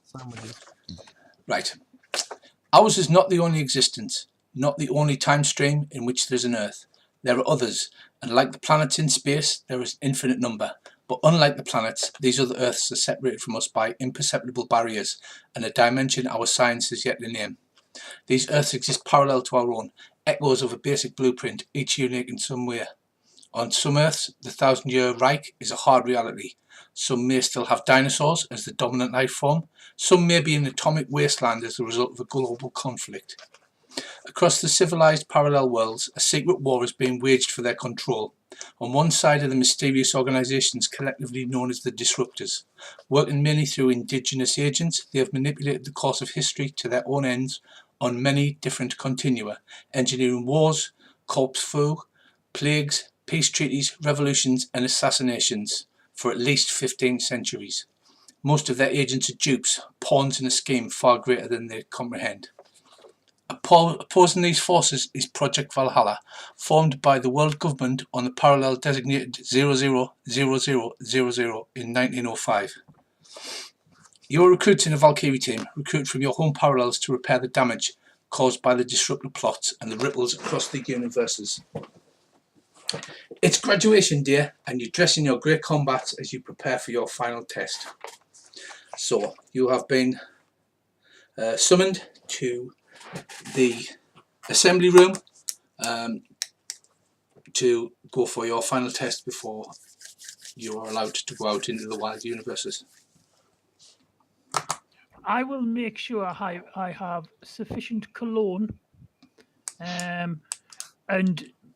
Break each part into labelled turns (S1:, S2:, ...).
S1: Sandwiches.
S2: Right. Ours is not the only existence, not the only time stream in which there is an Earth. There are others, and like the planets in space, there is an infinite number. But unlike the planets, these other Earths are separated from us by imperceptible barriers and a dimension our science has yet to name. These Earths exist parallel to our own, echoes of a basic blueprint, each unique in some way. On some Earths, the 1,000-year Reich is a hard reality. Some may still have dinosaurs as the dominant life form. Some may be an atomic wasteland as a result of a global conflict. Across the civilized parallel worlds, a secret war is being waged for their control. On one side are the mysterious organizations collectively known as the Disruptors. Working mainly through indigenous agents, they have manipulated the course of history to their own ends on many different continua, engineering wars, corpse fou, plagues, peace treaties, revolutions and assassinations for at least 15 centuries. Most of their agents are dupes, pawns in a scheme far greater than they comprehend. Opposing these forces is Project Valhalla, formed by the world government on the parallel designated 000000 in 1905. You're recruiting a Valkyrie team, recruited from your home parallels to repair the damage caused by the disruptive plots and the ripples across the universes. It's graduation day and you dress in your grey combats as you prepare for your final test. So you have been summoned to the assembly room to go for your final test before you are allowed to go out into the wild universes.
S3: I will make sure I have sufficient cologne and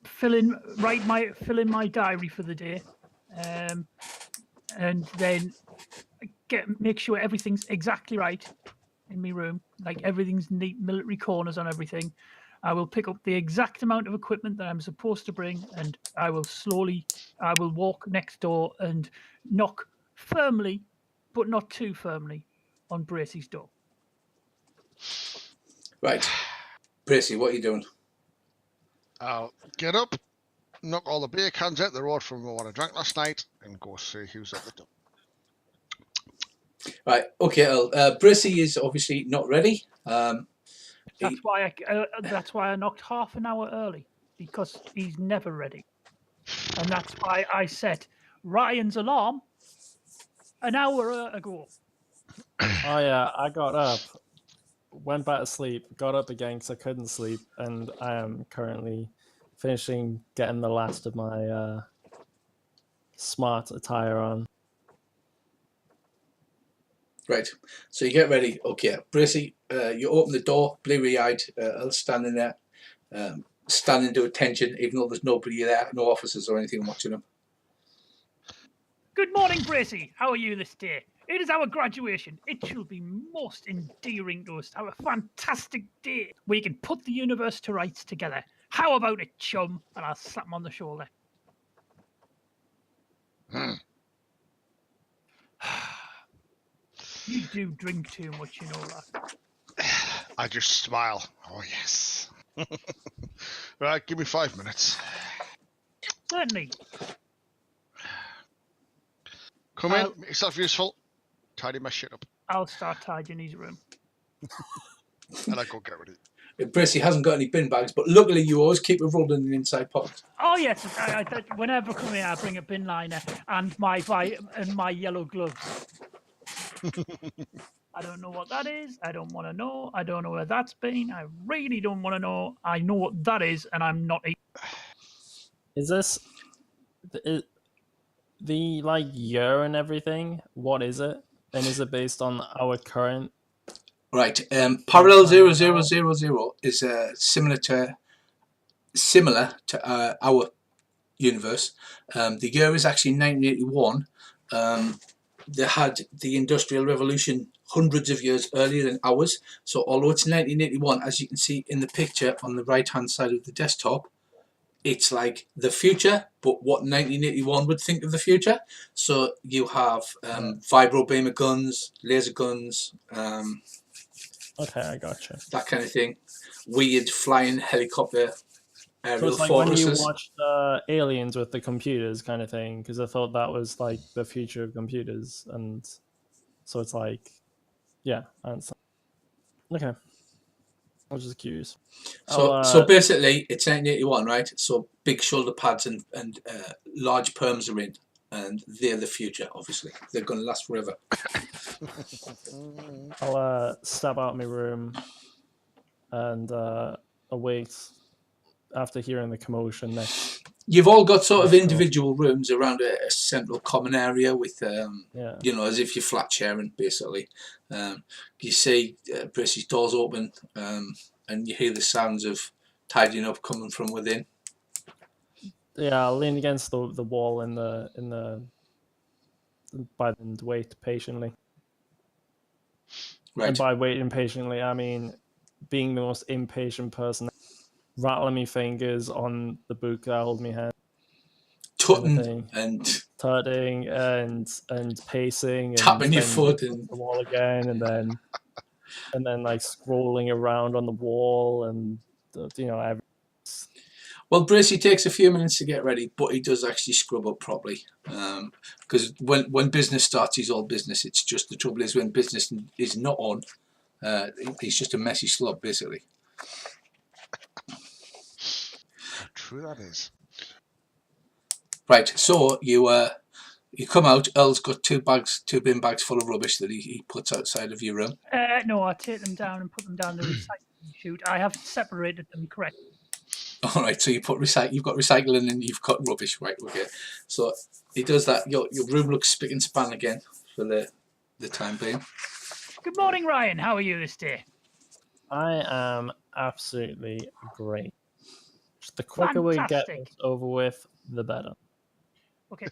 S3: fill in my diary for the day, and then make sure everything's exactly right in my room, like everything's neat, military corners on everything. I will pick up the exact amount of equipment that I'm supposed to bring, and I will walk next door and knock firmly, but not too firmly, on Bracey's door.
S2: Right. Bracey, what are you doing?
S4: I'll get up, knock all the beer cans out the road from what I drank last night, and go see who's at the door.
S2: Right, okay, Earl. Bracey is obviously not ready.
S3: That's why I knocked half an hour early, because he's never ready. And that's why I set Ryan's alarm an hour ago.
S1: Oh yeah, I got up, went back to sleep, got up again because I couldn't sleep, and I am currently finishing getting the last of my smart attire on.
S2: Right, so you get ready. Okay, Bracey, you open the door, bleary-eyed, Earl's standing there, standing to attention, even though there's nobody there, no officers or anything watching him.
S3: Good morning, Bracey. How are you this day? It is our graduation. It shall be most endearing to us to have a fantastic day. We can put the universe to rights together. How about it, chum? And I'll slap him on the shoulder. You do drink too much, you know that.
S4: I just smile. Oh, yes. Right, give me 5 minutes.
S3: Certainly.
S4: Come in, make yourself useful. Tidy my shit up.
S3: I'll start tidying his room.
S4: And I go get ready.
S2: Bracey hasn't got any bin bags, but luckily you always keep a roll in the inside pocket.
S3: Oh yes, whenever I come here, I bring a bin liner and my yellow gloves. I don't know what that is. I don't want to know. I don't know where that's been. I really don't want to know. I know what that is, and I'm not.
S1: Is this the like year and everything? What is it? And is it based on our current?
S2: Right. Parallel 0000 is similar to our universe. The year is actually 1981. They had the Industrial Revolution hundreds of years earlier than ours. So although it's 1981, as you can see in the picture on the right hand side of the desktop, it's like the future, but what 1981 would think of the future. So you have vibro beamer guns, laser guns,
S1: okay, I gotcha.
S2: that kind of thing. Weird flying helicopter aerial
S1: So it's like
S2: fortresses.
S1: when you watched Aliens with the computers kind of thing, because I thought that was like the future of computers, and so it's like Yeah, I understand. Okay. I was just curious.
S2: So basically, it's 1981, right? So big shoulder pads and large perms are in, and they're the future. Obviously, they're going to last forever.
S1: I'll step out of my room and await after hearing the commotion next.
S2: You've all got sort of
S1: Let's go.
S2: individual rooms around a central common area with,
S1: Yeah.
S2: you know, as if you're flat sharing, basically. You see Bracey's doors open, and you hear the sounds of tidying up coming from within.
S1: Yeah, I'll lean against the wall in the by and wait patiently.
S2: Right.
S1: And by waiting patiently, I mean being the most impatient person, rattling my fingers on the book that I hold in my hand,
S2: Tutting and
S1: tutting and pacing,
S2: tapping
S1: and
S2: your
S1: then
S2: foot and
S1: the wall again, and then like scrolling around on the wall, and you know,
S2: well, Bracey takes a few minutes to get ready, but he does actually scrub up properly. Because when business starts, he's all business. It's just the trouble is when business is not on, he's just a messy slob, basically.
S4: How true that is.
S2: Right, so you come out. Earl's got two bin bags full of rubbish that he puts outside of your room.
S3: No, I take them down and put them down the recycling chute. I have separated them correctly.
S2: All right, so you've got recycling and you've got rubbish, right? Okay, so he does that. Your room looks spick and span again for the time being.
S3: Good morning, Ryan. How are you this day?
S1: I am absolutely great. The quicker we get this over with, the better.
S3: Okay.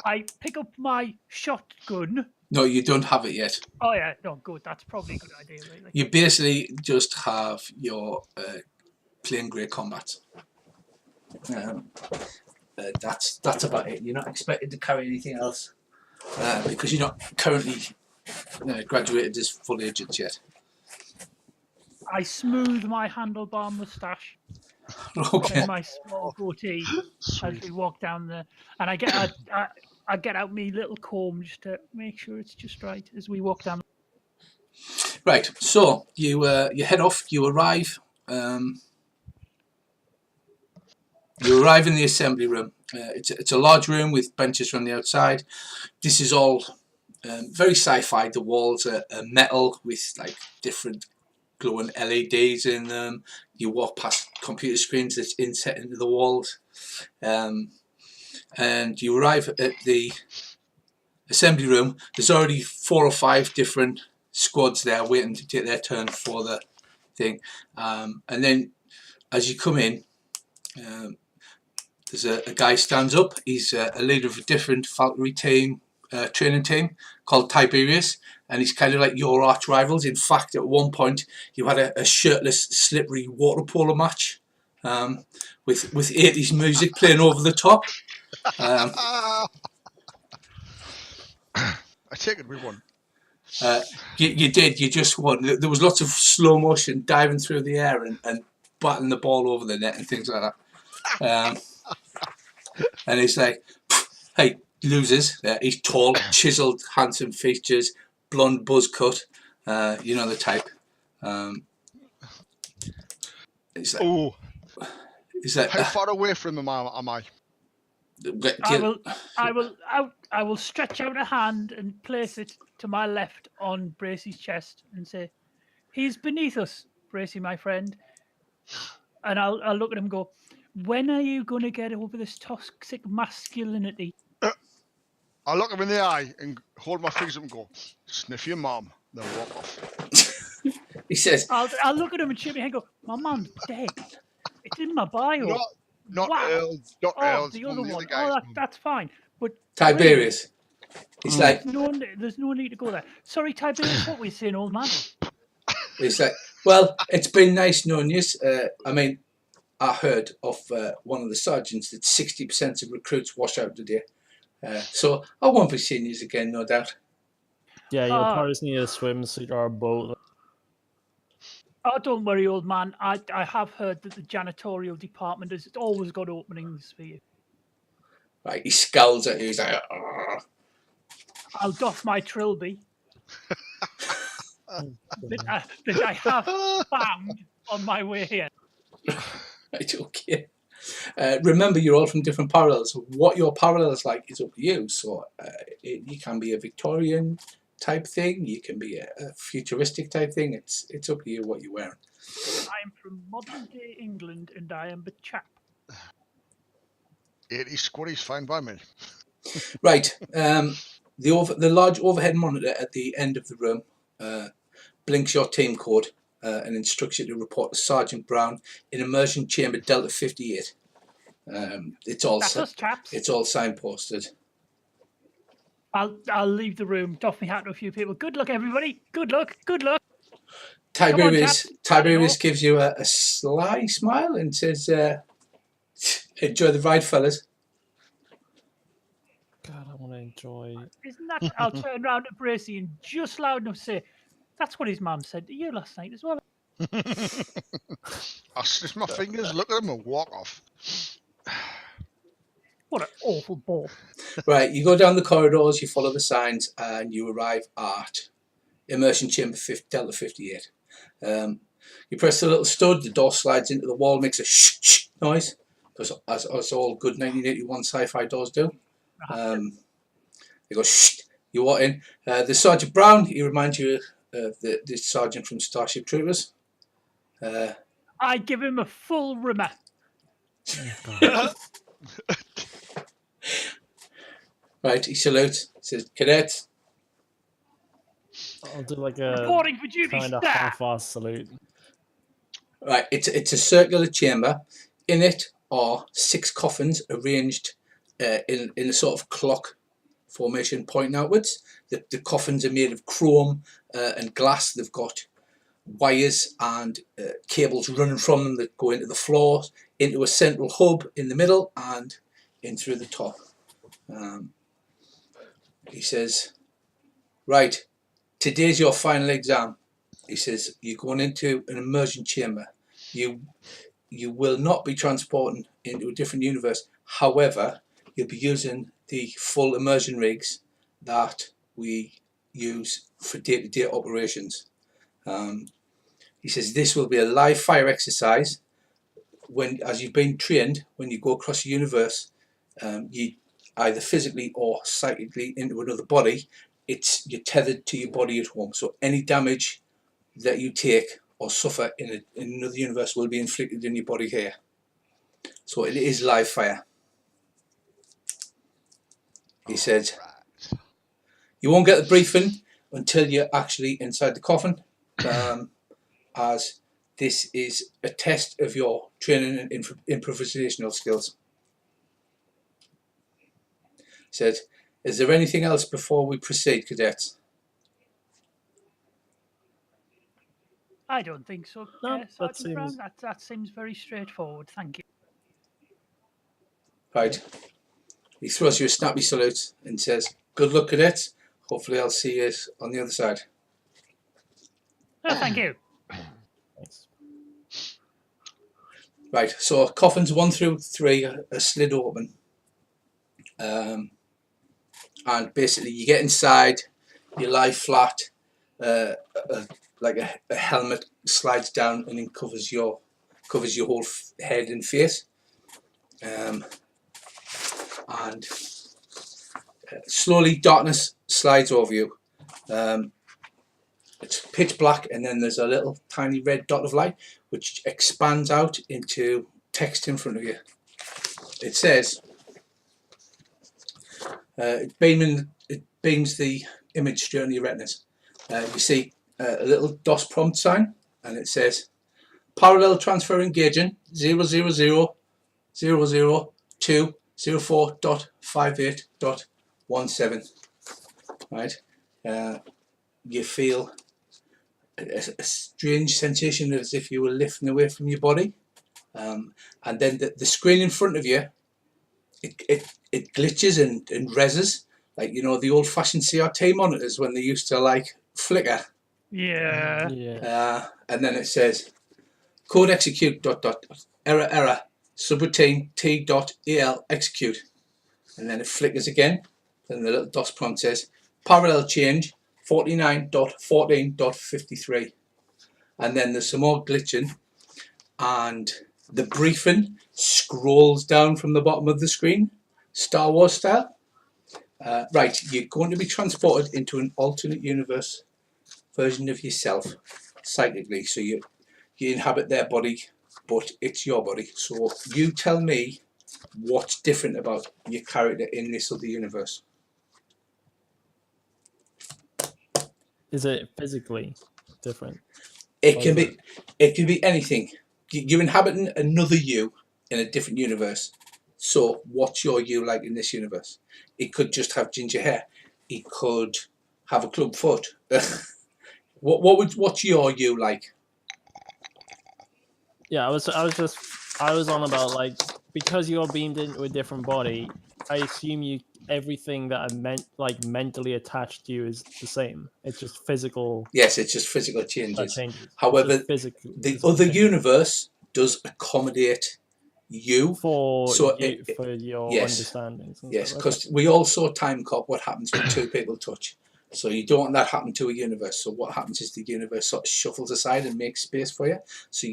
S3: I pick up my shotgun.
S2: No, you don't have it yet.
S3: Oh yeah, no, good. That's probably a good idea, really.
S2: You basically just have your plain grey combat. That's about it. You're not expected to carry anything else because you're not currently graduated as full agents yet.
S3: I smooth my handlebar moustache
S2: Okay.
S3: and my small goatee as we walk down there, and I get out my little comb just to make sure it's just right as we walk down.
S2: Right. So you head off. You arrive. You arrive in the assembly room. It's a large room with benches from the outside. This is all very sci-fi. The walls are metal with like different glowing LEDs in them. You walk past computer screens that's inset into the walls, and you arrive at the assembly room. There's already 4 or 5 different squads there waiting to take their turn for the thing, and then as you come in, there's a guy stands up. He's a leader of a different Valkyrie team, training team called Tiberius, and he's kind of like your arch rivals. In fact, at one point you had a shirtless, slippery water polo match with 80s music playing over the top.
S4: I take it we won.
S2: You did. You just won. There was lots of slow motion diving through the air and batting the ball over the net and things like that. And he's like, hey, losers. He's tall, chiseled, handsome features, blonde buzz cut. You know the type. He's like,
S4: oh.
S2: He's like,
S4: how far away from him am I?
S3: I will stretch out a hand and place it to my left on Bracey's chest and say, he's beneath us, Bracey, my friend. And I'll look at him and go, when are you going to get over this toxic masculinity?
S4: I'll look him in the eye and hold my fingers up and go, sniff your mom, then walk off.
S2: He says,
S3: I'll look at him and shake my head and go, my mom's dead. It's in my bio.
S4: Not
S3: wow.
S4: Earl, not Earl.
S3: The other one. Oh, that's fine. But
S2: Tiberius. He's like,
S3: there's no need to go there. Sorry, Tiberius, what were you saying, old man?
S2: He's like, well, it's been nice knowing you. I mean, I heard of one of the sergeants that 60% of recruits wash out today. So I won't be seeing you again, no doubt.
S1: Yeah, you'll probably need a swimsuit or a boat.
S3: Oh, don't worry, old man. I have heard that the janitorial department has always got openings for you.
S2: Right, he scowls at you. He's like, argh.
S3: I'll doff my trilby that I have found on my way here.
S2: Right, okay. Remember, you're all from different parallels. What your parallel is like is up to you. So you can be a Victorian type thing. You can be a futuristic type thing. It's up to you what you're wearing.
S3: I am from modern day England, and I am the chap.
S4: 80 squatties fine by me.
S2: Right. The large overhead monitor at the end of the room blinks your team code and instructs you to report to Sergeant Brown in immersion chamber Delta 58. It's all
S3: That's us, chaps.
S2: it's all signposted.
S3: I'll leave the room, doff my hat to a few people. Good luck, everybody. Good luck. Good luck.
S2: Tiberius gives you a sly smile and says, "Enjoy the ride, fellas."
S1: God, I want to enjoy.
S3: Isn't that? I'll turn around to Bracy and just loud enough say, "That's what his mum said to you last night as well."
S4: I snip my fingers, look at him, and walk off.
S3: What an awful ball.
S2: Right, you go down the corridors, you follow the signs, and you arrive at immersion chamber Delta 58. You press the little stud, the door slides into the wall, makes a shh noise, because as all good 1981 sci-fi doors do. They go shh. You walk in. The Sergeant Brown, he reminds you of the sergeant from Starship Troopers.
S3: I give him a full rimmer.
S2: Right, he salutes, says, "Cadets."
S1: I'll do like a
S3: Reporting for duty,
S1: kind of
S3: sir.
S1: half-assed salute.
S2: Right, it's a circular chamber. In it are 6 coffins arranged in a sort of clock formation pointing outwards. The coffins are made of chrome and glass. They've got wires and cables running from them that go into the floor, into a central hub in the middle, and in through the top. He says, "Right, today's your final exam." He says, "You're going into an immersion chamber. You will not be transporting into a different universe. However, you'll be using the full immersion rigs that we use for day-to-day operations." He says, "This will be a live fire exercise. As you've been trained, when you go across the universe, you either physically or psychically into another body. You're tethered to your body at home. So any damage that you take or suffer in another universe will be inflicted in your body here. So it is live fire." He said, "You won't get the briefing until you're actually inside the coffin, as this is a test of your training and improvisational skills." He said, "Is there anything else before we proceed, cadets?"
S3: I don't think so.
S1: No, that
S3: Sergeant Brown,
S1: seems-
S3: that seems very straightforward. Thank you.
S2: Right. He throws you a snappy salute and says, "Good luck, cadets. Hopefully I'll see you on the other side."
S3: Oh, thank you.
S1: Thanks.
S2: Right, so coffins 1 through 3 are slid open. And basically you get inside, you lie flat, like a helmet slides down and then covers your whole head and face. And slowly darkness slides over you. It's pitch black, and then there's a little tiny red dot of light which expands out into text in front of you. It says, it beams the image straight on your retinas. You see a little DOS prompt sign, and it says, "Parallel transfer engaging 000000204.58.17." Right? You feel a strange sensation as if you were lifting away from your body, and then the screen in front of you, it glitches and reses, like, you know, the old-fashioned CRT monitors when they used to like flicker.
S3: Yeah.
S1: Yeah.
S2: And then it says, "Code execute ... error subroutine t.al execute," and then it flickers again. Then the little DOS prompt says, "Parallel change 49.14.53. And then there's some more glitching, and the briefing scrolls down from the bottom of the screen, Star Wars style. Right, you're going to be transported into an alternate universe version of yourself psychically. So you inhabit their body, but it's your body. So you tell me what's different about your character in this other universe.
S1: Is it physically different?
S2: It can be anything. You're inhabiting another you in a different universe. So what's your you like in this universe? It could just have ginger hair. It could have a club foot. What's your you like?
S1: Yeah, I was on about, like, because you're beamed into a different body, I assume everything that I meant, like, mentally attached to you is the same. It's just physical.
S2: Yes, it's just physical changes.
S1: Changes.
S2: However, the other universe does accommodate you
S1: for your
S2: yes,
S1: understandings.
S2: Yes, because we all saw Time Cop, what happens when two people touch. So you don't want that happen to a universe. So what happens is the universe sort of shuffles aside and makes space for you. So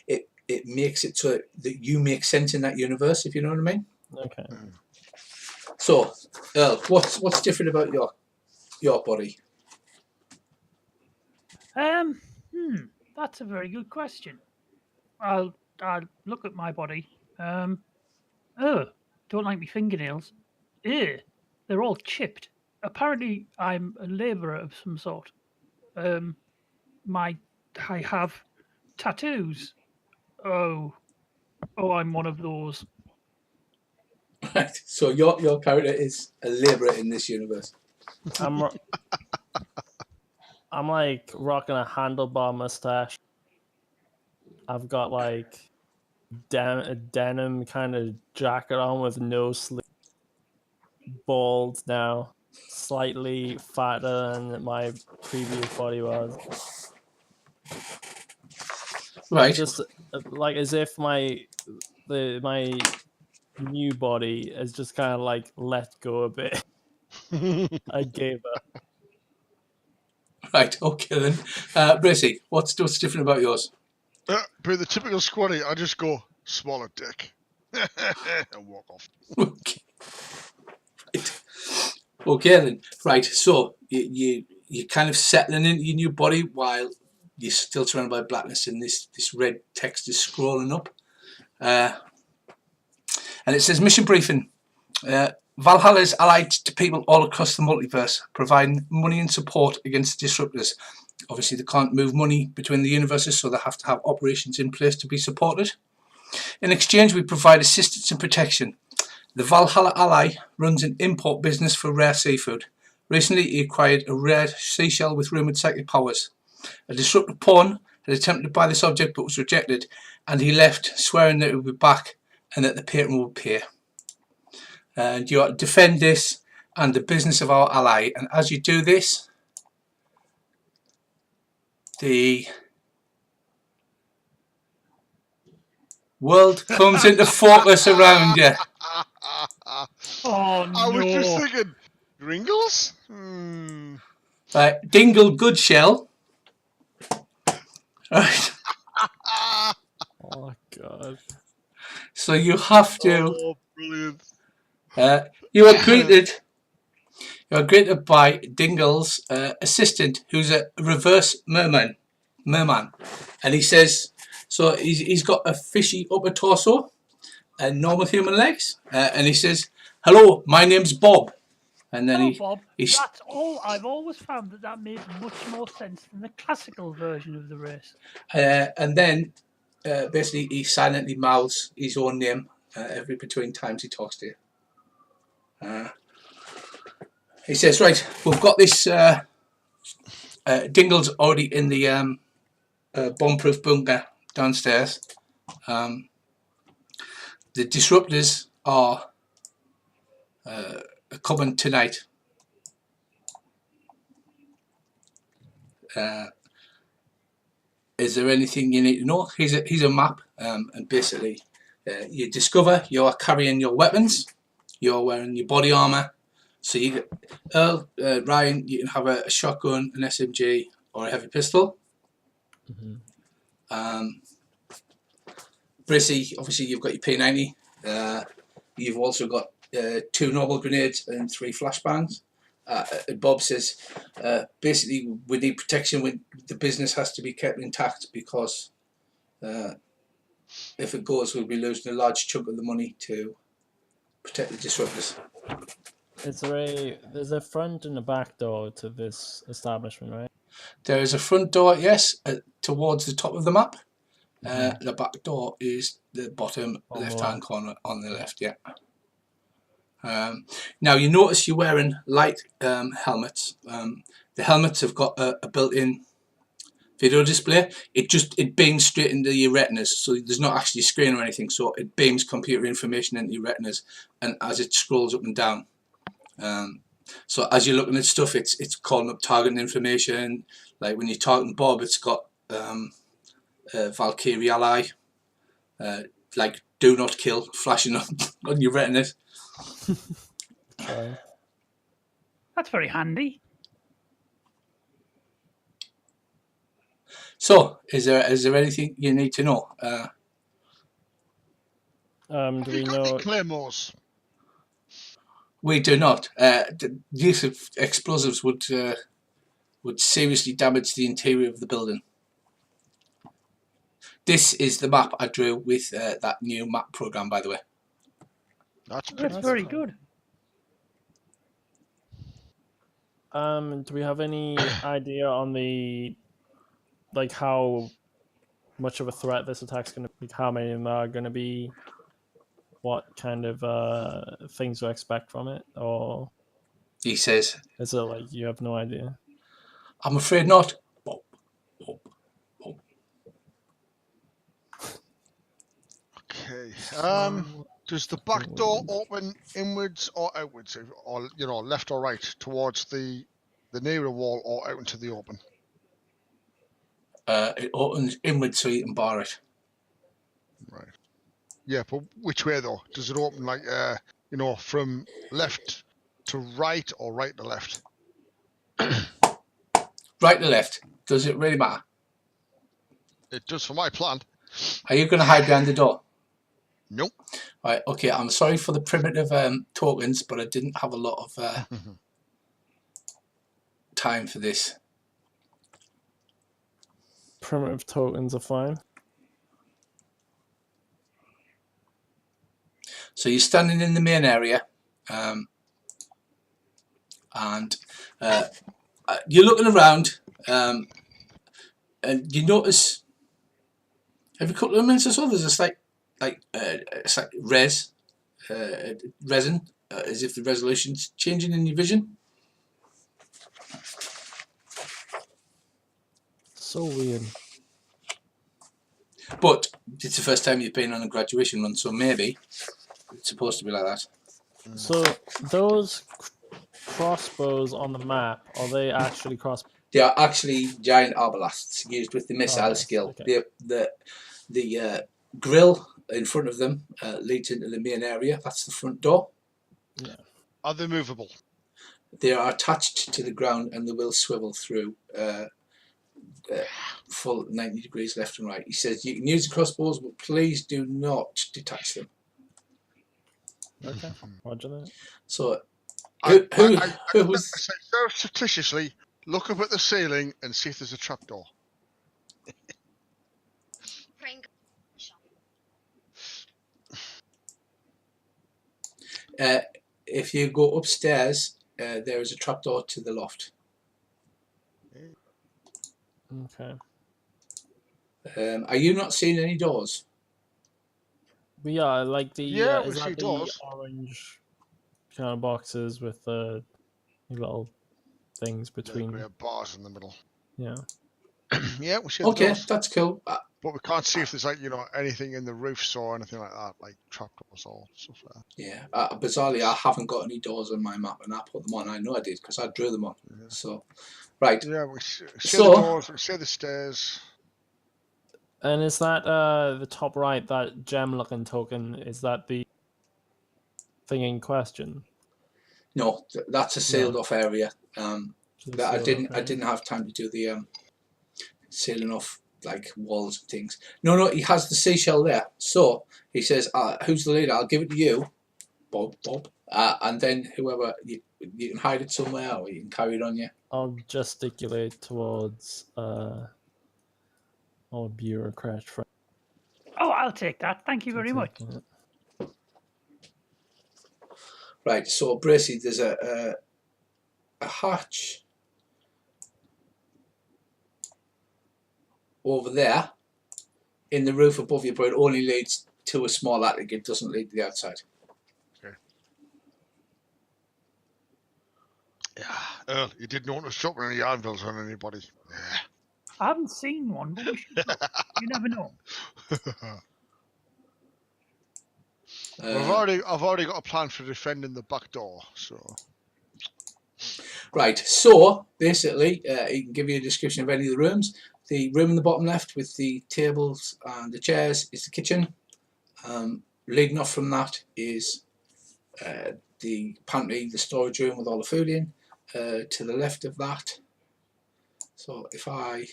S2: it makes it so that you make sense in that universe, if you know what I mean.
S1: Okay.
S2: So, Earl, what's different about your body?
S3: That's a very good question. I'll look at my body. Don't like my fingernails. They're all chipped. Apparently, I'm a labourer of some sort. I have tattoos. Oh, I'm one of those.
S2: Right. So your character is a labourer in this universe.
S1: I'm like rocking a handlebar mustache. I've got like a denim kind of jacket on with no sleeve. Bald now, slightly fatter than my previous body was.
S2: Right.
S1: Just like as if my new body is just kind of like let go a bit. I gave up.
S2: Right. Okay then. Bracey, what's different about yours?
S4: Being the typical squatty, I just go smaller dick and walk off.
S2: Okay. Right. Okay then. Right. So you're kind of settling into your new body while you're still surrounded by blackness, and this red text is scrolling up. And it says mission briefing. Valhalla is allied to people all across the multiverse, providing money and support against the disruptors. Obviously, they can't move money between the universes, so they have to have operations in place to be supported. In exchange, we provide assistance and protection. The Valhalla Ally runs an import business for rare seafood. Recently, he acquired a rare seashell with rumoured psychic powers. A disruptor pawn had attempted to buy this object but was rejected, and he left, swearing that it would be back and that the patron would pay. And you are to defend this and the business of our ally. And as you do this, the world comes into focus around you.
S3: Oh no!
S4: I was just thinking, Gringles?
S2: Right, Dingle Goodshell. Right.
S1: Oh god.
S2: So you have to.
S4: Oh, brilliant.
S2: You are greeted by Dingle's assistant, who's a reverse merman, and he says, so he's got a fishy upper torso and normal human legs, and he says, "Hello, my name's Bob." And then
S3: Bob. That's all. I've always found that made much more sense than the classical version of the race.
S2: And then basically he silently mouths his own name every between times he talks to you. He says, right, we've got this Dingle's already in the bomb-proof bunker downstairs. The disruptors are coming tonight. Is there anything you need to know? Here's a map, and basically you discover you're carrying your weapons, you're wearing your body armor, So you, Earl, Ryan, you can have a shotgun, an SMG, or a heavy pistol. Brissy, obviously you've got your P90. You've also got 2 normal grenades and 3 flashbangs. Bob says, basically we need protection when the business has to be kept intact because if it goes, we'll be losing a large chunk of the money to protect the disruptors.
S1: There's a front and a back door to this establishment, right?
S2: There is a front door, yes, towards the top of the map. The back door is the bottom left-hand corner on the left, yeah. Now you notice you're wearing light helmets. The helmets have got a built-in video display. It beams straight into your retinas, so there's not actually a screen or anything, so it beams computer information into your retinas, and as it scrolls up and down. So as you're looking at stuff, it's calling up targeting information. Like when you're targeting Bob, it's got Valkyrie ally, like do not kill, flashing up on your retinas.
S1: Sorry.
S3: That's very handy.
S2: So, is there anything you need to know?
S1: Do we know?
S4: Claymores.
S2: We do not. The use of explosives would seriously damage the interior of the building. This is the map I drew with that new map program, by the way.
S4: That's
S3: very good.
S1: Do we have any idea on how much of a threat this attack's going to be? How many of them are going to be? What kind of things to expect from it? Or
S2: he says,
S1: is it like you have no idea?
S2: I'm afraid not.
S4: Okay. Does the back door open inwards or outwards, or left or right, towards the nearer wall or out into the open?
S2: It opens inwards so you can bar it.
S4: Right. Yeah, but which way though? Does it open like from left to right or right to left?
S2: Right to left. Does it really matter?
S4: It does for my plan.
S2: Are you going to hide behind the door?
S4: Nope.
S2: Right, okay, I'm sorry for the primitive tokens, but I didn't have a lot of time for this.
S1: Primitive tokens are fine.
S2: So you're standing in the main area, and you're looking around, and you notice every couple of minutes or so there's a slight resin, as if the resolution's changing in your vision.
S1: So weird.
S2: But it's the first time you've been on a graduation run, so maybe it's supposed to be like that.
S1: So those crossbows on the map, are they actually crossbows?
S2: They are actually giant arbalasts used with the missile skill.
S1: Okay.
S2: The grill in front of them leads into the main area. That's the front door.
S1: Yeah.
S4: Are they movable?
S2: They are attached to the ground and they will swivel through full 90 degrees left and right. He says you can use the crossbows, but please do not detach them.
S1: Okay, roger that.
S2: So,
S4: I
S2: was...
S4: say surreptitiously look up at the ceiling and see if there's a trapdoor.
S2: If you go upstairs, there is a trapdoor to the loft.
S1: Okay.
S2: Are you not seeing any doors?
S1: We are like the
S4: Yeah,
S1: is
S4: we
S1: that
S4: see
S1: the
S4: doors.
S1: orange kind of boxes with the little things between.
S4: We have bars in the middle.
S1: Yeah.
S4: Yeah, we see the
S2: Okay,
S4: doors.
S2: that's cool.
S4: But we can't see if there's anything in the roofs or anything like that, like trapdoors or stuff like that.
S2: Yeah, bizarrely, I haven't got any doors on my map, and I put them on. I know I did because I drew them on.
S4: Yeah.
S2: So, right.
S4: Yeah, we see the doors, we see the stairs.
S1: And is that the top right, that gem-looking token? Is that the thing in question?
S2: No, that's a sealed off area.
S1: Just
S2: That I
S1: sealed
S2: didn't.
S1: off
S2: I
S1: area.
S2: didn't have time to do the sealing off like walls and things. No, he has the seashell there. So he says, "Who's the leader? I'll give it to you, Bob. And then whoever you can hide it somewhere, or you can carry it on you."
S1: I'll gesticulate towards our bureaucrat friend.
S3: Oh, I'll take that. Thank you very much.
S1: Taking it.
S2: Right. So Bracy, there's a hatch over there in the roof above you, but it only leads to a small attic. It doesn't lead to the outside.
S4: Okay. Yeah, Earl, you didn't want to dropping any anvils on anybody. Yeah.
S3: I haven't seen one, but we should look. You never know.
S4: I've already got a plan for defending the back door. So.
S2: Right, so basically, he can give you a description of any of the rooms. The room in the bottom left with the tables and the chairs is the kitchen. Leading off from that is the pantry, the storage room with all the food in. To the left of that. So if I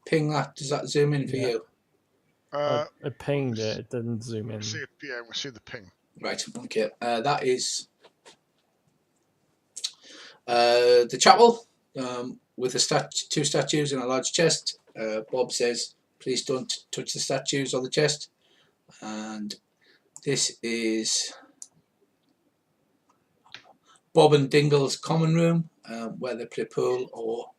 S2: ping that, does that zoom in for you?
S1: It pinged it. It didn't zoom in.
S4: We see the ping.
S2: Right, okay. That is the chapel with the two statues and a large chest. Bob says, please don't touch the statues or the chest. And this is Bob and Dingle's common room, where they play pool or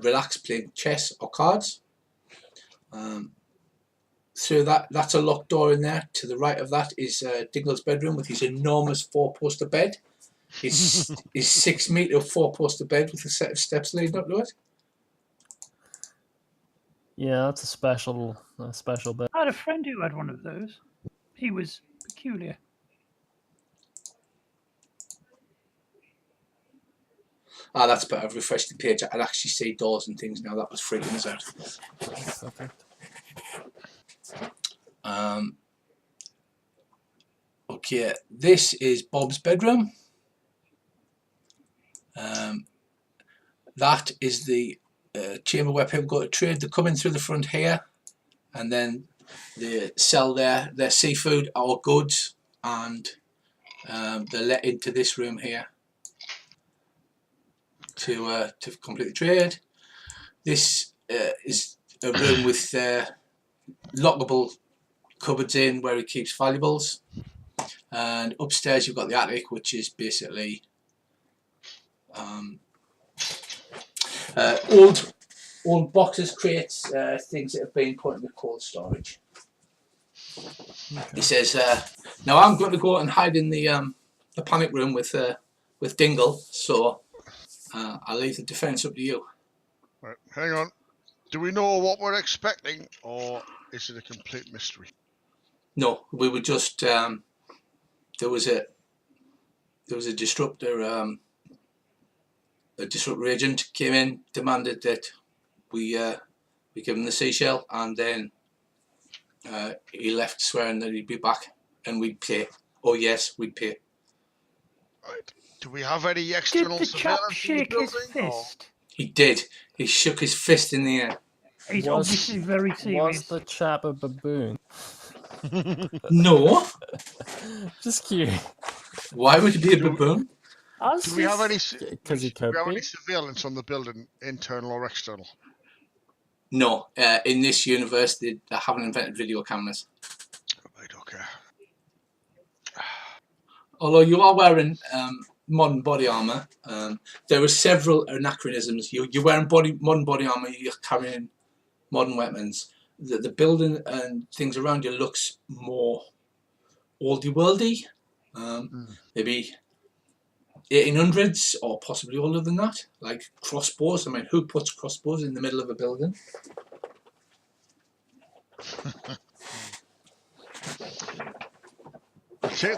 S2: relax playing chess or cards. Through that's a locked door in there. To the right of that is Dingle's bedroom with his enormous 4-poster bed. His 6 metre 4-poster bed with a set of steps leading up to it.
S1: Yeah, that's a special bed.
S3: I had a friend who had one of those. He was peculiar.
S2: That's better. I've refreshed the page. I can actually see doors and things now. That was freaking us out.
S1: Perfect.
S2: Okay, this is Bob's bedroom. That is the chamber where people go to trade. They come in through the front here, and then they sell their seafood or goods, and they're let into this room here to complete the trade. This is a room with lockable cupboards in where he keeps valuables, and upstairs you've got the attic, which is basically old boxes, crates, things that have been put in the cold storage. Okay. He says, now I'm going to go and hide in the panic room with Dingle, so I'll leave the defence up to you.
S4: Right, hang on. Do we know what we're expecting, or is it a complete mystery?
S2: No, we were just there was a disruptor. A disruptor agent came in, demanded that we give him the seashell, and then he left swearing that he'd be back and we'd pay. Oh yes, we'd pay.
S4: Right. Do we have any external surveillance?
S3: Did the chap shake his fist?
S2: He did. He shook his fist in the air.
S3: He's obviously very serious.
S1: Was the chap a baboon?
S2: No.
S1: Just curious.
S2: Why would he be a baboon?
S4: Do we have any
S1: any
S4: surveillance on the building, internal or external?
S2: No. In this universe, they haven't invented video cameras.
S4: Right, okay.
S2: Although you are wearing modern body armour, there are several anachronisms. You're wearing modern body armour, you're carrying modern weapons. The building and things around you looks more oldie worldy. Maybe 1800s or possibly older than that, like crossbows. I mean, who puts crossbows in the middle of a building?
S4: Check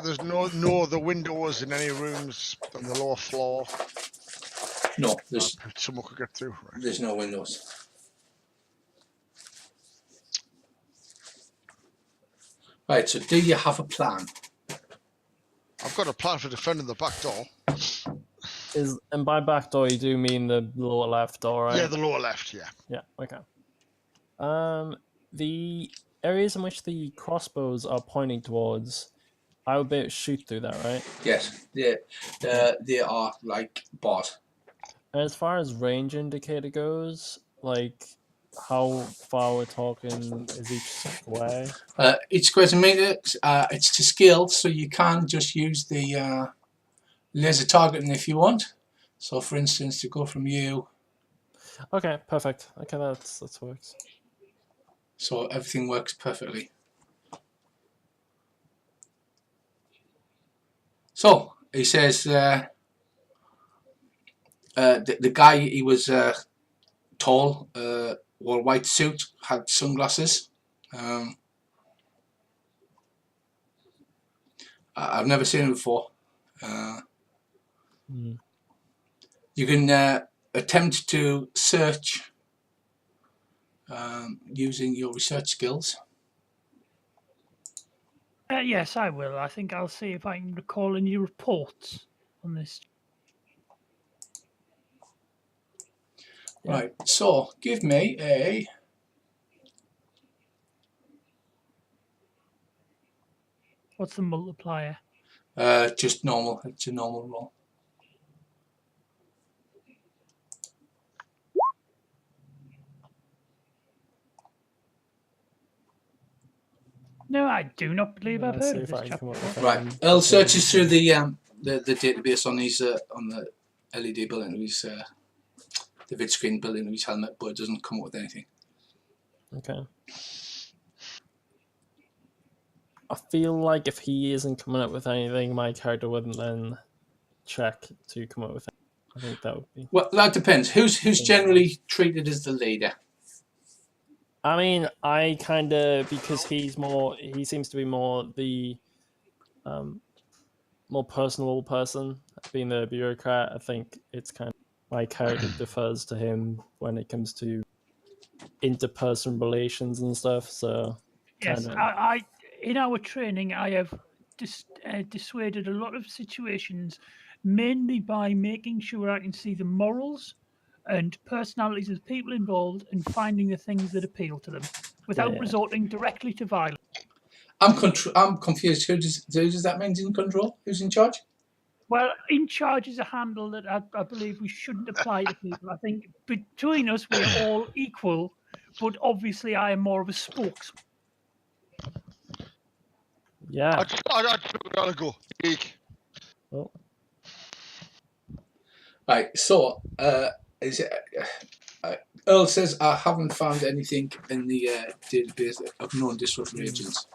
S4: there's no other windows in any rooms on the lower floor.
S2: No, there's
S4: someone could get through. Right.
S2: There's no windows. Right, so do you have a plan?
S4: I've got a plan for defending the back door.
S1: And by back door you do mean the lower left door, right?
S4: Yeah, the lower left, yeah.
S1: Yeah, okay. The areas in which the crossbows are pointing towards, I would be able to shoot through that, right?
S2: Yes, they are like bars.
S1: And as far as range indicator goes, like how far we're talking is each square?
S2: Each square meter, it's to scale, so you can just use the laser targeting if you want. So, for instance, to go from you,
S1: Okay, perfect. Okay, that works.
S2: so everything works perfectly. So he says the guy, he was tall, wore a white suit, had sunglasses. I've never seen him before. You can attempt to search using your research skills.
S3: Yes, I will. I think I'll see if I can recall any reports on this.
S1: Yeah.
S2: Right, so give me a...
S3: What's the multiplier?
S2: just normal. It's a normal roll.
S3: No, I do not believe I've
S1: Let's
S3: heard
S1: see
S3: of
S1: if
S3: this
S1: I can
S3: chapter
S1: come up with
S3: before.
S2: Right, Earl searches through the database on his on the LED built into his the vid screen built into his helmet, but it doesn't come up with anything.
S1: Okay. I feel like if he isn't coming up with anything, my character wouldn't then check to come up with anything. I think that would be...
S2: Well, that depends. Who's generally treated as the leader?
S1: I mean, I kind of, because he seems to be more the more personable person, being the bureaucrat. I think it's kind of my character defers to him when it comes to interpersonal relations and stuff. So
S3: Yes,
S1: kind of,
S3: I in our training, I have dissuaded a lot of situations, mainly by making sure I can see the morals and personalities of the people involved and finding the things that appeal to them without
S1: yeah.
S3: resorting directly to violence.
S2: I'm confused. Who does that mean in control? Who's in charge?
S3: Well, in charge is a handle that I believe we shouldn't apply to people. I think between us, we are all equal, but obviously I am more of a spokesman.
S1: Yeah.
S4: I gotta go. Eek.
S1: Oh,
S2: Right. So, is it? Earl says I haven't found anything in the database of known disrupt agents.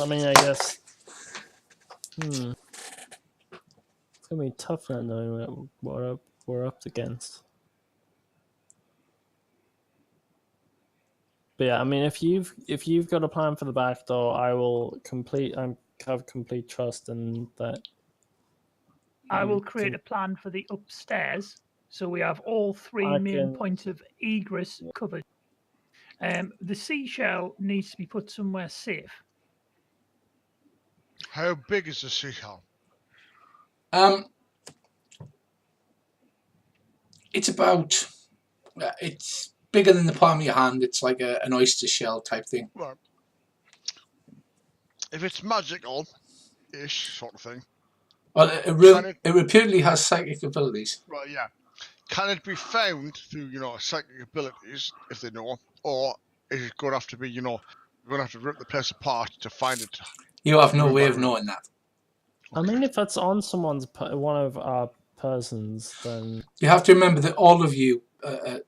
S1: I mean, I guess. It's gonna be tough not knowing what we're up against. But yeah, I mean, if you've got a plan for the back door, I have complete trust in that.
S3: I will create a plan for the upstairs, so we have all three main points of egress covered. The seashell needs to be put somewhere safe.
S4: How big is the seashell?
S2: It's about. It's bigger than the palm of your hand. It's like an oyster shell type thing.
S4: Right. If it's magical-ish sort of thing.
S2: Well, it reputedly has psychic abilities.
S4: Right, yeah. Can it be found through, psychic abilities, if they know, or is it going to have to be, you're going to have to rip the place apart to find it?
S2: You have no way of knowing that.
S1: I mean, if it's on one of our persons, then
S2: you have to remember that all of you are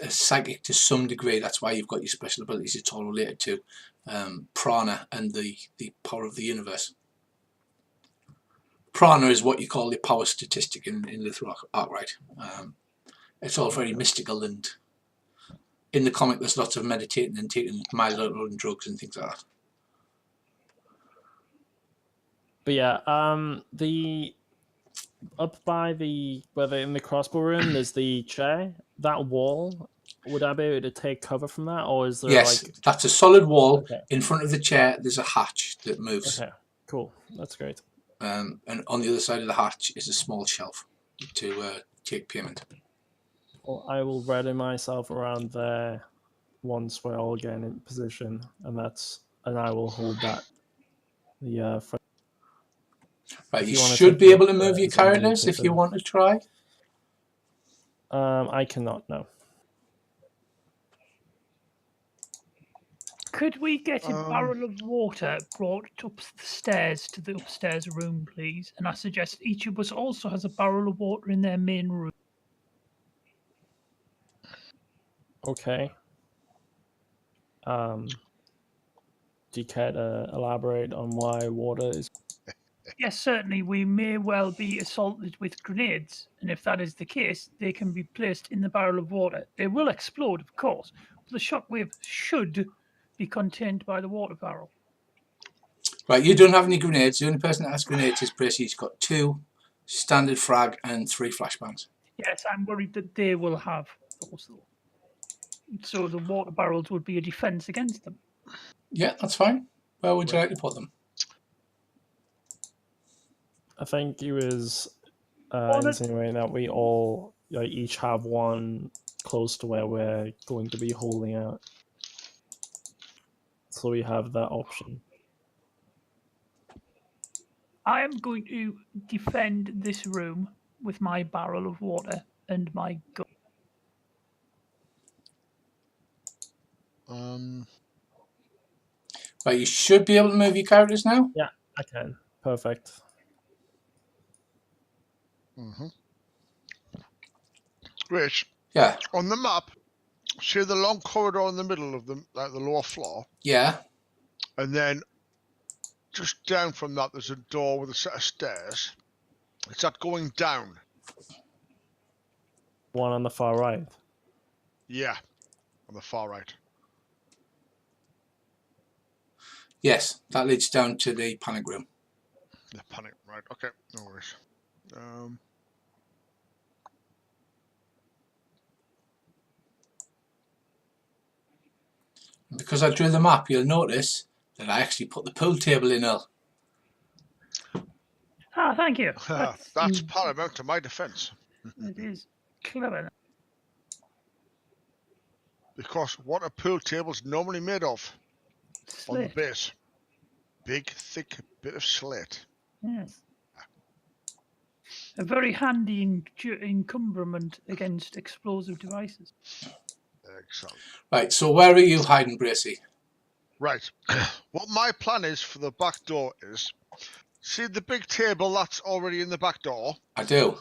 S2: psychic to some degree. That's why you've got your special abilities. It's all related to prana and the power of the universe. Prana is what you call the power statistic in Lithra Arkwright. It's all very mystical, and in the comic there's lots of meditating and taking mild drugs and things like that.
S1: But yeah, the up by the in the crossbow room, there's the chair. That wall would I be able to take cover from that, or is there
S2: Yes,
S1: like?
S2: that's a solid wall.
S1: Okay.
S2: In front of the chair, there's a hatch that moves.
S1: Okay, cool. That's great.
S2: And on the other side of the hatch is a small shelf to take payment.
S1: Well, I will ready myself around there once we're all getting in position, and I will hold that.
S2: Right, you
S1: you wanna
S2: should
S1: take
S2: be
S1: the
S2: able to move your
S1: stairs, I'm
S2: characters if you
S1: unmoderated.
S2: want to try.
S1: I cannot now.
S3: Could we get a barrel of water brought up the stairs to the upstairs room, please? And I suggest each of us also has a barrel of water in their main room.
S1: Okay. Do you care to elaborate on why water is?
S3: Yes, certainly. We may well be assaulted with grenades, and if that is the case, they can be placed in the barrel of water. They will explode, of course, but the shockwave should be contained by the water barrel.
S2: Right, you don't have any grenades. The only person that has grenades is Bracey. He's got 2 standard frag and 3 flashbangs.
S3: Yes, I'm worried that they will have those, though. So the water barrels would be a defense against them.
S2: Yeah, that's fine. Where would you like to put them?
S1: I think he was insinuating that we all each have one close to where we're going to be holding out. So we have that option.
S3: I am going to defend this room with my barrel of water and my gun.
S2: Right, you should be able to move your characters now.
S1: Yeah, I can. Perfect.
S4: Rich,
S2: Yeah.
S4: on the map, see the long corridor in the middle of the lower floor,
S2: Yeah.
S4: and then just down from that there's a door with a set of stairs. Is that going down?
S1: One on the far right.
S4: Yeah, on the far right.
S2: Yes, that leads down to the panic room.
S4: The panic, right? Okay, no worries.
S2: Because I drew the map, you'll notice that I actually put the pool table in, Earl.
S3: Ah, thank you.
S4: That's paramount to my defence.
S3: It is clever.
S4: Because what are pool tables normally made of? On the
S3: Slate.
S4: base. Big, thick bit of slate.
S3: Yes. A very handy encumbrament against explosive devices.
S4: Excellent.
S2: Right, so where are you hiding, Bracey?
S4: Right. What my plan is for the back door is, see the big table that's already in the back door?
S2: I do.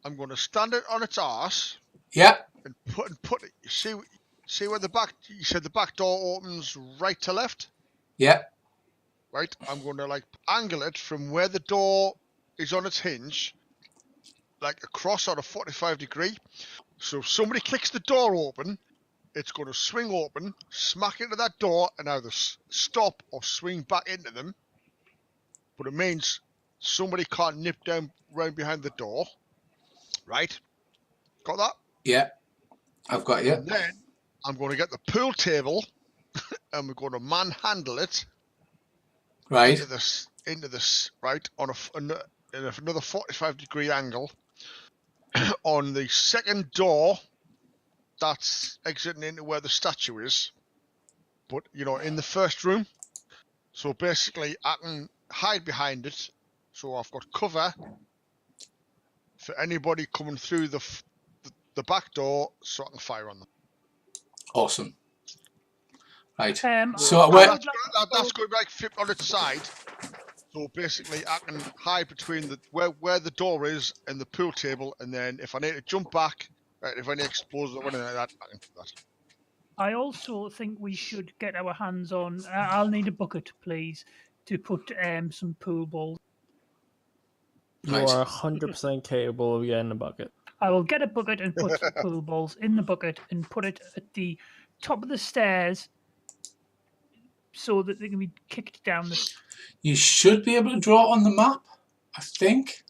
S4: I'm going to stand it on its arse.
S2: Yeah.
S4: And put it. See where the back? You said the back door opens right to left.
S2: Yeah.
S4: Right. I'm going to angle it from where the door is on its hinge, across on a 45 degree. So if somebody kicks the door open, it's going to swing open, smack into that door, and either stop or swing back into them. But it means somebody can't nip down round behind the door. Right? Got that?
S2: Yeah. Right, I've got you.
S4: And then I'm going to get the pool table and we're going to manhandle it.
S2: Right.
S4: Into this, right, on another 45 degree angle on the second door that's exiting into where the statue is. But, in the first room. So basically I can hide behind it. So I've got cover for anybody coming through the back door so I can fire on them.
S2: Awesome. Right.
S3: So
S4: that's going to flip on its side. So basically I can hide between where the door is and the pool table, and then if I need to jump back, right, if any explosions or anything like that, I can do that.
S3: I also think we should get our hands on. I'll need a bucket, please, to put some pool balls.
S1: You are 100% capable of getting a bucket.
S3: I will get a bucket and put some pool balls in the bucket and put it at the top of the stairs so that they can be kicked down.
S2: You should be able to draw on the map, I think.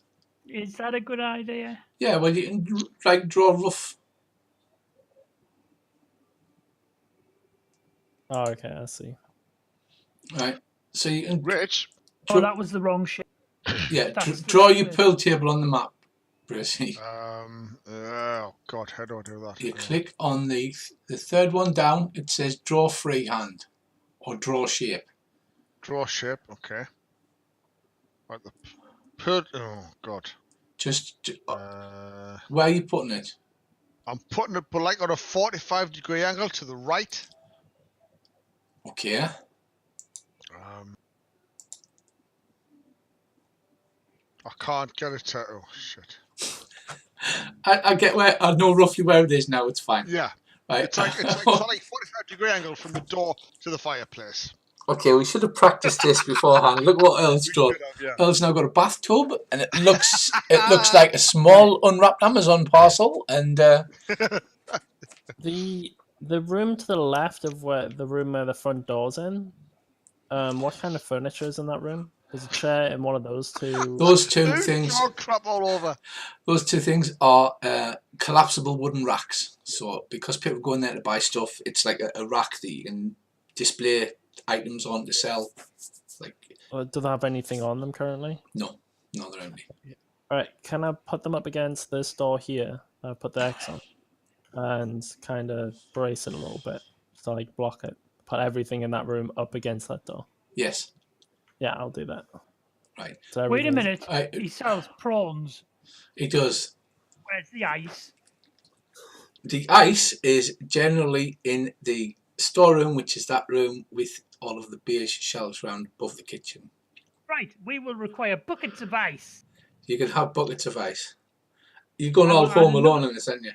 S3: Is that a good idea?
S2: Yeah, well, you can draw rough
S1: Oh, okay, I see.
S2: Right. So you can
S4: Rich.
S3: Oh, that was the wrong shit.
S2: yeah
S3: That's the
S2: draw your
S3: bit.
S2: pool table on the map, Brucey.
S4: Oh God, how do I do that?
S2: You click on the third one down. It says draw freehand or draw shape.
S4: Draw shape. Okay. Right. Oh God.
S2: Just where are you putting it?
S4: I'm putting it, but like on a 45-degree angle to the right.
S2: Okay.
S4: I can't get it to. Oh shit.
S2: I get where I know roughly where it is now. It's fine.
S4: Yeah.
S2: Right.
S4: It's like 45-degree angle from the door to the fireplace.
S2: Okay, we should have practiced this beforehand. Look what Earl's
S4: We
S2: done.
S4: should have, yeah.
S2: Earl's now got a bathtub, and it looks like a small unwrapped Amazon parcel. And
S1: The room to the left of where the front door's in. What kind of furniture is in that room? There's a chair and one of those two.
S2: those two
S4: Dude,
S2: things.
S4: throw crap all over.
S2: Those two things are collapsible wooden racks. So because people go in there to buy stuff, it's like a rack that you can display items on to sell. Like,
S1: Do they have anything on them currently?
S2: no, they're empty.
S1: All right, can I put them up against this door here? Put the X on and kind of brace it a little bit to like block it. Put everything in that room up against that door.
S2: Yes.
S1: Yeah, I'll do that.
S2: Right.
S1: So
S3: Wait a minute.
S2: I-
S3: He sells prawns.
S2: It does.
S3: Where's the ice?
S2: The ice is generally in the storeroom, which is that room with all of the beige shelves round above the kitchen.
S3: Right, we will require buckets of ice.
S2: You can have buckets of ice. You're going
S3: I
S2: all
S3: will add
S2: home alone
S3: another-
S2: in this, aren't you?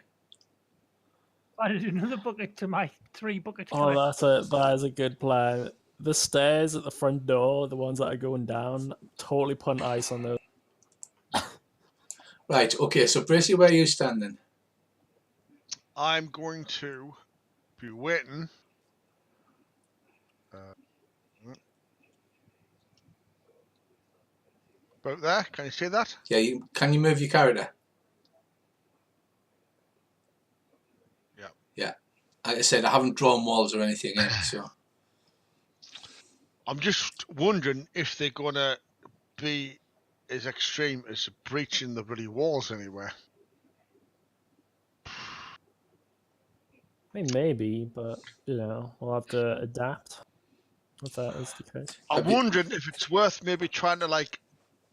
S3: Added another bucket to my 3-bucket
S1: Oh,
S3: collection.
S1: that is a good plan. The stairs at the front door, the ones that are going down, totally putting ice on those.
S2: Right, okay, so Bracy, where are you standing?
S4: I'm going to be waiting. About there. Can you see that?
S2: Yeah, can you move your character?
S4: Yeah.
S2: Yeah. Like I said, I haven't drawn walls or anything in, so.
S4: I'm just wondering if they're going to be as extreme as breaching the bloody walls anywhere.
S1: I mean, maybe, but we'll have to adapt if that is the case.
S4: I'm wondering if it's worth maybe trying to like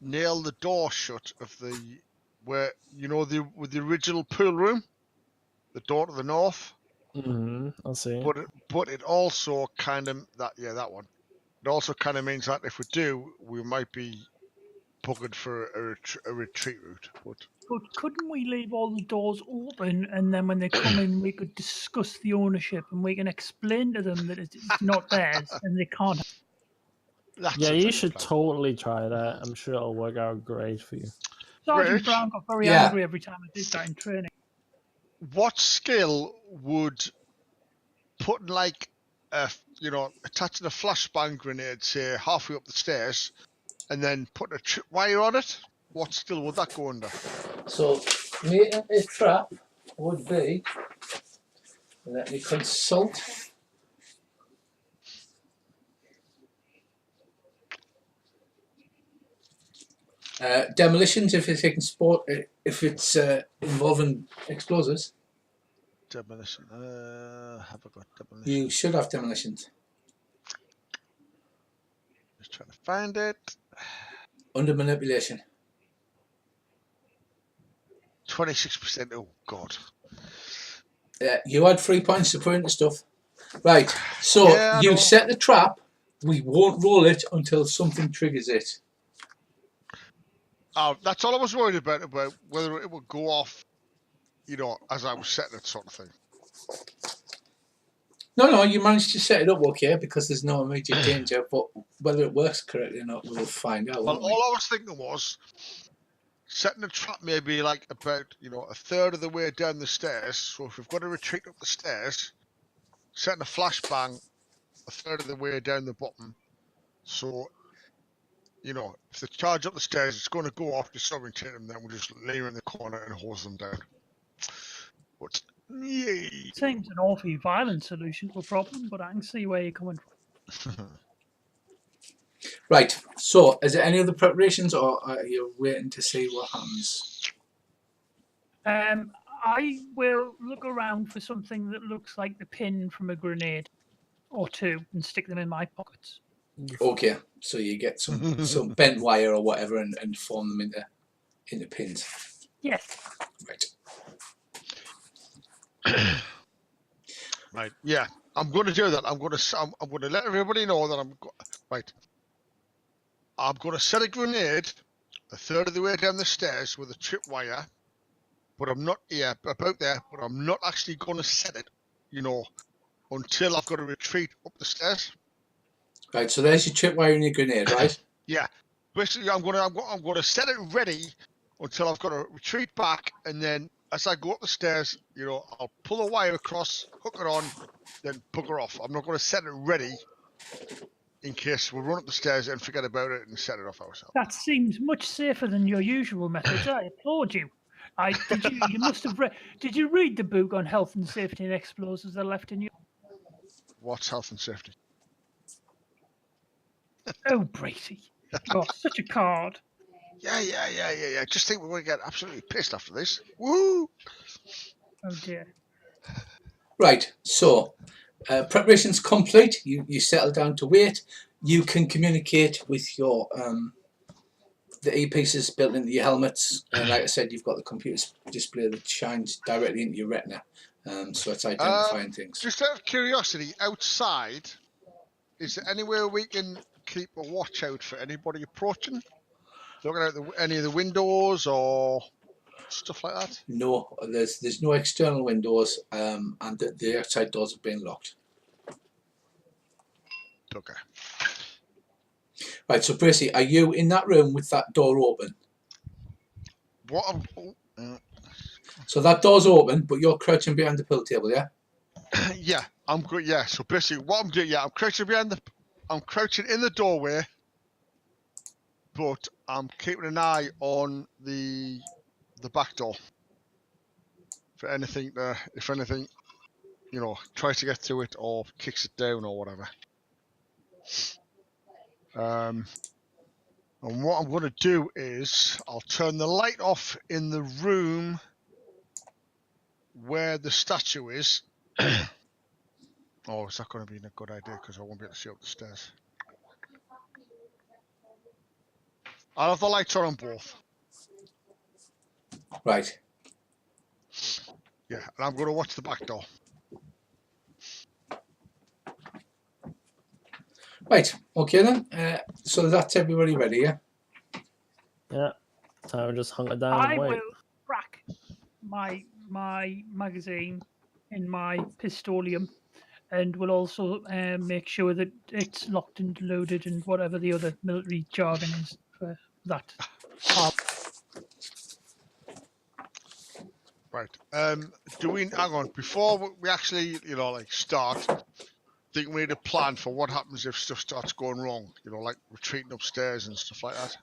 S4: nail the door shut of with the original pool room, the door to the north.
S1: I'll see.
S4: But it also kind of that one. It also kind of means that if we do, we might be buggered for a retreat route.
S3: But couldn't we leave all the doors open and then when they come in, we could discuss the ownership and we can explain to them that it's not theirs and they can't.
S1: Yeah, you should totally try that. I'm sure it'll work out great for you.
S3: Sergeant
S4: Rich?
S3: Brown got very angry every time I did that in training.
S4: What skill would putting like attaching a flashbang grenade, say halfway up the stairs, and then putting a wire on it? What skill would that go under?
S2: So, making a trap would be, let me consult. Demolitions, if it's taking if it's involving explosives.
S4: Demolition. Have I got demolition?
S2: You should have demolitions.
S4: Just trying to find it.
S2: Under manipulation.
S4: 26%. Oh God.
S2: You had 3 points to put into stuff. Right. So you set the trap. We won't roll it until something triggers it.
S4: That's all I was worried about whether it would go off, as I was setting it, sort of thing.
S2: No, you managed to set it up okay because there's no immediate danger, but whether it works correctly or not, we'll find out.
S4: Well, all I was thinking was setting a trap maybe like about, a third of the way down the stairs. So if we've got to retreat up the stairs, setting a flashbang a third of the way down the bottom. So, if they charge up the stairs, it's going to go off, disorientate them, then we'll just lay them in the corner and hose them down. But Yay.
S3: Seems an awfully violent solution to a problem, but I can see where you're coming from.
S2: Right. So, is there any other preparations, or are you waiting to see what happens?
S3: I will look around for something that looks like the pin from a grenade or two and stick them in my pockets.
S2: Okay. So you get some bent wire or whatever and form them into pins.
S3: Yes.
S2: Right.
S4: Right. Yeah. I'm going to do that. I'm going to let everybody know that right. I'm going to set a grenade a third of the way down the stairs with a tripwire, but I'm not about there. But I'm not actually going to set it, until I've got to retreat up the stairs.
S2: Right. So there's your tripwire and your grenade, right?
S4: Yeah. Basically, I'm going to set it ready until I've got to retreat back, and then as I go up the stairs, I'll pull a wire across, hook it on, then bugger off. I'm not going to set it ready in case we run up the stairs and forget about it and set it off ourselves.
S3: That seems much safer than your usual methods. I applaud you. You must have read. Did you read the book on health and safety and explosives that left in you?
S4: What's health and safety?
S3: Oh, Brady, you're such a card.
S4: Yeah. Just think we're going to get absolutely pissed after this. Woo!
S3: Oh dear.
S2: Right. So, preparations complete. You settle down to wait. You can communicate with your the e-pieces built into your helmets, and like I said, you've got the computer display that shines directly into your retina, so it's identifying things.
S4: Just out of curiosity, outside, is there anywhere we can keep a watch out for anybody approaching? Looking out any of the windows or stuff like that?
S2: No, there's no external windows, and the outside doors have been locked.
S4: Okay.
S2: Right, so Bracey, are you in that room with that door open? So that door's open, but you're crouching behind the pool table, yeah?
S4: Yeah, I'm good. Yeah, so basically, what I'm doing, I'm crouching in the doorway, but I'm keeping an eye on the back door for anything. If anything, tries to get through it or kicks it down or whatever. And what I'm going to do is I'll turn the light off in the room where the statue is. Oh, is that going to be a good idea? Because I won't be able to see up the stairs. I'll have the lights on both.
S2: Right.
S4: Yeah, and I'm going to watch the back door.
S2: Right, okay then. So that's everybody ready, yeah?
S1: Yeah. Time to just hunker down
S3: I
S1: and wait.
S3: will crack my magazine in my pistolium, and will also make sure that it's locked and loaded and whatever the other military jargon is for that.
S4: Right. Hang on, before we actually, start, I think we need a plan for what happens if stuff starts going wrong, like retreating upstairs and stuff like that.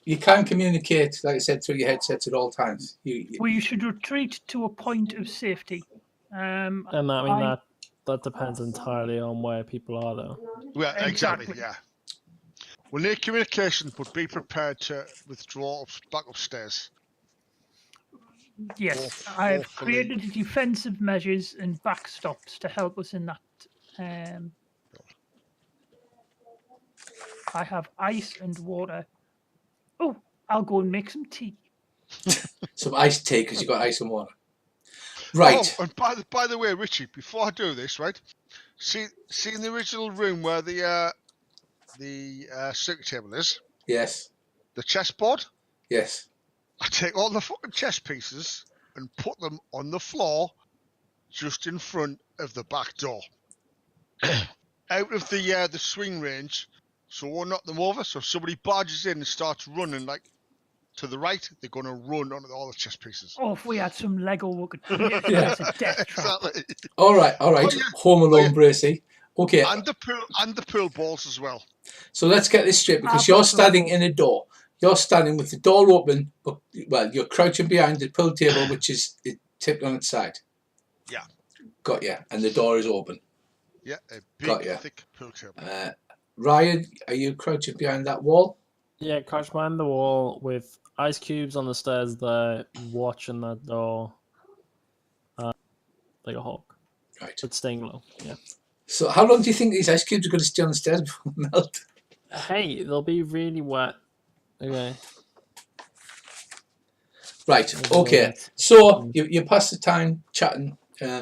S2: You can communicate, like I said, through your headsets at all times.
S3: Well, you should retreat to a point of safety.
S1: And that depends entirely on where people are, though.
S4: Yeah, exactly. Yeah. We'll need communication, but be prepared to withdraw back upstairs.
S3: Yes, I've created defensive measures and backstops to help us in that. I have ice and water. Oh, I'll go and make some tea.
S2: Some iced tea, because you've got ice and water. Right.
S4: Oh, and by the way, Richie, before I do this, right? See in the original room where the circuit table is?
S2: Yes.
S4: The chessboard?
S2: Yes.
S4: I take all the fucking chess pieces and put them on the floor just in front of the back door. Out of the swing range, so we'll knock them over. So if somebody barges in and starts running to the right, they're going to run onto all the chess pieces.
S3: Oh, if we had some Lego, we could it's a death trap.
S4: Exactly.
S2: All right.
S4: Oh, yeah.
S2: Home Alone, Bracey. Okay.
S4: And the pool balls as well.
S2: So let's get this straight, because you're standing in a door. You're standing with the door open, but you're crouching behind the pool table, which is tipped on its side.
S4: Yeah.
S2: Got you. And the door is open.
S4: Yeah, a
S2: Got
S4: big,
S2: ya.
S4: thick pool table.
S2: Ryan, are you crouching behind that wall?
S1: Yeah, crouch behind the wall with ice cubes on the stairs there, watching that door. Like a hawk.
S2: Right.
S1: But staying low, yeah.
S2: So how long do you think these ice cubes are going to stay on the stairs before they melt?
S1: Hey, they'll be really wet. Okay.
S2: Right,
S1: Maybe
S2: okay.
S1: that's-
S2: So you pass the time chatting,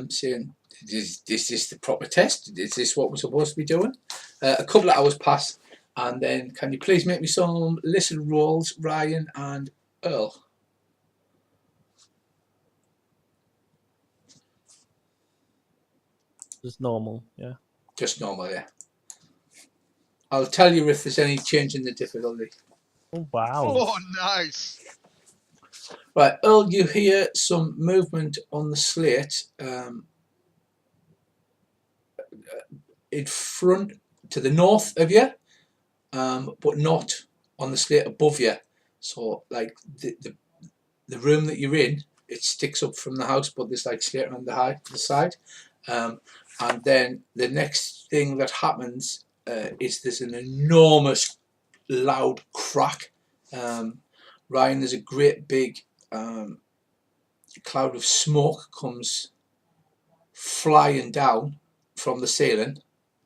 S2: saying, is this the proper test? Is this what we're supposed to be doing? A couple of hours pass, and then can you please make me some listen rolls, Ryan and Earl?
S1: Just normal, yeah.
S2: Just normal, yeah. I'll tell you if there's any change in the difficulty.
S1: Oh, wow.
S4: Oh, nice.
S2: Right, Earl, you hear some movement on the slate in front, to the north of you, but not on the slate above you. So, like, the room that you're in, it sticks up from the house, but there's like slate on the side. And then the next thing that happens is there's an enormous loud crack. Ryan, there's a great big cloud of smoke comes flying down from the ceiling,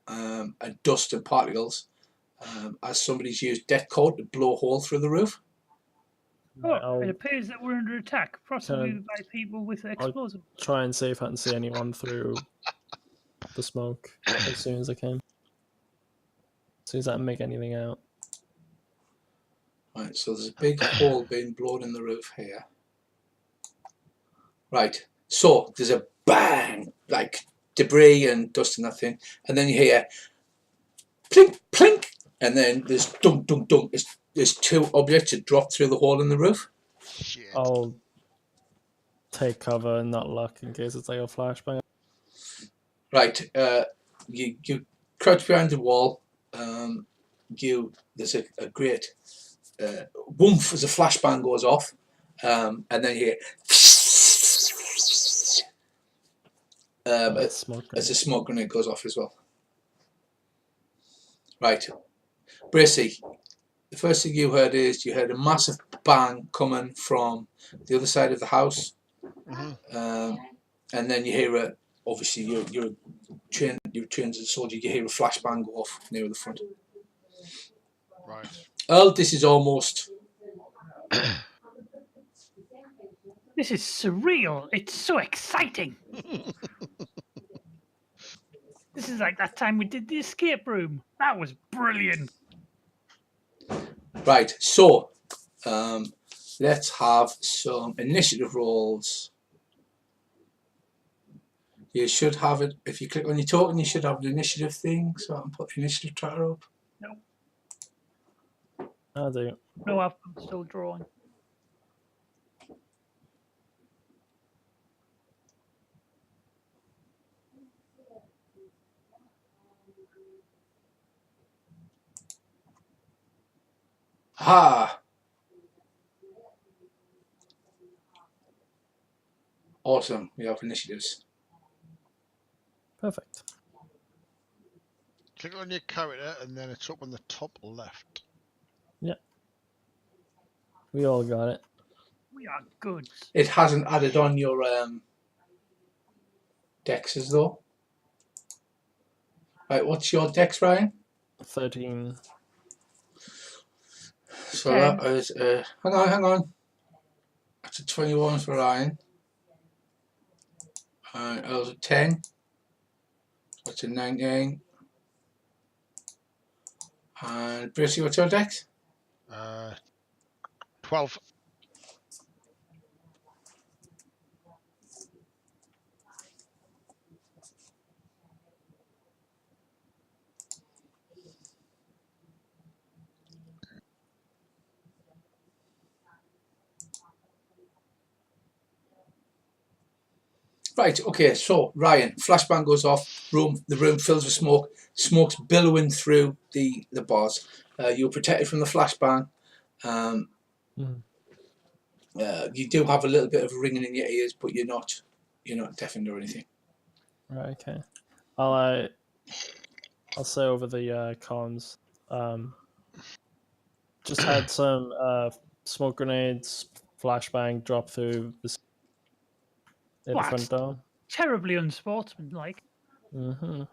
S2: and dust and particles, as somebody's used death coat to blow a hole through the roof.
S3: Oh, it appears that we're under attack, possibly
S1: Can-
S3: by people with explosives.
S1: Try and see if I can see anyone through the smoke as soon as I can. As soon as I can make anything out.
S2: Right, so there's a big hole being blown in the roof here. Right, so there's a bang, like debris and dust and that thing, and then you hear plink, plink, and then there's dunk, dunk, dunk. There's two objects that drop through the hole in the roof.
S4: Shit.
S1: I'll take cover and not look in case it's like a flashbang.
S2: Right, you crouch behind the wall. There's a great woomph as a flashbang goes off, and then you hear
S1: Smoke
S2: as the smoke grenade goes off as well. Right, Bracy, the first thing you heard is you heard a massive bang coming from the other side of the house, and then you hear obviously you're trained as a soldier. You hear a flashbang go off near the front.
S4: Right.
S2: Earl, this is almost.
S3: This is surreal. It's so exciting. This is like that time we did the escape room. That was brilliant.
S2: Right, so let's have some initiative rolls. You should have it, if you click on your token, you should have the initiative thing, so I can put the initiative tracker up.
S3: No,
S1: I do.
S3: no, I'm still drawing.
S2: Ha! Awesome, we have initiatives.
S1: Perfect.
S4: Click on your character and then it's up on the top left.
S1: We all got it.
S3: We are good.
S2: It hasn't added on your dexes though. Right, what's your dex, Ryan?
S1: 13.
S2: So that is, hang on. That's a 21 for Ryan. And Earl's a 10. That's a 19. And Bracy, what's your dex?
S4: 12.
S2: Right, okay, so Ryan, flashbang goes off, the room fills with smoke, smoke's billowing through the bars. You're protected from the flashbang. You do have a little bit of ringing in your ears, but you're not you're not deafened or anything.
S1: Right. Okay. I'll say over the comms. Just had some smoke grenades, flashbang drop through the
S3: What?
S1: front door.
S3: Terribly unsportsmanlike.
S1: Mm-hmm.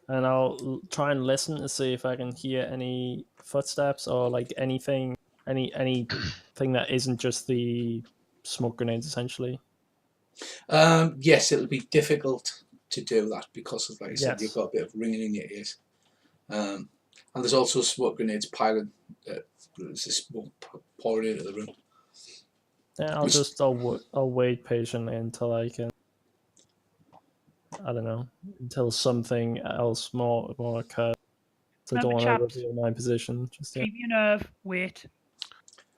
S1: And I'll try and listen to see if I can hear any footsteps or like anything that isn't just the smoke grenades, essentially.
S2: Yes, it'll be difficult to do that because, of, like you said,
S1: Yes.
S2: you've got a bit of ringing in your ears. And there's also smoke grenades piling. There's this smoke pouring into the room.
S1: Yeah, I'll wait patiently until I can. I don't know, until something else more occurs. So I don't want to reveal my position just yet.
S3: Keep your nerve. Wait.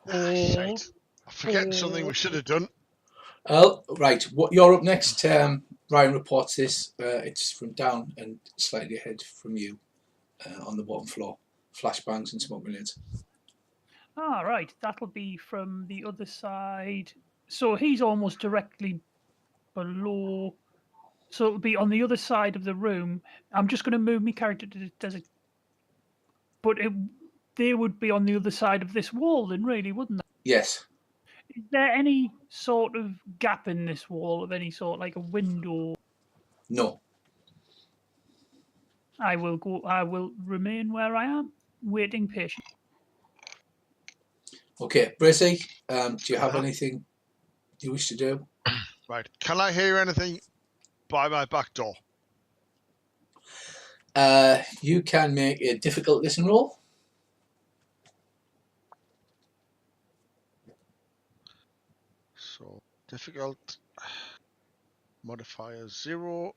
S4: Shite.
S3: Hold.
S4: I'm forgetting something we should have done.
S2: Oh, right. What you're up next? Ryan reports this. It's from down and slightly ahead from you, on the bottom floor. Flashbangs and smoke grenades.
S3: Ah, right. That'll be from the other side. So he's almost directly below. So it'll be on the other side of the room. I'm just going to move my character to desert. But they would be on the other side of this wall, then, really, wouldn't they?
S2: Yes.
S3: Is there any sort of gap in this wall of any sort, like a window?
S2: No.
S3: I will remain where I am, waiting patiently.
S2: Okay, Brissy, do you have anything you wish to do?
S4: Right. Can I hear anything by my back door?
S2: You can make a difficult listen roll.
S4: So difficult. Modifier 0.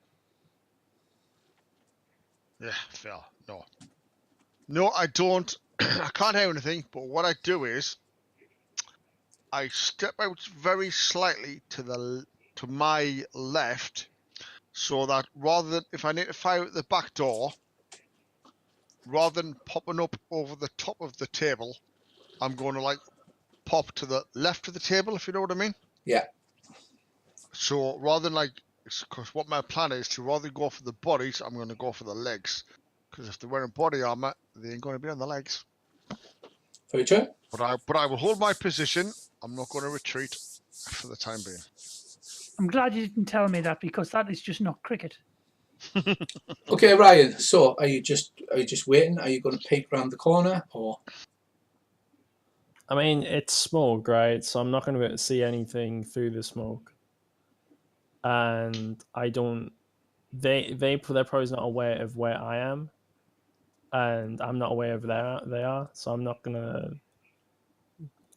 S4: Yeah, fail. No. No, I don't. I can't hear anything, but what I do is I step out very slightly to my left, so that rather than, if I need to fire at the back door, rather than popping up over the top of the table, I'm going to like pop to the left of the table, if you know what I mean.
S2: Yeah.
S4: So rather than like, because what my plan is to rather go for the bodies, I'm going to go for the legs. Because if they're wearing body armor, they ain't going to be on the legs.
S2: Very true.
S4: But I will hold my position. I'm not going to retreat for the time being.
S3: I'm glad you didn't tell me that, because that is just not cricket.
S2: Okay, Ryan. So, are you just waiting? Are you going to peek around the corner, or?
S1: I mean, it's smoke, right? So I'm not going to be able to see anything through the smoke. And I don't. They're probably not aware of where I am, and I'm not aware of where they are. So I'm not gonna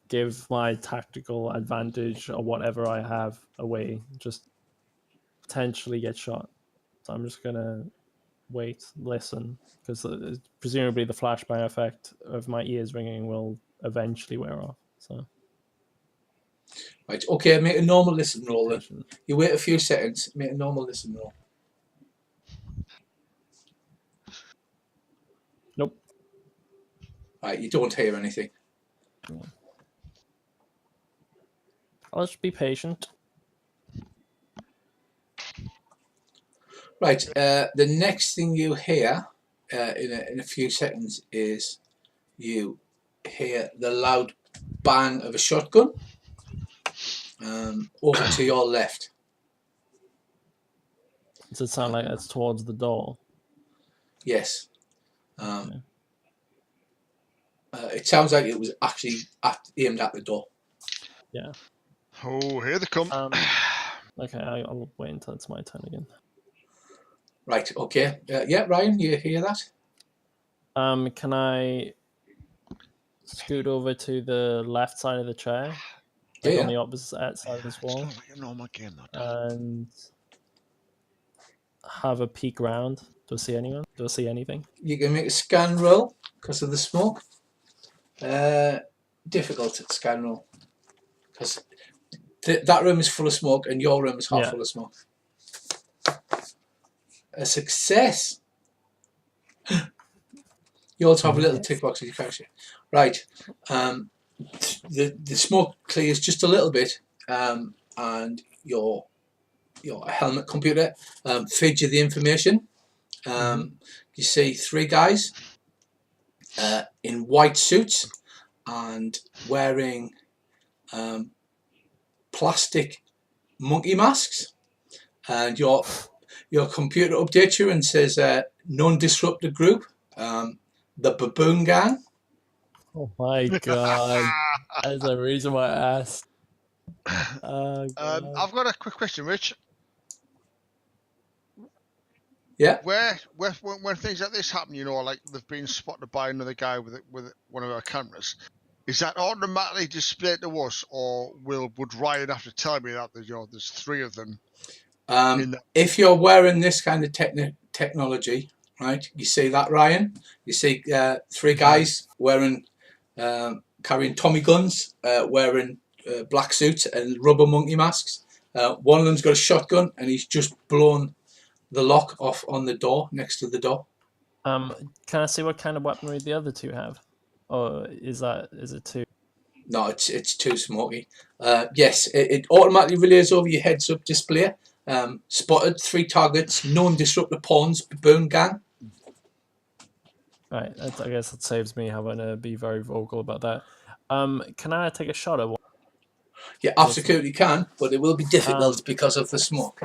S1: give my tactical advantage or whatever I have away. Just potentially get shot. So I'm just gonna wait, listen, because presumably the flashbang effect of my ears ringing will eventually wear off. So.
S2: Right. Okay. Make a normal listen roll. Then you wait a few seconds. Make a normal listen roll.
S1: Nope.
S2: Right. You don't hear anything.
S1: I'll just be patient.
S2: Right. The next thing you hear in a few seconds is you hear the loud bang of a shotgun over to your left.
S1: Does it sound like it's towards the door?
S2: Yes. It sounds like it was actually aimed at the door.
S1: Yeah.
S4: Oh, here they come.
S1: Okay, I'll wait until it's my turn again.
S2: Right. Okay. Yeah, Ryan, you hear that?
S1: Can I scoot over to the left side of the chair, like on the opposite side of this wall,
S4: it's not like a normal game,
S1: and have a peek around? Do I see anyone? Do I see anything?
S2: You can make a scan roll because of the smoke. Difficult scan roll because that room is full of smoke and your room is half full of smoke. A success. You also have a little tick box as you crash it. Right. The smoke clears just a little bit, and your your helmet computer feeds you the information. You see 3 guys in white suits and wearing plastic monkey masks, and your computer updates you and says non-disrupted group, the baboon gang.
S1: Oh my god. That's the reason why I asked.
S4: I've got a quick question, Rich.
S2: Yeah.
S4: When things like this happen, you know, like they've been spotted by another guy with one of our cameras, is that automatically displayed to us, or would Ryan have to tell me that there's 3 of them?
S2: If you're wearing this kind of technology, right? You see that, Ryan? You see 3 guys wearing carrying Tommy guns, wearing black suits and rubber monkey masks. One of them's got a shotgun and he's just blown the lock off on the door next to the door.
S1: Can I see what kind of weaponry the other 2 have, or is it too?
S2: No, it's too smoky. Yes, it automatically relays over your heads-up display. Spotted 3 targets, known disruptor pawns, baboon gang.
S1: Right, I guess it saves me having to be very vocal about that. Can I take a shot at one?
S2: Yeah, absolutely can, but it will be difficult because of the smoke.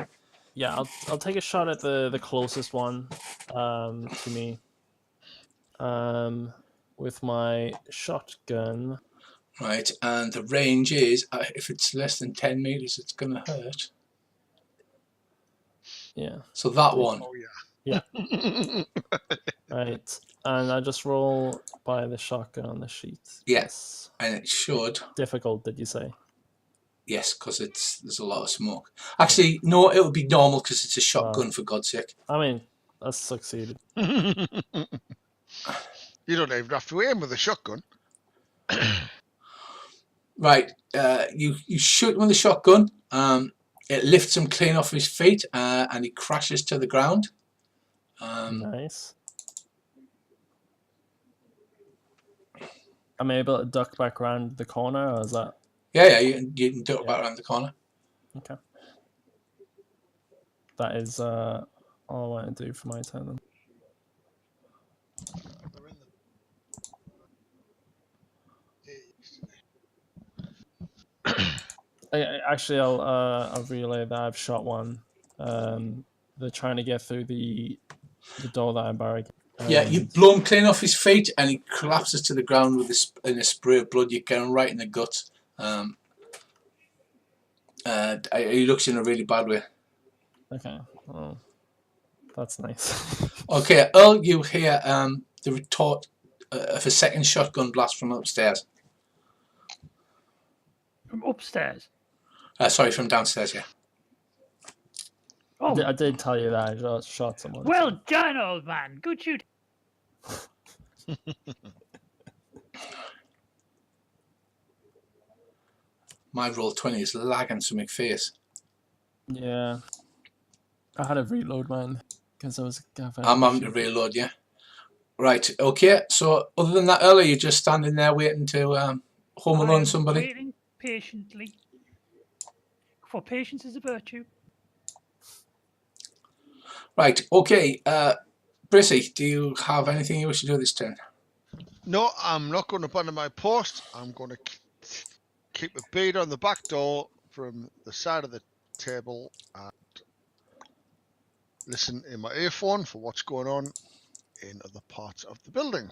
S1: Yeah, I'll take a shot at the closest one to me. With my shotgun.
S2: Right, and the range is, if it's less than 10 meters, it's going to hurt.
S1: Yeah.
S2: So that one.
S4: Oh yeah.
S1: Yeah. Right, and I just roll by the shotgun on the sheet.
S2: Yes, and it should.
S1: Difficult, did you say?
S2: Yes, because there's a lot of smoke. Actually, no, it would be normal because it's a shotgun, for God's sake.
S1: I mean, that's succeeded.
S4: You don't even have to aim with a shotgun.
S2: Right, you shoot him with a shotgun. It lifts him clean off his feet, and he crashes to the ground.
S1: Nice. I'm able to duck back around the corner, or is that?
S2: Yeah, you can duck back around the corner.
S1: Okay. That is all I want to do for my turn then. Actually, I'll relay that I've shot one. They're trying to get through the door that I barricaded.
S2: Yeah, you blow him clean off his feet, and he collapses to the ground with a spray of blood. You get him right in the gut. He looks in a really bad way.
S1: Okay, well, that's nice.
S2: Okay, Earl, you hear the retort of a second shotgun blast from upstairs.
S3: From upstairs?
S2: Sorry, from downstairs, yeah.
S3: Oh,
S1: I did tell you that I just shot someone.
S3: well done, old man. Good shoot.
S2: My roll 20 is lagging to my face.
S1: Yeah. I had to reload mine because I was.
S2: I'm having to reload, yeah. Right, okay. So, other than that, Earl, you're just standing there waiting to home alone somebody?
S3: Waiting patiently. For patience is a virtue.
S2: Right, okay. Brissy, do you have anything you wish to do this turn?
S4: No, I'm not going to abandon my post. I'm going to keep a bead on the back door from the side of the table and listen in my earphone for what's going on in other parts of the building.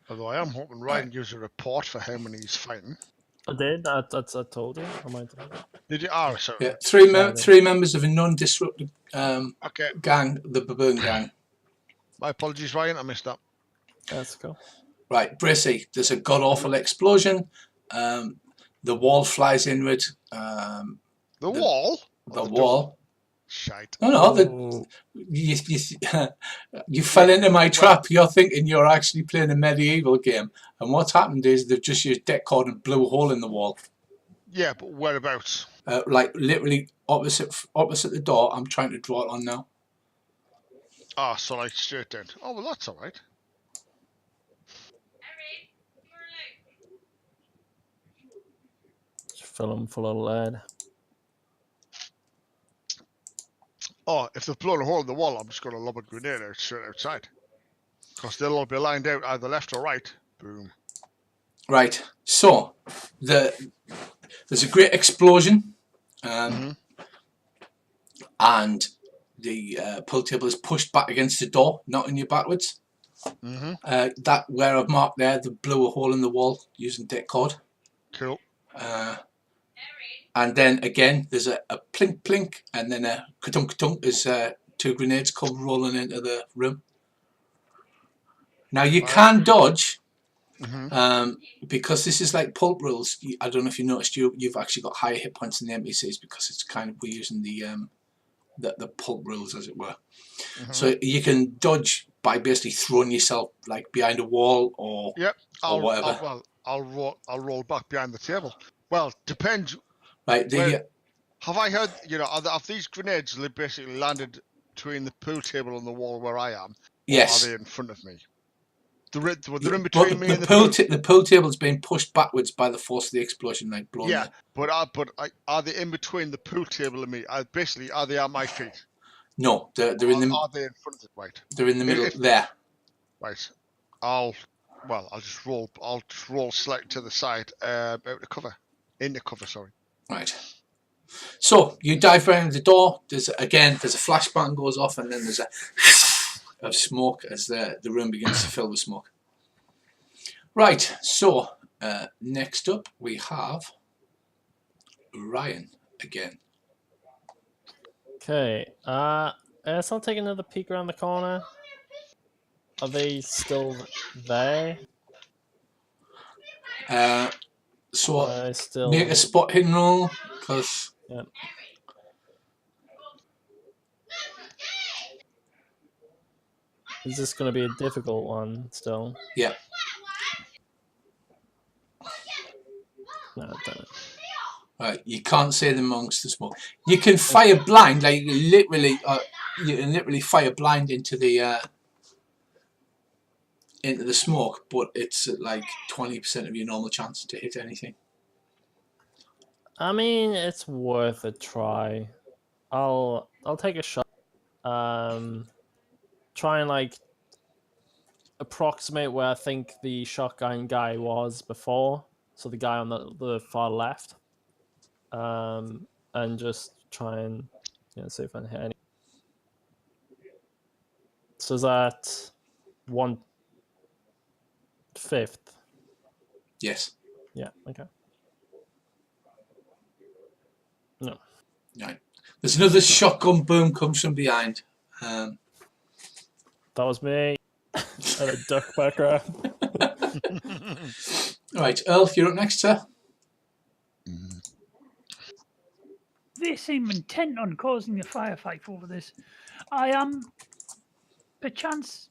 S4: Although I am hoping Ryan gives a report for how many he's fighting.
S1: I did. I told you. I might have.
S4: Did you? Oh, sorry.
S2: Yeah, three members of a non-disruptive gang, the Baboon Gang.
S4: My apologies, Ryan. I missed that.
S1: That's cool.
S2: Right, Brissy, there's a god-awful explosion. The wall flies inward.
S4: The wall?
S2: The wall.
S4: Shite.
S2: No, you fell into my trap. You're thinking you're actually playing a medieval game, and what's happened is they've just used deck card and blew a hole in the wall.
S4: Yeah, but whereabouts?
S2: Like literally opposite the door. I'm trying to draw it on now.
S4: Ah, so like straight down. Oh, well, that's all right.
S1: Just fill them full of lead.
S4: Oh, if they've blown a hole in the wall, I'm just going to lob a grenade out straight outside. Because they'll all be lined out either left or right. Boom.
S2: Right. So there's a great explosion, and the pull table is pushed back against the door, knocking you backwards. That where I've marked there, they blew a hole in the wall using deck cord.
S4: Cool.
S2: And then again, there's a plink plink, and then a ka-tunk ka-tunk as 2 grenades come rolling into the room. Now you can dodge, because this is like pulp rules. I don't know if you noticed, you've actually got higher hit points than the NPCs because it's kind of, we're using the pulp rules, as it were. So you can dodge by basically throwing yourself like behind a wall or whatever.
S4: I'll roll back behind the table. Well, depends.
S2: Right.
S4: Have I heard? Have these grenades basically landed between the pool table and the wall where I am?
S2: Yes.
S4: Or are they in front of me? They're in between me and the
S2: pool. The pool table's being pushed backwards by the force of the explosion, like blowing.
S4: Yeah, but are they in between the pool table and me? Basically, are they at my feet?
S2: No, they're in the.
S4: Are they in front of it? Right.
S2: They're in the middle there.
S4: Right. I'll just roll. I'll just roll slightly to the side, out of cover, into cover. Sorry.
S2: Right. So you dive around the door. There's a flash button goes off, and then there's a of smoke as the room begins to fill with smoke. Right. So next up we have Ryan again.
S1: Okay. So I'll take another peek around the corner. Are they still there?
S2: So make a spot hidden roll, because
S1: is this going to be a difficult one still?
S2: Yeah.
S1: No, damn it.
S2: Right, you can't see them amongst the smoke. You can fire blind, like you can literally fire blind into the smoke, but it's at like 20% of your normal chance to hit anything.
S1: I mean, it's worth a try. I'll take a shot. Try and like approximate where I think the shotgun guy was before. So the guy on the far left. And just try and see if I can hit any. So is that 1/5?
S2: Yes.
S1: Yeah. Okay. No.
S2: Right. There's another shotgun boom comes from behind.
S1: That was me. And a duck background.
S2: Right, Earl, you're up next, sir.
S3: They seem intent on causing a firefight over this. I am perchance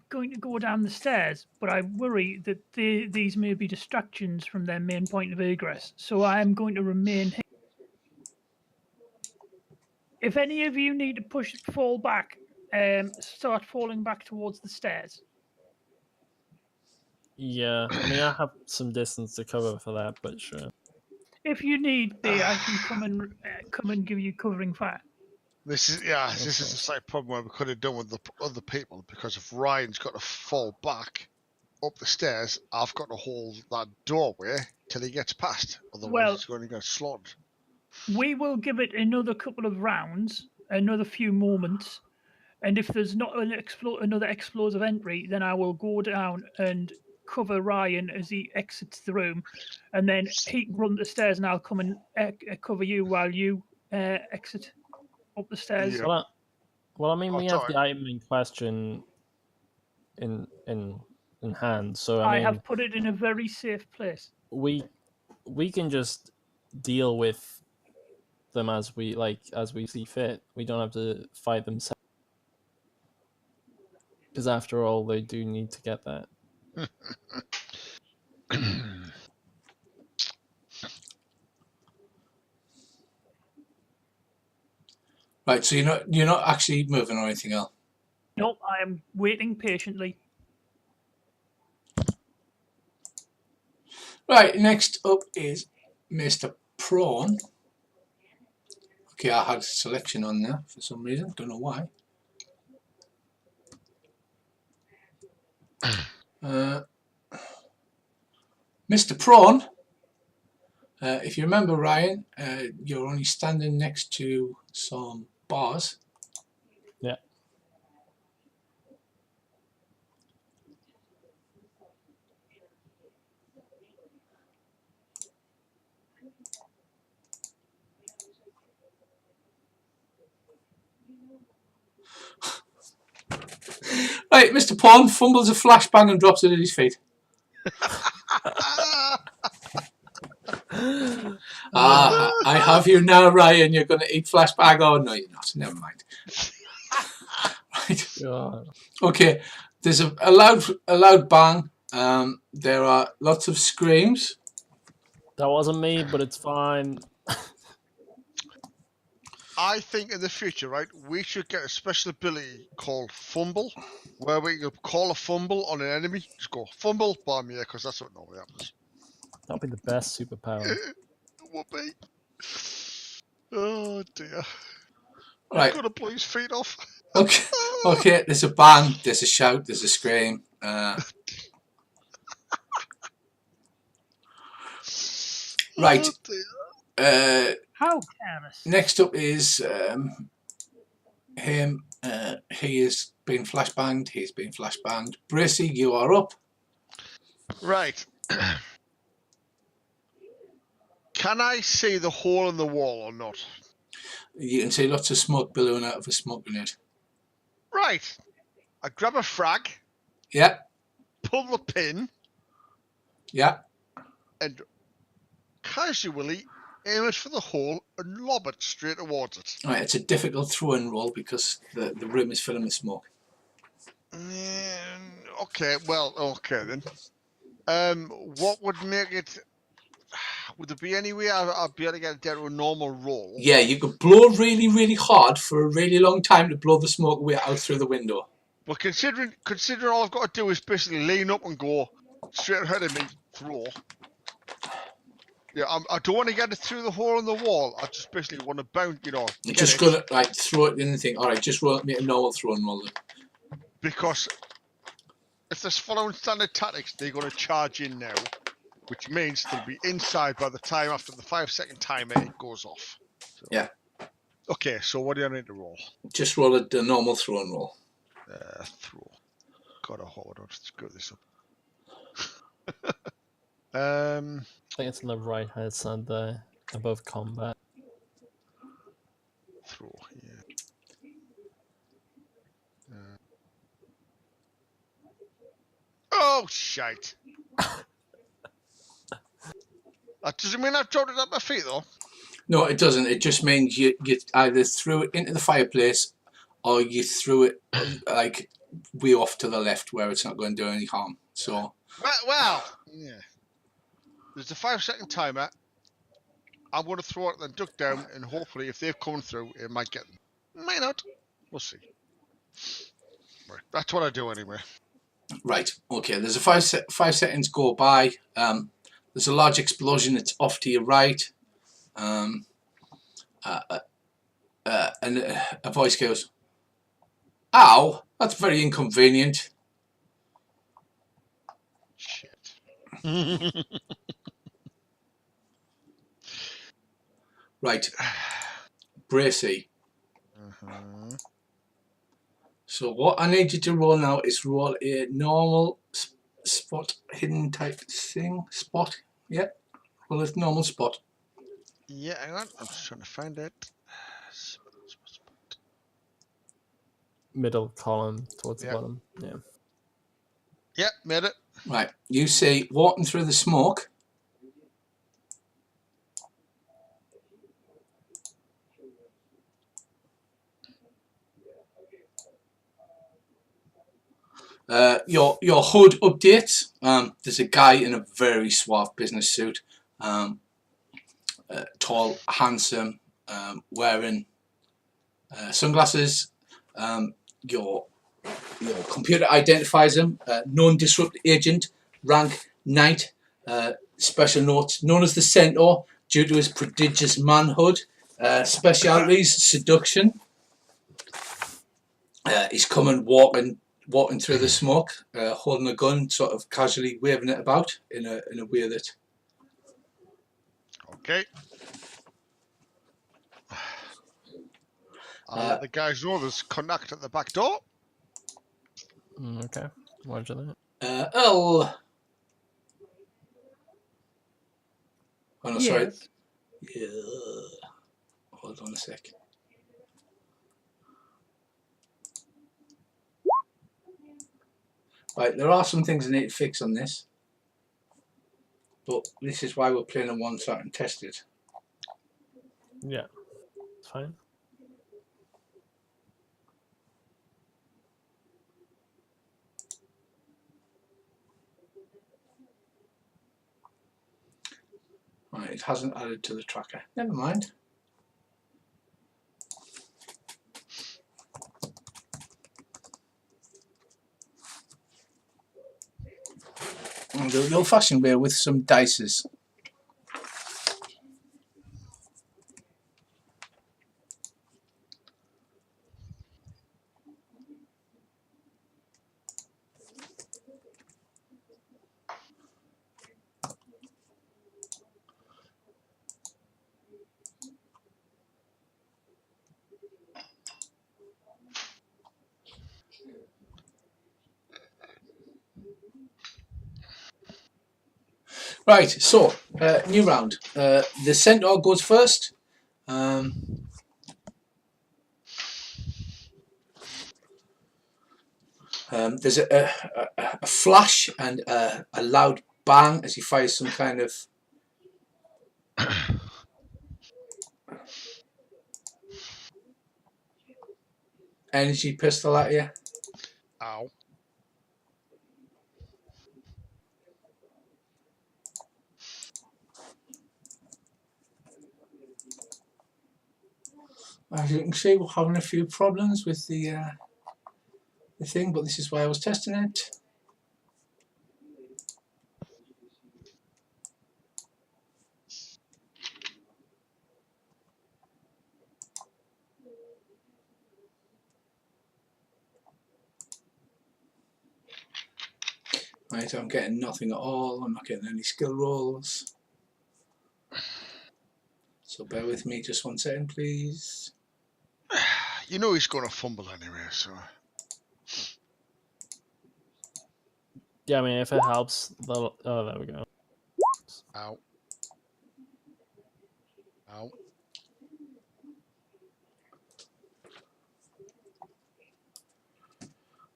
S3: going to go down the stairs, but I worry that these may be distractions from their main point of egress, so I am going to remain here. If any of you need to fall back, start falling back towards the stairs.
S1: Yeah, I mean, I have some distance to cover for that, but sure.
S3: If you need be, I can come and give you covering fire.
S4: This is the slight problem where we could have done with the other people, because if Ryan's got to fall back up the stairs, I've got to hold that doorway till he gets past. Otherwise, he's going to get slaughtered.
S3: We will give it another couple of rounds, another few moments, and if there's not another explosive entry, then I will go down and cover Ryan as he exits the room, and then he can run the stairs, and I'll come and cover you while you exit up the stairs.
S1: Yeah. Well, I mean, we have the item in question in hand, so I mean,
S3: have put it in a very safe place.
S1: We can just deal with them as we see fit. We don't have to fight them, because after all, they do need to get that.
S2: Right, so you're not actually moving or anything else.
S3: Nope, I am waiting patiently.
S2: Right, next up is Mr. Prawn. Okay, I had a selection on there for some reason, don't know why. Mr. Prawn, if you remember, Ryan, you're only standing next to some bars.
S1: Yeah.
S2: Right, Mr. Prawn fumbles a flashbang and drops it at his feet. I have you now, Ryan. You're going to eat flashbang. Oh, no, you're not. Never mind. Right.
S1: God.
S2: Okay, there's a loud bang. There are lots of screams.
S1: That wasn't me, but it's fine.
S4: I think in the future, right, we should get a special ability called Fumble, where we can call a fumble on an enemy. Just go, fumble, bomb, yeah, because that's what normally happens.
S1: That'll be the best superpower.
S4: It would be. Oh, dear.
S2: Right.
S4: He's going to blow his feet off.
S2: Okay. Okay, there's a bang, there's a shout, there's a scream. Right.
S4: Oh, dear.
S3: How careless.
S2: Next up is him. He is being flashbanged. He's being flashbanged. Bracy, you are up.
S4: Right. Can I see the hole in the wall or not?
S2: You can see lots of smoke billowing out of a smoke grenade.
S4: Right. I grab a frag,
S2: Yeah,
S4: pull the pin,
S2: yeah.
S4: and casually aim it for the hole and lob it straight towards it.
S2: Right, it's a difficult throw and roll because the room is filling with smoke.
S4: Okay, well, okay then. What would make it? Would there be any way I'd be able to get it down to a normal roll?
S2: Yeah, you could blow really, really hard for a really long time to blow the smoke away out through the window.
S4: But considering all I've got to do is basically lean up and go straight ahead of me, throw. Yeah, I don't want to get it through the hole in the wall. I just basically want to bounce, you know.
S2: You're just gonna like throw it in the thing. All right, just roll me a normal throw and roll it.
S4: Because if they're following standard tactics, they're going to charge in now, which means they'll be inside by the time after the 5-second timer it goes off. So.
S2: Yeah.
S4: Okay, so what do I need to roll?
S2: Just roll it a normal throw and roll.
S4: Throw. God, I hope I don't screw this up.
S1: I think it's on the right hand side there, above combat.
S4: Throw, yeah. Oh, shite. That doesn't mean I've dropped it at my feet, though.
S2: No, it doesn't. It just means you either threw it into the fireplace or you threw it like way off to the left where it's not going to do any harm. So.
S4: Well, yeah. There's a 5-second timer. I'm going to throw it, then duck down, and hopefully, if they're coming through, it might get them. Might not. We'll see. Right. That's what I do anyway.
S2: Right. Okay. There's a 5 seconds go by. There's a large explosion. It's off to your right. And a voice goes, "Ow! That's very inconvenient."
S4: Shit.
S2: Right. Bracy.
S4: Uh-huh.
S2: So what I need you to roll now is roll a normal spot hidden type thing. Spot. Yeah. Well, it's normal spot.
S4: Yeah, hang on. I'm just trying to find it.
S1: Middle column towards the bottom. Yeah.
S4: Yep, made it.
S2: Right. You see walking through the smoke. Your HUD update. There's a guy in a very suave business suit, tall, handsome, wearing sunglasses. Your computer identifies him. Known disrupt agent, rank knight. Special notes: known as the Centaur due to his prodigious manhood. Specialities: seduction. He's coming walking through the smoke, holding a gun, sort of casually waving it about in a way that.
S4: Okay. I'll let the guys know there's connect at the back door.
S1: Okay. Roger that.
S2: Earl. Oh no, sorry.
S3: Yes.
S2: Yeah. Hold on a sec. Right, there are some things I need to fix on this, but this is why we're playing on one side and test it.
S1: Yeah. It's fine.
S2: Right, it hasn't added to the tracker. Never mind. I'll do the old-fashioned way with some dices. Right, so new round. The Centaur goes first. There's a flash and a loud bang as he fires some kind of energy pistol at you.
S4: Ow.
S2: As you can see, we're having a few problems with the thing, but this is why I was testing it. Right, I'm getting nothing at all. I'm not getting any skill rolls. So bear with me just 1 second, please.
S4: You know he's going to fumble anyway, so.
S1: Yeah, I mean, if it helps, oh, there we go.
S4: Ow. Ow.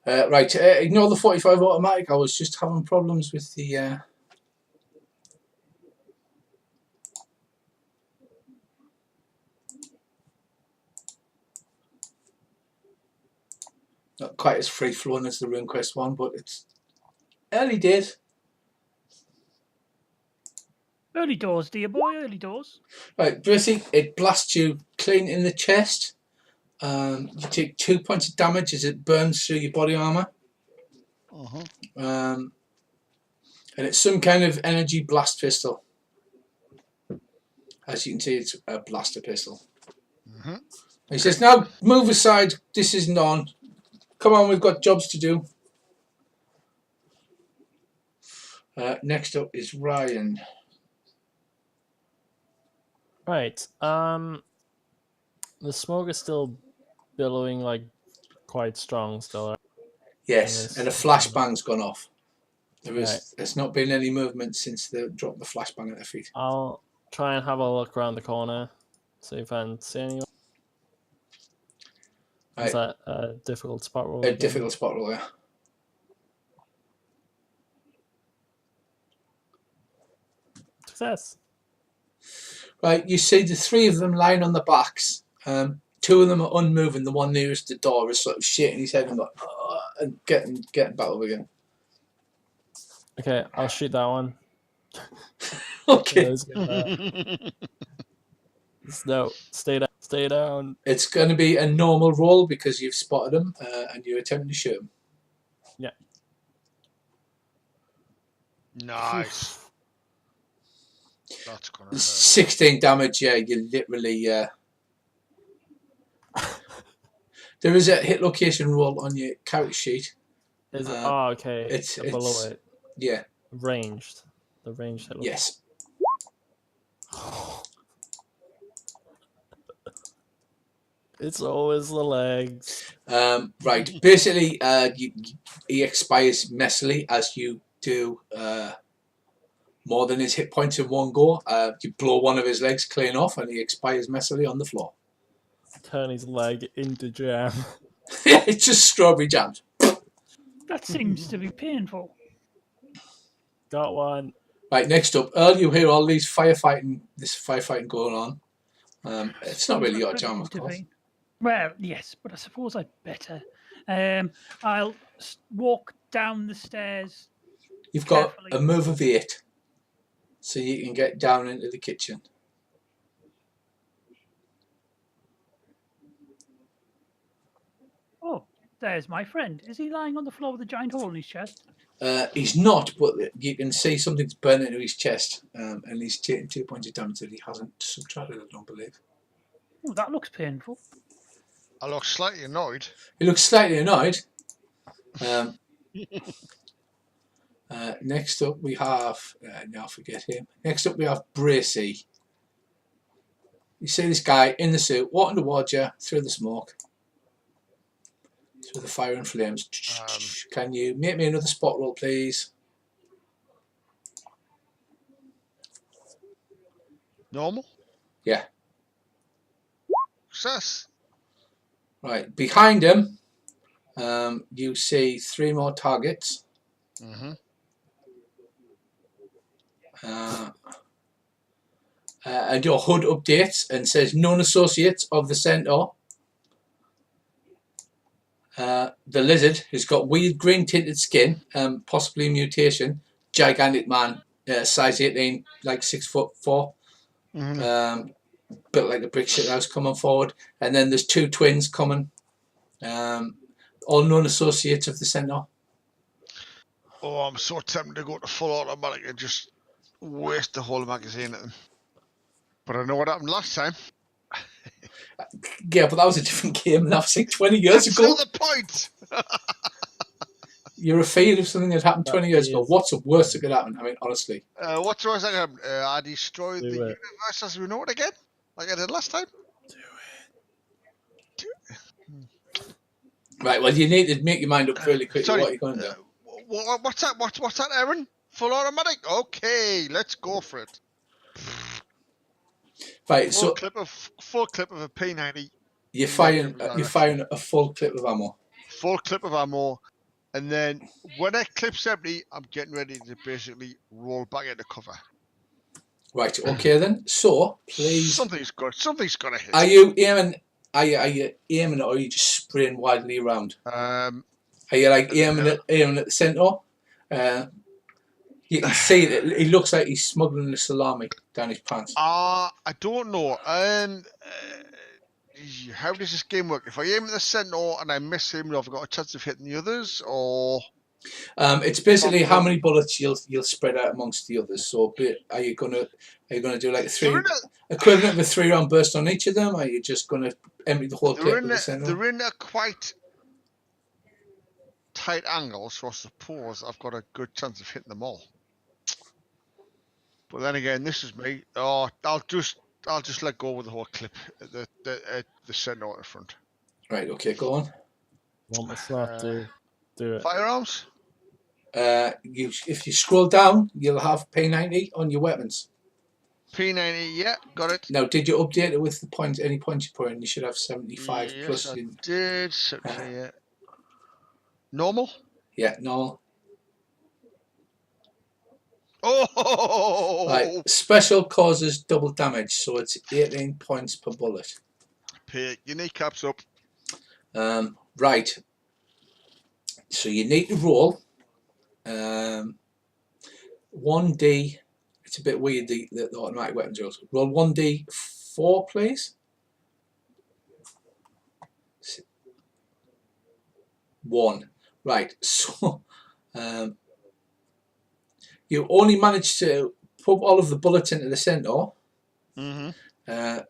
S2: Right, ignore the 45 automatic. I was just having problems with the. Not quite as free flowing as the Runequest one, but it's early days.
S3: Early doors, dear boy. Early doors.
S2: Right, basically, it blasts you clean in the chest. You take 2 points of damage as it burns through your body armor. And it's some kind of energy blast pistol. As you can see, it's a blaster pistol. He says, now move aside, this isn't on. Come on, we've got jobs to do. Next up is Ryan.
S1: Right. The smoke is still billowing like quite strong still. Right?
S2: Yes, and a flashbang's gone off. There's
S1: Right.
S2: not been any movement since they dropped the flashbang at their feet.
S1: I'll try and have a look around the corner, see if I can see anyone.
S2: Right.
S1: Is that a difficult spot roll?
S2: A
S1: again?
S2: difficult spot roll, yeah.
S1: Success.
S2: Right, you see the 3 of them lying on the backs. 2 of them are unmoving. The one nearest the door is sort of shaking his head and going, "Ugh." and getting back up again.
S1: Okay, I'll shoot that one.
S2: Okay.
S1: No, stay down. Stay down.
S2: It's going to be a normal roll because you've spotted him and you're attempting to shoot him.
S1: Yeah.
S4: Nice. That's gonna hurt.
S2: 16 damage. Yeah, you literally. There is a hit location roll on your character sheet.
S1: Is it? Oh, okay.
S2: It's
S1: below it.
S2: Yeah.
S1: Ranged. The ranged hit.
S2: Yes.
S1: It's always the legs.
S2: Right. Basically, he expires messily as you do more than his hit points in one go. You blow one of his legs clean off, and he expires messily on the floor.
S1: Turn his leg into jam.
S2: It's just strawberry jam.
S3: That seems to be painful.
S1: Got one.
S2: Right, next up, Earl, you hear all this firefighting going on. It's not really your jam, of course.
S3: Well, yes, but I suppose I'd better. I'll walk down the stairs.
S2: You've got
S3: carefully.
S2: a move of 8, so you can get down into the kitchen.
S3: Oh, there's my friend. Is he lying on the floor with a giant hole in his chest?
S2: He's not, but you can see something's burning into his chest, and he's taking 2 points of damage that he hasn't subtracted, I don't believe.
S3: Oh, that looks painful.
S4: I look slightly annoyed.
S2: He looks slightly annoyed. Next up we have, now forget him. Next up we have Bracy. You see this guy in the suit walking towards you through the smoke, through the fire and flames. Can you make me another spot roll, please?
S4: Normal?
S2: Yeah.
S4: Success.
S2: Right, behind him, you see 3 more targets.
S4: Mm-hmm.
S2: And your HUD updates and says known associates of the centaur. The lizard has got weird green tinted skin, possibly mutation. Gigantic man, size 18, like 6'4".
S4: Mm-hmm.
S2: Built like a brick shit house coming forward. And then there's 2 twins coming. All known associates of the centaur.
S4: Oh, I'm so tempted to go to full automatic and just waste the whole magazine at them. But I know what happened last time.
S2: Yeah, but that was a different game. That was like 20 years
S4: That's
S2: ago.
S4: not the point.
S2: You're afraid of something that happened 20 years ago. What's the worst that could happen? I mean, honestly.
S4: What's the worst that could happen? I destroyed
S1: Do
S4: the
S1: it.
S4: universe as we know it again, like I did last time.
S2: Right, well, you need to make your mind up really quickly.
S4: Sorry,
S2: What are you going to do?
S4: What's that? What's that, Aaron? Full automatic? Okay, let's go for it.
S2: Right,
S4: Full
S2: so
S4: clip of a P90.
S2: you're firing a full clip of ammo.
S4: Full clip of ammo, and then when that clip's empty, I'm getting ready to basically roll back into cover.
S2: Right, okay then. So, please.
S4: Something's gonna hit.
S2: Are you aiming? Are you aiming, or are you just spraying wildly around? Are you like aiming at the centaur? You can see that he looks like he's smuggling a salami down his pants.
S4: I don't know. How does this game work? If I aim at the centaur and I miss him, have I got a chance of hitting the others, or?
S2: It's basically how many bullets you'll spread out amongst the others. So, are you gonna do like equivalent of a 3-round burst on each of them? Or are you just gonna empty the whole clip with the centaur?
S4: They're in a quite tight angle, so I suppose I've got a good chance of hitting them all. But then again, this is me. Oh, I'll just let go with the whole clip. The centaur at the front.
S2: Right. Okay. Go on.
S1: Want the slot to do it.
S4: Firearms.
S2: If you scroll down, you'll have P90 on your weapons.
S4: P90, yeah, got it.
S2: Now, did you update it with the points? Any points you put in? You should have 75
S4: yes,
S2: plus.
S4: I did. So, yeah. Normal.
S2: Yeah, normal.
S4: Oh!
S2: Right. Special causes double damage, so it's 18 points per bullet.
S4: Pick your kneecaps up.
S2: Right. So you need to roll 1d. It's a bit weird, the automatic weapons rolls. Roll 1d4, please. 1. Right, so you only managed to put all of the bullets into the centaur.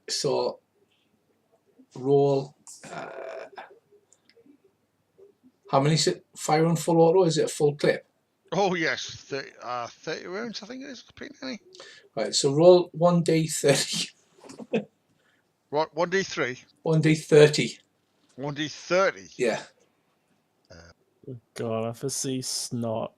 S2: So roll. How many is it? Fire on full auto? Is it a full clip?
S4: Oh yes, 30 rounds. I think it is.
S2: Right, so roll 1d30.
S4: Right, 1d3.
S2: 1d30.
S4: 1d30.
S2: Yeah.
S1: God, I foresee snot.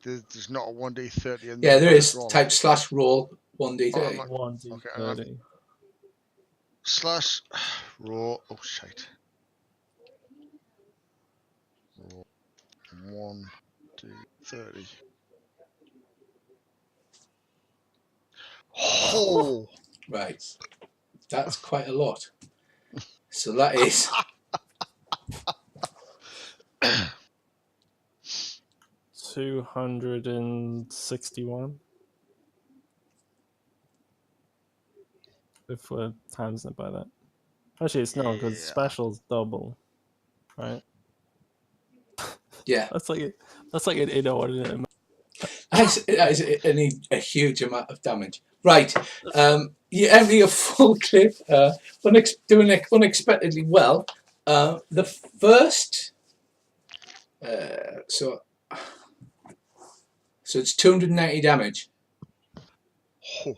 S4: There's not a 1d30 in
S2: Yeah, there is.
S4: roll.
S2: Type / roll 1d30.
S1: 1d30.
S4: / roll. Oh shit. Roll 1d30. Oh.
S2: Right. That's quite a lot. So that is
S1: 261. If we're times it by that. Actually, it's no, because special's double, right?
S2: yeah.
S1: That's like an inordinate amount.
S2: That is a huge amount of damage. Right. You empty a full clip, doing it unexpectedly well. The first, so it's 290 damage.
S4: Oh.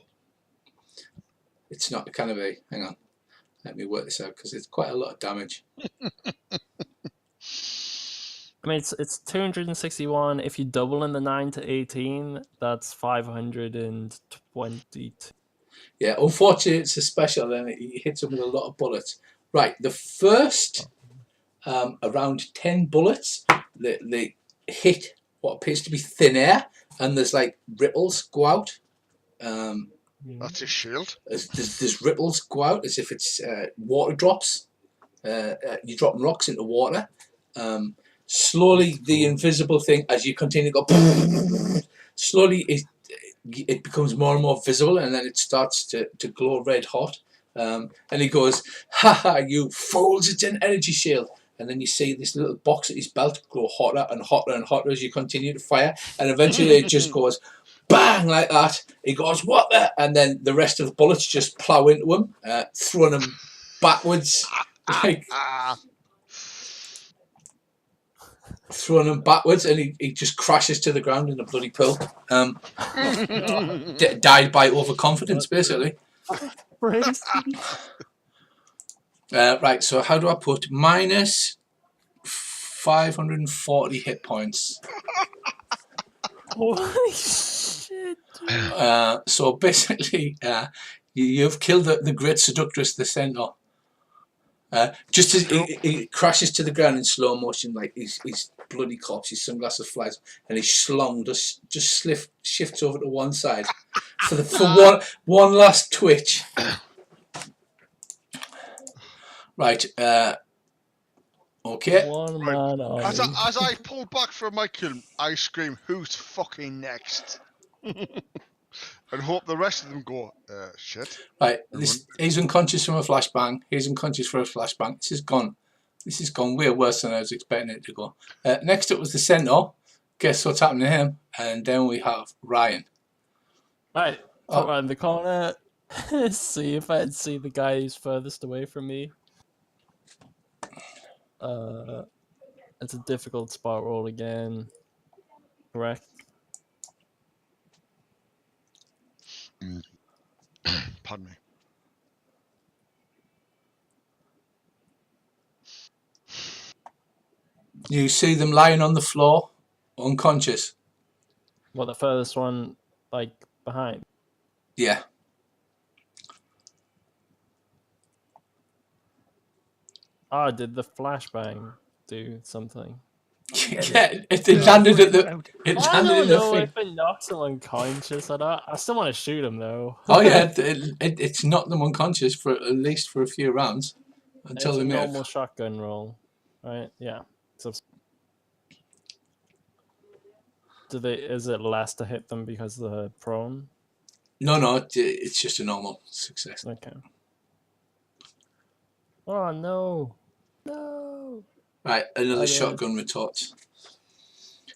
S2: It's not kind of a. Hang on, let me work this out because it's quite a lot of damage.
S1: I mean, it's 261. If you double in the 9 to 18, that's 522.
S2: Yeah, unfortunately, it's a special and it hits them with a lot of bullets. Right, the first around 10 bullets, they hit what appears to be thin air, and there's like ripples go out.
S4: That's his shield.
S2: There's ripples go out as if it's water drops. You're dropping rocks into water. Slowly, the invisible thing, as you continue to go, slowly it becomes more and more visible, and then it starts to glow red hot. And he goes, "Ha, you fools, it's an energy shield." And then you see this little box at his belt grow hotter and hotter and hotter as you continue to fire. And eventually it just goes bang like that. He goes, "What the?" And then the rest of the bullets just plow into him, throwing him backwards. Throwing him backwards, and he just crashes to the ground in a bloody pool. Died by overconfidence, basically. Right, so how do I put minus 540 hit points?
S1: Holy shit!
S2: So basically, you've killed the great seductress, the centaur. Just as he crashes to the ground in slow motion, like his bloody corpse, his sunglasses flies, and his schlong just shifts over to one side for one last twitch. Right. Okay.
S1: One man army.
S4: As I pull back from my kill, I scream, "Who's fucking next?" And hope the rest of them go, shit.
S2: Right, he's unconscious from a flashbang. He's unconscious for a flashbang. This has gone way worse than I was expecting it to go. Next up was the centaur. Guess what's happened to him? And then we have Ryan.
S1: Right, put around the corner. See if I can see the guy who's furthest away from me. It's a difficult spot roll again. Correct.
S4: Pardon me.
S2: You see them lying on the floor, unconscious.
S1: What, the furthest one, like, behind?
S2: Yeah.
S1: Oh, did the flashbang do something?
S2: Yeah, it landed at the. It landed in the thing.
S1: If it knocks them unconscious, I still want to shoot him though.
S2: Oh yeah, it's knocked them unconscious for at least for a few rounds until
S1: it's
S2: they
S1: a
S2: make
S1: normal shotgun roll. right? Yeah. So is it less to hit them because they're prone?
S2: No, it's just a normal success.
S1: Okay. Oh no. No.
S2: Right, another
S1: I did.
S2: shotgun retort.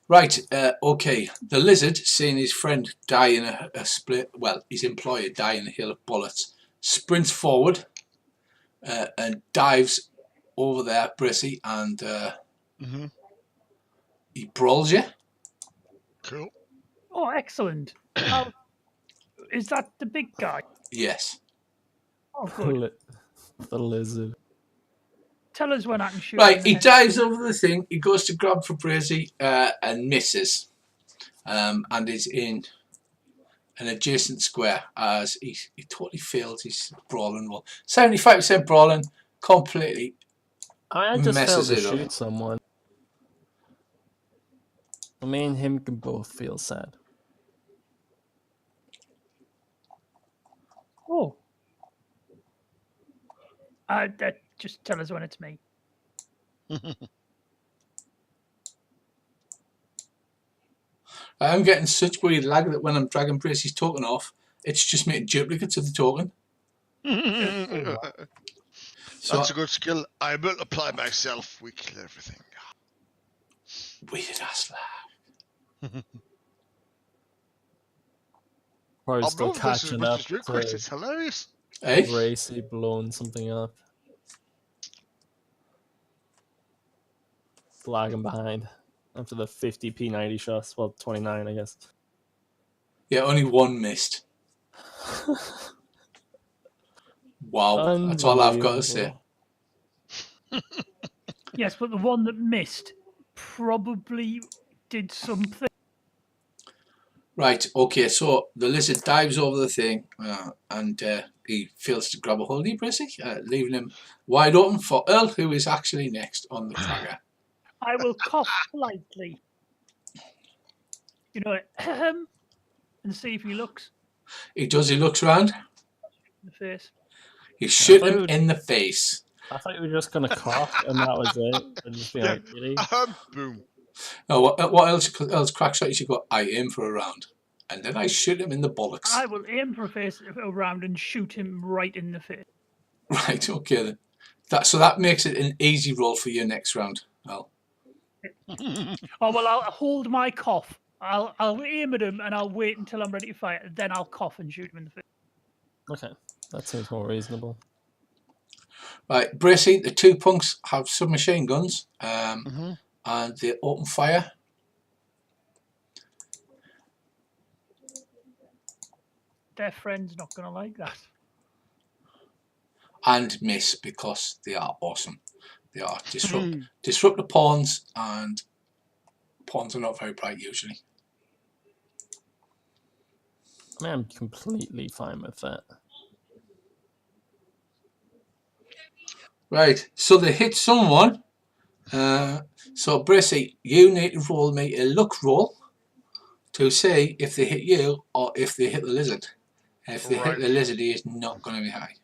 S2: Right, okay. The lizard, seeing his friend die in a split, well, his employer die in a hail of bullets, sprints forward and dives over there, Brissy, and he brawls you.
S4: Cool.
S3: Oh, excellent. Is that the big guy?
S2: Yes.
S3: Oh, good.
S1: The lizard.
S3: Tell us when I can shoot.
S2: Right,
S3: him
S2: he
S3: in the
S2: dives over the thing, he goes to grab for Brissy and misses. And is in an adjacent square as he totally failed his brawling roll. 75% brawling, completely
S1: I just failed
S2: messes
S1: to
S2: it up.
S1: shoot someone. Me and him can both feel sad.
S3: Oh. Just tell us when it's me.
S2: I'm getting such weird lag that when I'm dragging Bracey's token off, it's just making duplicates of the token. So
S4: That's a good skill. I multiply myself. We kill everything.
S2: weird ass lag.
S1: Probably
S4: I'm
S1: still
S4: loving this as
S1: catching
S4: much
S1: up
S4: as Runequest.
S1: to
S4: It's hilarious.
S2: Hey?
S1: Racy blowing something up. Lagging behind after the 50 P90 shots. Well, 29, I guess.
S2: Yeah, only one missed. Wow, that's all I've got to say.
S3: Yes, but the one that missed probably did something.
S2: Right, okay, so the lizard dives over the thing and he fails to grab a hold of you, Bracey, leaving him wide open for Earl, who is actually next on the tracker.
S3: I will cough slightly. You know, and see if he looks
S2: He does, he looks round.
S3: in the face.
S2: You shoot him in the face.
S1: I thought you were just going to cough and that was it. And just be
S4: Yeah.
S1: like, really?
S4: Boom.
S2: Oh, what else crack shot you should go, I aim for a round. And then I shoot him in the bollocks.
S3: I will aim for a round and shoot him right in the face.
S2: Right, okay then. So that makes it an easy roll for your next round, Earl.
S3: Oh, well, I'll hold my cough. I'll aim at him and I'll wait until I'm ready to fire. Then I'll cough and shoot him in the face.
S1: Okay, that seems more reasonable.
S2: Right, Bracey, the two punks have submachine guns and they open fire.
S3: Their friend's not going to like that.
S2: And miss because they are awesome. They are disrupt the pawns, and pawns are not very bright usually.
S1: I mean, I'm completely fine with that.
S2: Right, so they hit someone. So Bracey, you need to roll me a luck roll to see if they hit you or if they hit the lizard. If they hit the lizard, he is not going to be high.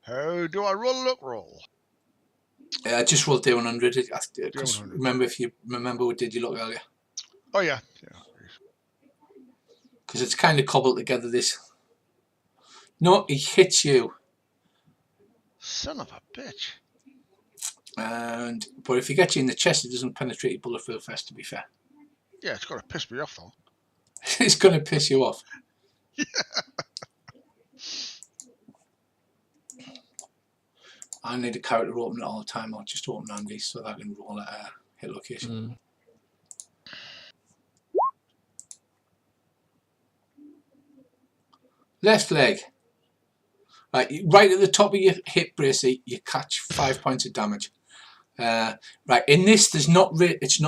S4: How do I roll a luck roll?
S2: Just roll D100.
S4: D100.
S2: Remember we did your luck earlier.
S4: Oh yeah.
S2: Because it's kind of cobbled together. This. No, he hits you.
S4: Son of a bitch.
S2: But if he gets you in the chest, it doesn't penetrate your bullet real fast. To be fair.
S4: Yeah, it's got to piss me off though.
S2: It's going to piss you off.
S4: Yeah.
S2: I need a character open it all the time. I'll just open Andy so that I can roll at a hit location. Left leg. Right at the top of your hip, Bracey, you catch 5 points of damage. Right, in this, it's not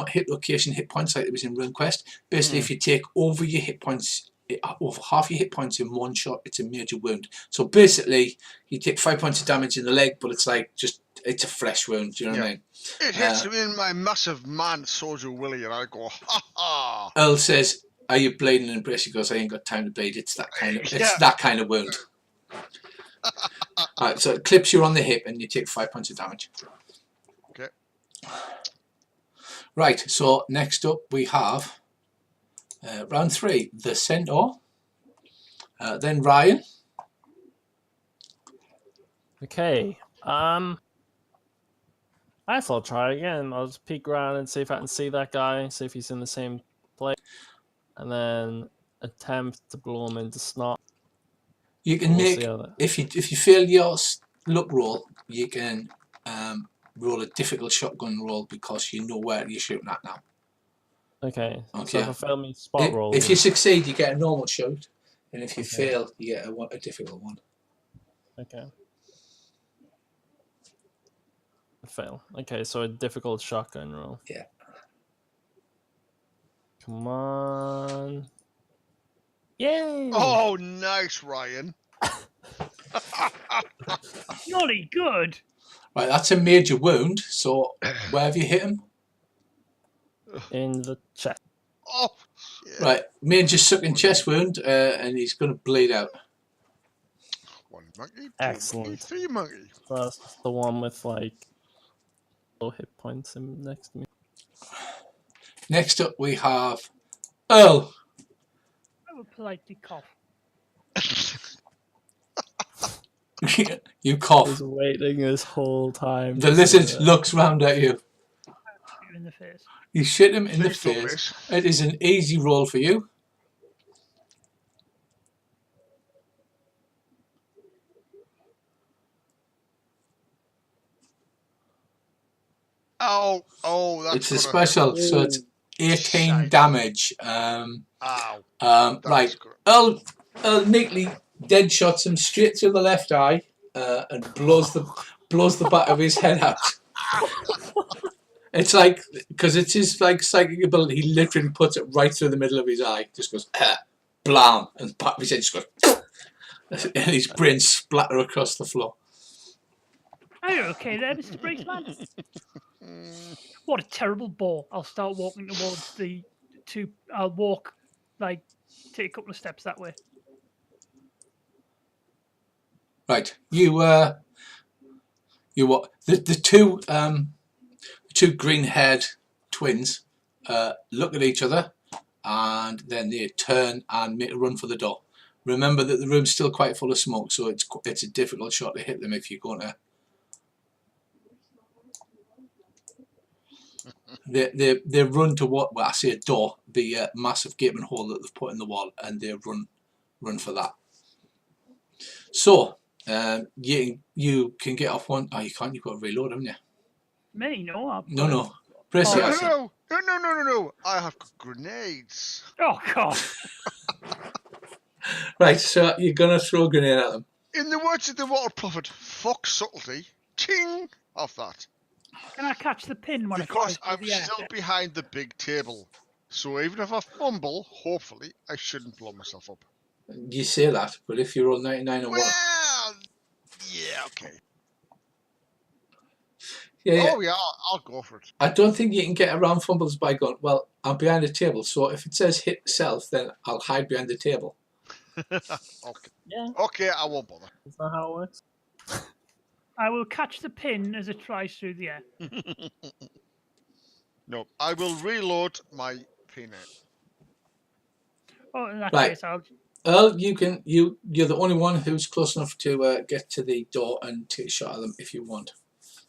S2: hit location hit points like it was in Runequest. Basically, if you take over your hit points, over half your hit points in one shot, it's a major wound. So basically, you take 5 points of damage in the leg, but it's like it's a flesh wound. Do you know what I mean?
S4: It hits me in my massive man soldier willy, and I go, ha ha.
S2: Earl says, "Are you bleeding?" And Bracey goes, "I ain't got time to bleed. It's that kind of that kind of wound." Alright, so it clips you on the hip and you take 5 points of damage.
S4: Okay.
S2: Right, so next up we have round 3, the Centaur. Then Ryan.
S1: Okay. I guess I'll try again. I'll just peek around and see if I can see that guy, see if he's in the same place, and then attempt to blow him into snot.
S2: You can
S1: We'll
S2: make,
S1: see how that.
S2: if you fail your luck roll, you can roll a difficult shotgun roll because you know where you're shooting at now.
S1: Okay.
S2: Okay.
S1: So if I fail me spot roll.
S2: If you succeed, you get a normal shoot, and if you
S1: Okay.
S2: fail, you get a difficult one.
S1: Okay. Fail. Okay, so a difficult shotgun roll.
S2: Yeah.
S1: Come on. Yay!
S4: Oh, nice, Ryan.
S3: Jolly good.
S2: Right, that's a major wound. So where have you hit him?
S1: In the chest.
S4: Oh, shit.
S2: Right, major sucking chest wound, and he's going to bleed out.
S4: 1 monkey, 2 monkey,
S1: Excellent.
S4: 3 monkey.
S1: So that's the one with like low hit points next to me.
S2: Next up, we have Earl.
S3: I will politely cough.
S2: You cough.
S1: He's waiting this whole time.
S2: The
S1: to
S2: lizard
S1: say that.
S2: looks round at you.
S3: Shoot you in the face.
S2: You shit him in the
S4: Please don't
S2: face.
S4: miss.
S2: It is an easy roll for you.
S4: Oh, that's
S2: It's a
S4: gonna
S2: special, so it's 18
S4: Shite.
S2: damage.
S4: Ow.
S2: Right,
S4: Gonna...
S2: Earl neatly dead shots him straight through the left eye and blows the back of his head out. It's like, because it's his like psychic ability, he literally puts it right through the middle of his eye. Just goes, blam, and the back of his head just goes, and his brains splatter across the floor.
S3: Are you okay there, Mr. Braceman? What a terrible bore. I'll start walking towards the two. I'll walk, like, take a couple of steps that way.
S2: Right, you what? The two green-haired twins look at each other, and then they turn and make a run for the door. Remember that the room's still quite full of smoke, so it's a difficult shot to hit them if you're going to. They run to what? Well, I say a door, the massive gaping hole that they've put in the wall, and they run for that. So you can get off one. Oh, you can't. You've got to reload, haven't you?
S3: Me? No.
S2: No. Press
S3: Oh,
S2: yes.
S4: No. I have grenades.
S3: Oh, God.
S2: Right, so you're gonna throw a grenade at them.
S4: In the words of the water prophet, fuck subtlety. Ting! Off that.
S3: Can I catch the pin when
S4: Because
S3: I fly
S4: I'm
S3: through the air?
S4: still behind the big table. So even if I fumble, hopefully, I shouldn't blow myself up.
S2: You say that, but if you roll 99 and 1.
S4: Well, yeah, okay.
S2: Yeah.
S4: Oh, yeah, I'll go for it.
S2: I don't think you can get around fumbles by going, well, I'm behind the table, so if it says hit self, then I'll hide behind the table.
S4: Okay.
S1: Yeah.
S4: Okay, I won't bother.
S1: Is that how it works?
S3: I will catch the pin as it flies through the air.
S4: No, I will reload my peanut.
S3: Oh, in that
S2: Right.
S3: case, I'll...
S2: Earl, you're the only one who's close enough to get to the door and take a shot at them if you want.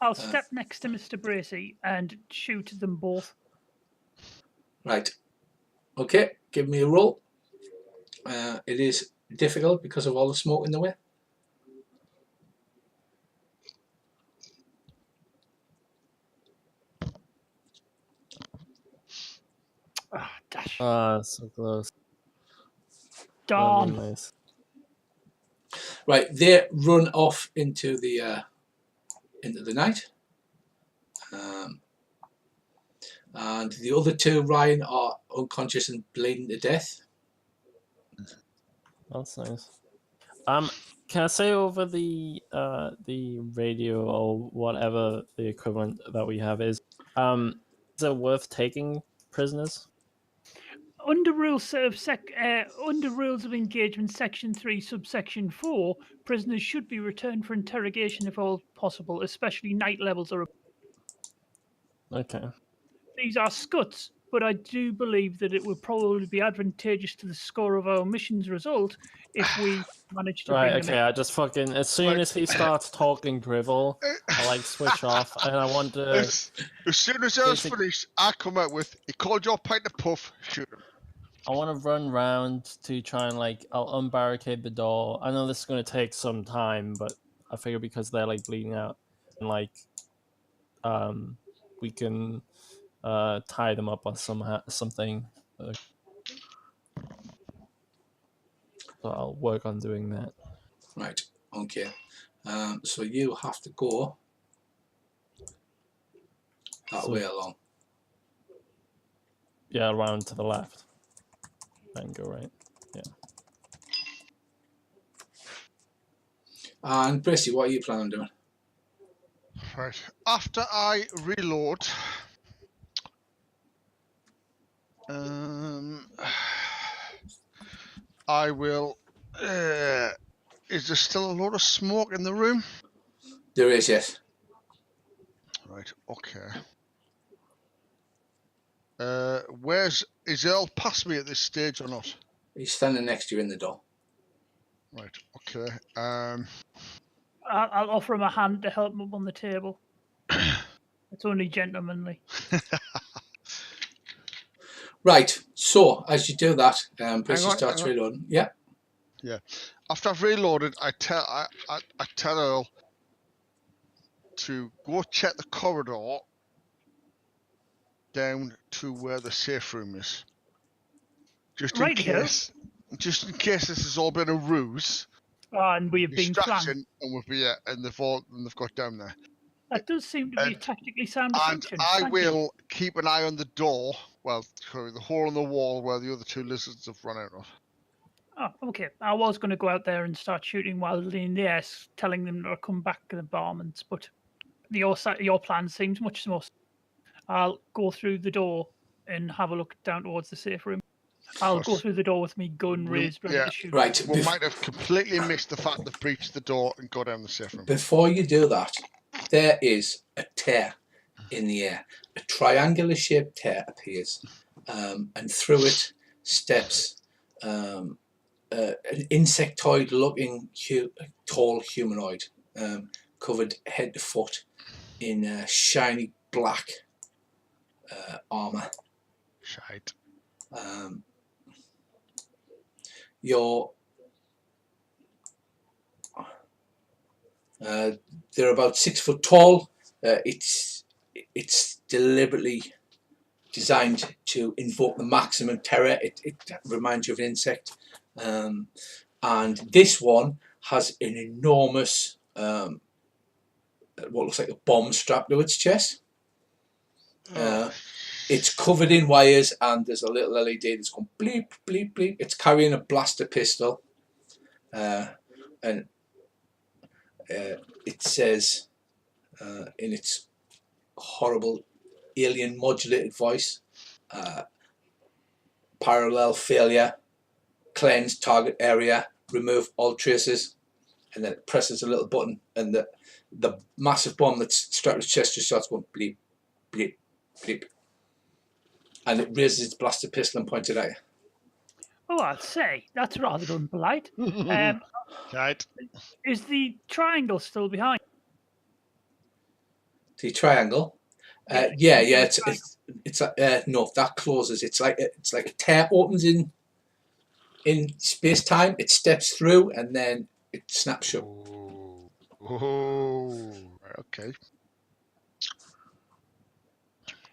S3: I'll step next to Mr. Bracey and shoot them both.
S2: Right. Okay, give me a roll. It is difficult because of all the smoke in the way.
S3: Oh, dash.
S1: Ah, so close.
S3: Darn.
S1: Nice.
S2: Right, they run off into the night. And the other two, Ryan, are unconscious and bleeding to death.
S1: That's nice. Can I say over the radio or whatever the equivalent that we have is it worth taking prisoners?
S3: under rules of engagement, section 3, subsection 4, prisoners should be returned for interrogation if all possible, especially night levels are.
S1: Okay.
S3: These are scuts, but I do believe that it would probably be advantageous to the score of our mission's result if we manage to
S1: Right,
S3: bring them
S1: okay, I just fucking... As soon
S4: Right.
S1: as he starts talking drivel, I, like, switch off, and I want to...
S4: As soon as I was
S1: basic-
S4: finished, I come out with, he called your pint of puff, shoot him.
S1: I want to run round to try and, like, I'll unbarricade the door. I know this is going to take some time, but I figure because they're, like, bleeding out, and, like, we can tie them up on something. So I'll work on doing that.
S2: Right, okay. So you have to go that way along.
S1: Yeah, around to the left. And go right. Yeah.
S2: And Bracey, what are you planning on doing?
S4: Right. After I reload, I will. Is there still a lot of smoke in the room?
S2: There is, yes.
S4: Right. Okay. Is Earl past me at this stage or not?
S2: He's standing next to you in the door.
S4: Right. Okay.
S3: I'll offer him a hand to help him up on the table. It's only gentlemanly.
S2: Right, so as you do that, Bracey
S4: Hang on,
S2: starts
S4: hang on.
S2: reloading. Yeah.
S4: Yeah. After I've reloaded, I tell Earl to go check the corridor down to where the safe room is. Just in
S3: Right here.
S4: case. Just in case this has all been a ruse.
S3: And we have been flanked.
S4: Distraction, and they've got down there.
S3: That does seem to be a
S4: And-
S3: tactically sound
S4: And
S3: assumption.
S4: I
S3: Thank you.
S4: will keep an eye on the door. Well, sorry, the hole in the wall where the other two lizards have run out of.
S3: Oh, okay. I was going to go out there and start shooting wildly in the air, telling them to come back to the varmints, but your plan seems much more. I'll go through the door and have a look down towards the safe room. I'll go through the door with me gun raised, ready to shoot.
S2: Right.
S4: We might have completely missed the fact they've breached the door and go down the safe room.
S2: Before you do that, there is a tear in the air. A triangular shaped tear appears, and through it steps an insectoid looking tall humanoid, covered head to foot in shiny black armour.
S4: Shite.
S2: They're about 6 foot tall. It's deliberately designed to invoke the maximum terror. It reminds you of an insect, and this one has an enormous what looks like a bomb strapped to its chest. It's covered in wires, and there's a little LED that's going bleep, bleep, bleep. It's carrying a blaster pistol, and it says in its horrible alien modulated voice, parallel failure, cleanse target area, remove all traces, and then it presses a little button, and the massive bomb that's strapped to its chest just starts going bleep, bleep, bleep. And it raises its blaster pistol and points it at you.
S3: Oh, I'd say that's rather unpolite.
S4: Right.
S3: Is the triangle still behind?
S2: The triangle. Yeah. It's no, that closes. It's like a tear opens in space time. It steps through and then it snaps shut.
S4: Oh, okay.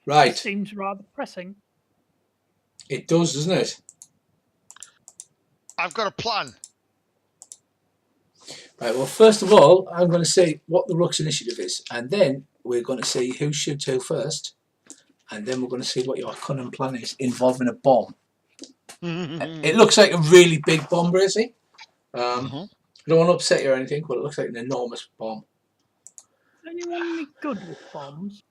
S2: Right.
S3: Seems rather pressing.
S2: It does, doesn't it?
S4: I've got a plan.
S2: Right. Well, first of all, I'm going to say what the Rook's initiative is, and then we're going to see who shoots who first, and then we're going to see what your cunning plan is involving a bomb. It looks like a really big bomb, Bracey. I don't want to upset you or anything, but it looks like an enormous bomb.
S3: Anyone any good with bombs?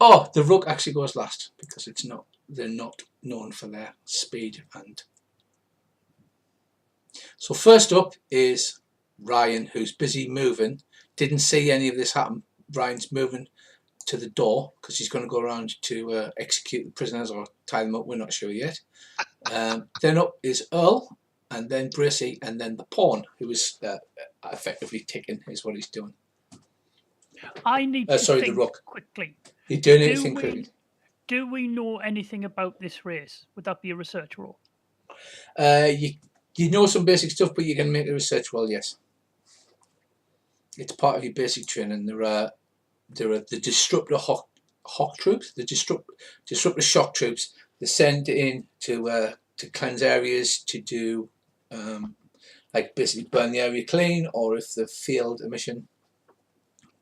S2: Oh, the rook actually goes last because it's not. They're not known for their speed. And so first up is Ryan, who's busy moving. Didn't see any of this happen. Ryan's moving to the door because he's going to go around to execute the prisoners or tie them up. We're not sure yet. Then up is Earl, and then Bracy, and then the pawn, who is effectively ticking, is what he's doing.
S3: I need to
S2: sorry,
S3: think
S2: the rook.
S3: quickly.
S2: You're doing anything quickly?
S3: Do we know anything about this race? Would that be a research roll?
S2: You know some basic stuff, but you can make a research roll. Yes, it's part of your basic training. There are the disruptor hawk troops, the disruptor shock troops. They're sent in to cleanse areas, to do like basically burn the area clean, or if the failed a mission,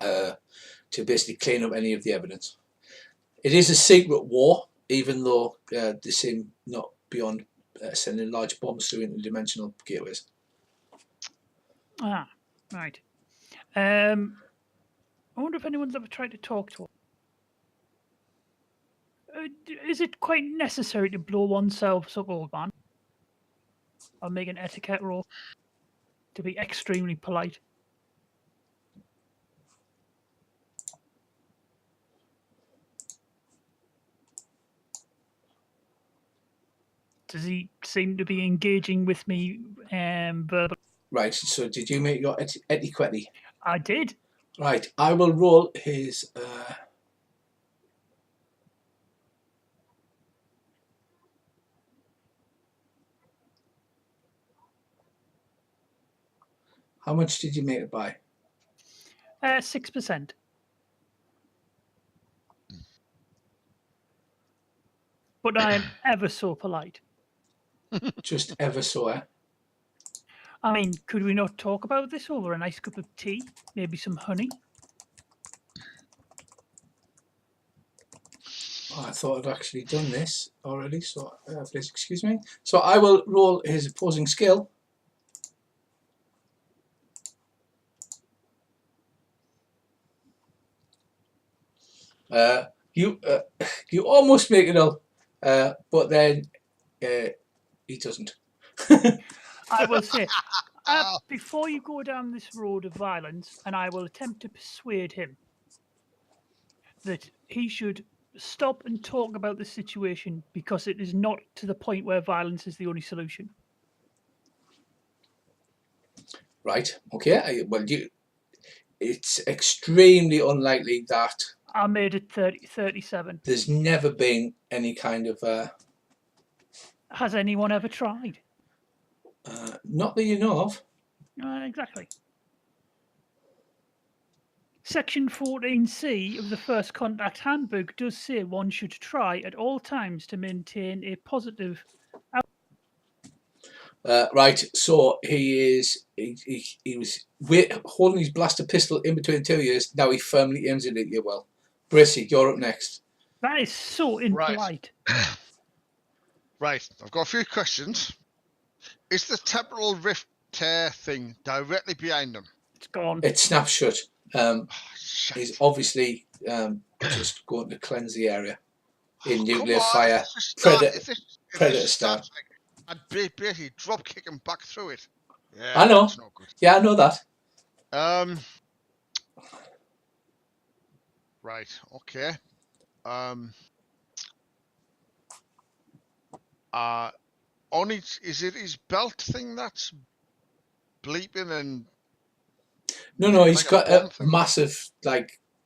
S2: to basically clean up any of the evidence. It is a secret war, even though they seem not beyond sending large bombs through interdimensional gateways.
S3: Ah, right. I wonder if anyone's ever tried to talk to him. Is it quite necessary to blow oneself up, old man? Or make an etiquette roll to be extremely polite? Does he seem to be engaging with me verbally?
S2: Right, so did you make your etiquette?
S3: I did.
S2: Right, I will roll his... How much did you make it by?
S3: 6%. But I am ever so polite.
S2: Just ever so, eh?
S3: I mean, could we not talk about this over a nice cup of tea? Maybe some honey?
S2: Oh, I thought I'd actually done this already, so please excuse me. So I will roll his opposing skill. You almost make it up, but then he doesn't.
S3: I will say, before you go down this road of violence, and I will attempt to persuade him that he should stop and talk about the situation because it is not to the point where violence is the only solution.
S2: Right, okay. Well, it's extremely unlikely that...
S3: I made it 37.
S2: There's never been any kind of...
S3: Has anyone ever tried?
S2: not that you know of.
S3: Exactly. Section 14C of the First Contact Handbook does say one should try at all times to maintain a positive...
S2: Right, so he was holding his blaster pistol in between two ears. Now he firmly aims it at you. Well, Bracy, you're up next.
S3: That is so impolite.
S4: Right, I've got a few questions. Is the temporal rift tear thing directly behind him?
S3: It's gone.
S2: It's snapped shut.
S4: Shit.
S2: He's obviously just going to cleanse the area in
S4: Oh,
S2: nuclear
S4: come on,
S2: fire.
S4: if this start-
S2: Predator,
S4: if this
S2: predator style.
S4: starts, like, I'd basically drop kick him back through it. Yeah,
S2: I know.
S4: that's not good.
S2: Yeah, I know that.
S4: Right. Okay. Only is it his belt thing that's bleeping and
S2: No, he's
S4: like a
S2: got
S4: bomb
S2: a
S4: thing?
S2: massive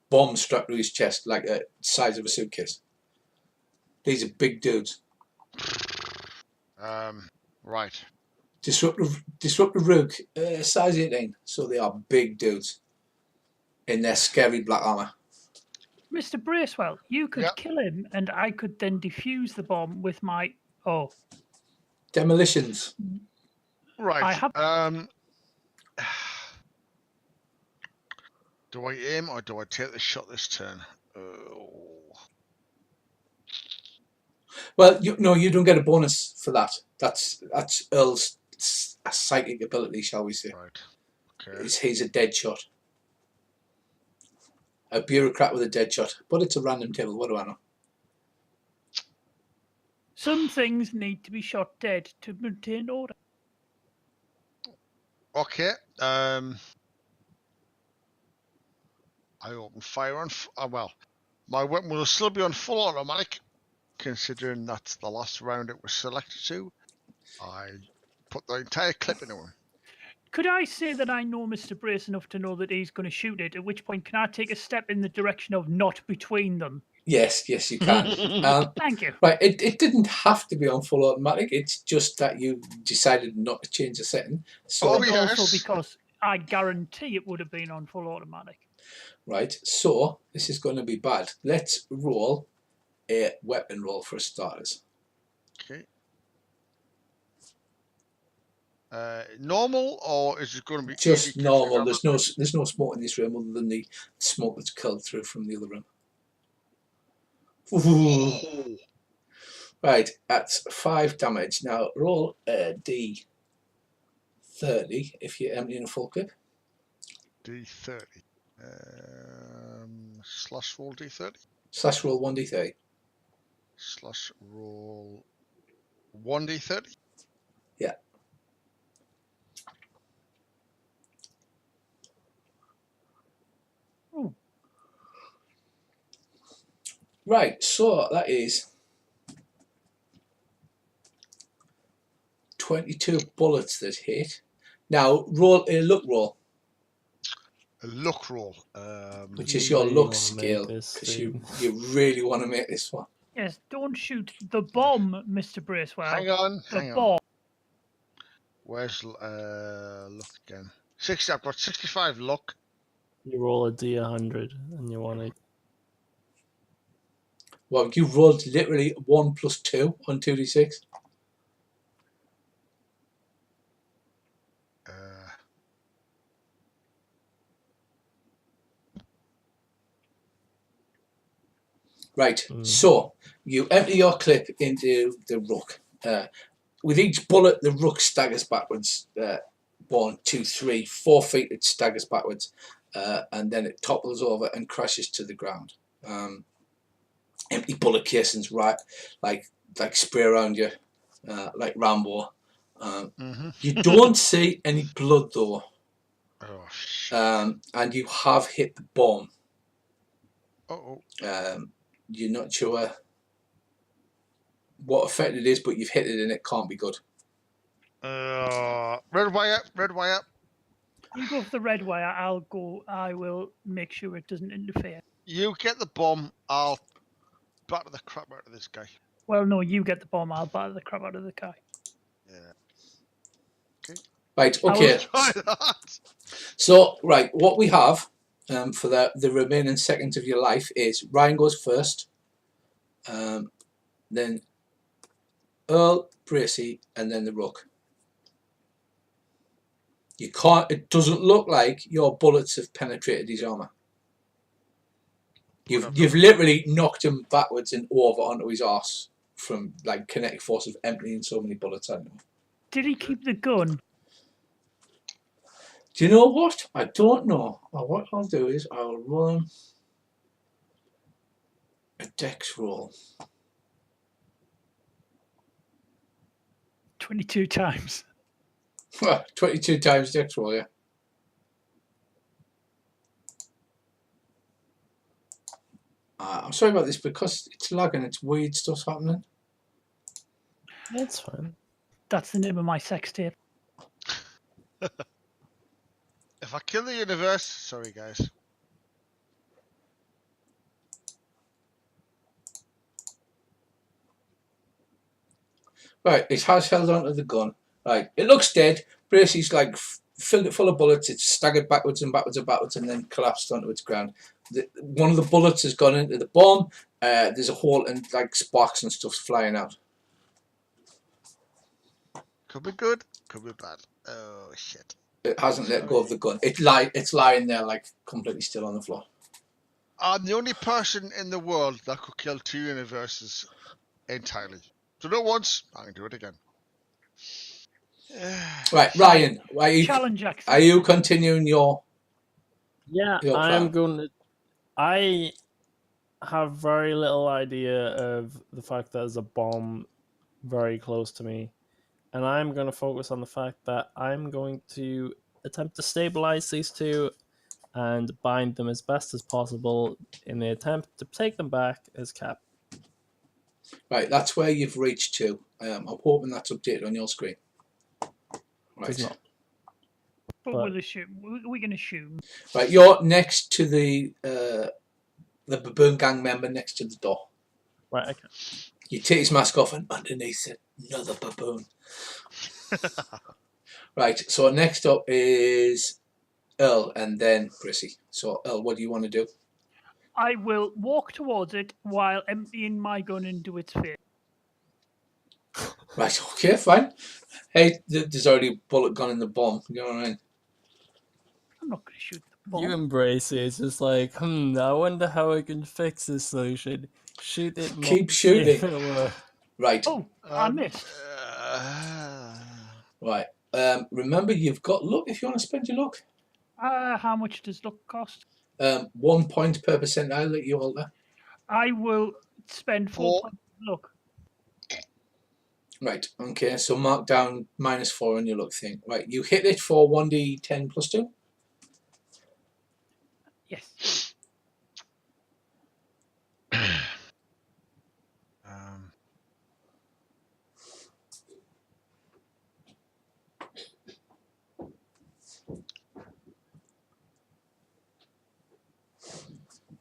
S2: bomb strapped to his chest, like the size of a suitcase. These are big dudes.
S4: Right.
S2: Disruptive Rook, size 18, so they are big dudes in their scary black armor.
S3: Mr. Bracewell, you could
S4: Yep.
S3: kill him and I could then defuse the bomb with my... Oh,
S2: Demolitions.
S4: Right.
S3: I have...
S4: Do I aim or do I take the shot this turn?
S2: Well, you don't get a bonus for that. That's Earl's psychic ability, shall we say?
S4: Right. Okay.
S2: He's a dead shot. A bureaucrat with a dead shot. But it's a random table. What do I know?
S3: Some things need to be shot dead to maintain order.
S4: Okay. I open fire on. Well, my weapon will still be on full automatic, considering that's the last round it was selected to. I put the entire clip into him.
S3: Could I say that I know Mr. Brace enough to know that he's going to shoot it? At which point, can I take a step in the direction of not between them?
S2: Yes, you can.
S3: Thank you.
S2: Right, it didn't have to be on full automatic. It's just that you decided not to change the setting. So,
S4: Oh, yes.
S3: Also because I guarantee it would have been on full automatic.
S2: right, so this is going to be bad. Let's roll a weapon roll for starters.
S4: Okay. Normal, or is it going to be
S2: Just
S4: easy
S2: normal. There's no smoke in this room other than the smoke that's curled through from the other room. Ooh. Right, that's 5 damage. Now roll a d30 if you're emptying a full clip.
S4: D30. Slash roll D30.
S2: Slash roll 1d30.
S4: Slash roll 1D30.
S2: Yeah.
S3: Ooh.
S2: Right, so that is 22 bullets that hit. Now roll a luck roll,
S4: A luck roll.
S2: which
S1: You
S2: is your
S1: really
S2: luck
S1: wanna
S2: skill,
S1: make this
S2: because you
S1: stream.
S2: really want to make this one.
S3: Yes, don't shoot the bomb, Mr. Bracewell.
S4: hang on.
S3: The bomb.
S4: Where's luck again? 60. I've got 65 luck.
S1: You roll a d100 and you want to.
S2: Well, you rolled literally 1 + 2 on 2d6. Right, so you empty your clip into the ruck. With each bullet, the ruck staggers backwards. 1, 2, 3, 4 feet it staggers backwards, and then it topples over and crashes to the ground. Empty bullet casings, right, like spray around you, like Rambo. You don't see any blood though,
S4: Oh, shit.
S2: and you have hit the bomb.
S4: Uh-oh.
S2: You're not sure what effect it is, but you've hit it and it can't be good.
S4: Red wire.
S3: You go for the red wire, I'll go. I will make sure it doesn't interfere.
S4: You get the bomb, I'll batter the crap out of this guy.
S3: Well, no, you get the bomb, I'll batter the crap out of the guy.
S4: Yeah. Okay.
S2: Right, okay.
S4: Try that.
S2: So, right, what we have for the remaining seconds of your life is Ryan goes first, then Earl, Bracy, and then the Rook. You can't. It doesn't look like your bullets have penetrated his armor. You've literally knocked him backwards and over onto his arse from like kinetic force of emptying so many bullets at him.
S3: Did he keep the gun?
S2: Do you know what? I don't know. Well, what I'll do is I'll roll a dex roll.
S3: 22 times.
S2: 22 times dex roll, yeah. I'm sorry about this because it's lagging. It's weird stuff's happening.
S1: That's fine.
S3: That's the name of my sex tape.
S4: If I kill the universe, sorry guys.
S2: Right, it has held onto the gun. Right, it looks dead. Bracy's like filled it full of bullets. It's staggered backwards and backwards and backwards and then collapsed onto its ground. One of the bullets has gone into the bomb. There's a hole and like sparks and stuff's flying out.
S4: Could be good, could be bad. Oh shit.
S2: It hasn't let go of the gun. It's lying there like completely still on the floor.
S4: I'm the only person in the world that could kill 2 universes entirely. So not once, I can do it again.
S2: Right, Ryan,
S3: Challenge accepted.
S2: are you continuing your...
S1: Yeah,
S2: Your
S1: I
S2: plan.
S1: am going to. I have very little idea of the fact that there's a bomb very close to me, and I'm going to focus on the fact that I'm going to attempt to stabilize these two and bind them as best as possible in the attempt to take them back as cap.
S2: Right, that's where you've reached to. I'm hoping that's updated on your screen.
S1: Does
S2: Right.
S1: not.
S3: But
S1: But-
S3: we'll assume we can assume.
S2: Right, you're next to the baboon gang member next to the door.
S1: Right, okay.
S2: You take his mask off, and underneath it, another baboon. Right, so next up is Earl, and then Prissy. So Earl, what do you want to do?
S3: I will walk towards it while emptying my gun into its face.
S2: Right, okay, fine. Hey, there's already a bullet gone in the bomb. You know what I mean?
S3: I'm not going to shoot the bomb.
S1: You embrace it. It's just like, I wonder how I can fix this solution. Shoot it.
S2: Keep
S1: more,
S2: shooting.
S1: if it were.
S2: Right,
S3: Oh, I missed.
S2: right. Remember, you've got luck if you want to spend your luck.
S3: How much does luck cost?
S2: 1 point per percentile that you alter.
S3: I will spend 4 points of luck.
S2: Right, okay, so mark down -4 on your luck thing. Right, you hit it for 1d10 plus 2.
S3: Yes.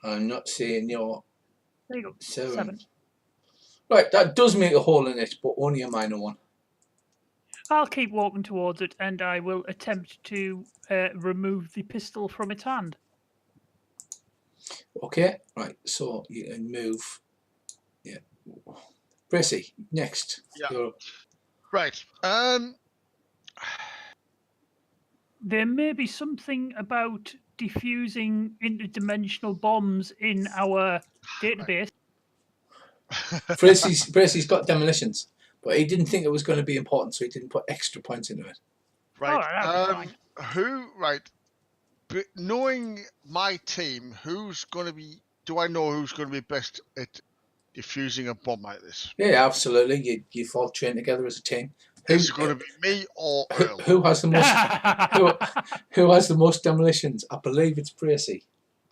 S2: I'm not seeing your
S3: There you go.
S2: 7.
S3: 7.
S2: Right, that does make a hole in it, but only a minor one.
S3: I'll keep walking towards it, and I will attempt to remove the pistol from its hand.
S2: Okay, right, so you can move. Yeah. Prissy, next.
S4: Yeah.
S2: You're up.
S4: Right.
S3: There may be something about defusing interdimensional bombs in our database.
S2: Prissy's got demolitions, but he didn't think it was going to be important, so he didn't put extra points into it.
S4: Right.
S3: Alright,
S4: Right. But knowing my team, who's going to be? Do I know who's going to be best at defusing a bomb like this?
S2: Yeah, absolutely. You've all trained together as a team.
S4: Is it going to be me or Earl?
S2: Who has the most? who has the most demolitions? I believe it's Prissy.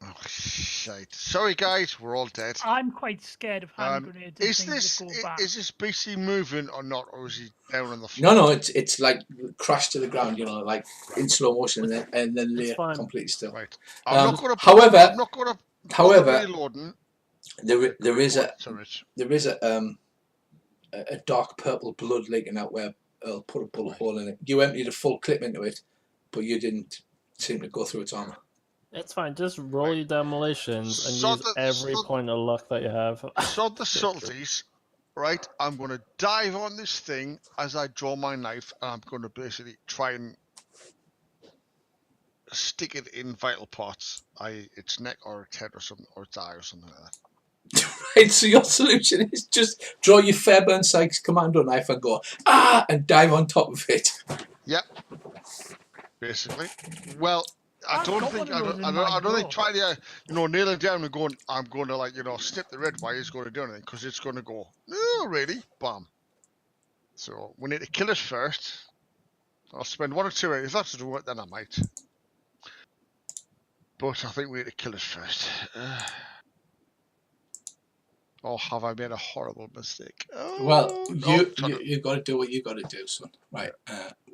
S4: Oh, shite. Sorry, guys, we're all dead.
S3: I'm quite scared of hand grenades and
S4: Is
S3: things
S4: this
S3: that go back.
S4: is this BC moving or not, or is he down on the floor?
S2: No, it's like crash to the ground, you know, like in slow motion, and then lay
S1: fine.
S2: completely still.
S4: Right. I'm not going to.
S2: However-
S4: I'm not going to.
S2: However,
S4: reloading.
S2: there is a
S4: Sorry.
S2: a dark purple blood leaking out where Earl put a bullet hole in it. You emptied a full clip into it, but you didn't seem to go through its armor.
S1: It's fine. Just roll your demolitions and
S4: Sod
S1: use
S4: the-
S1: every
S4: sod-
S1: point of luck that you have.
S4: Sod the subtleties. Right. I'm going to dive on this thing as I draw my knife, and I'm going to basically try and stick it in vital parts, i.e., its neck or its head or something, or its eye or something like that.
S2: Right, so your solution is just draw your Fairburn Sykes commando knife and go and dive on top of it.
S4: Yep. Basically. Well, I
S3: I've
S4: don't
S3: got
S4: think
S3: one of those in
S4: I
S3: my
S4: don't think
S3: drawer.
S4: trying to nail it down and going I'm going to snip the red wire is going to do anything because it's going to go no really bam. So we need to kill it first. I'll spend 1 or 2 if that's to do it then I might. But I think we need to kill it first. Or have I made a horrible mistake? Oh,
S2: Well,
S4: no,
S2: you got to do what you got to do, son. Right,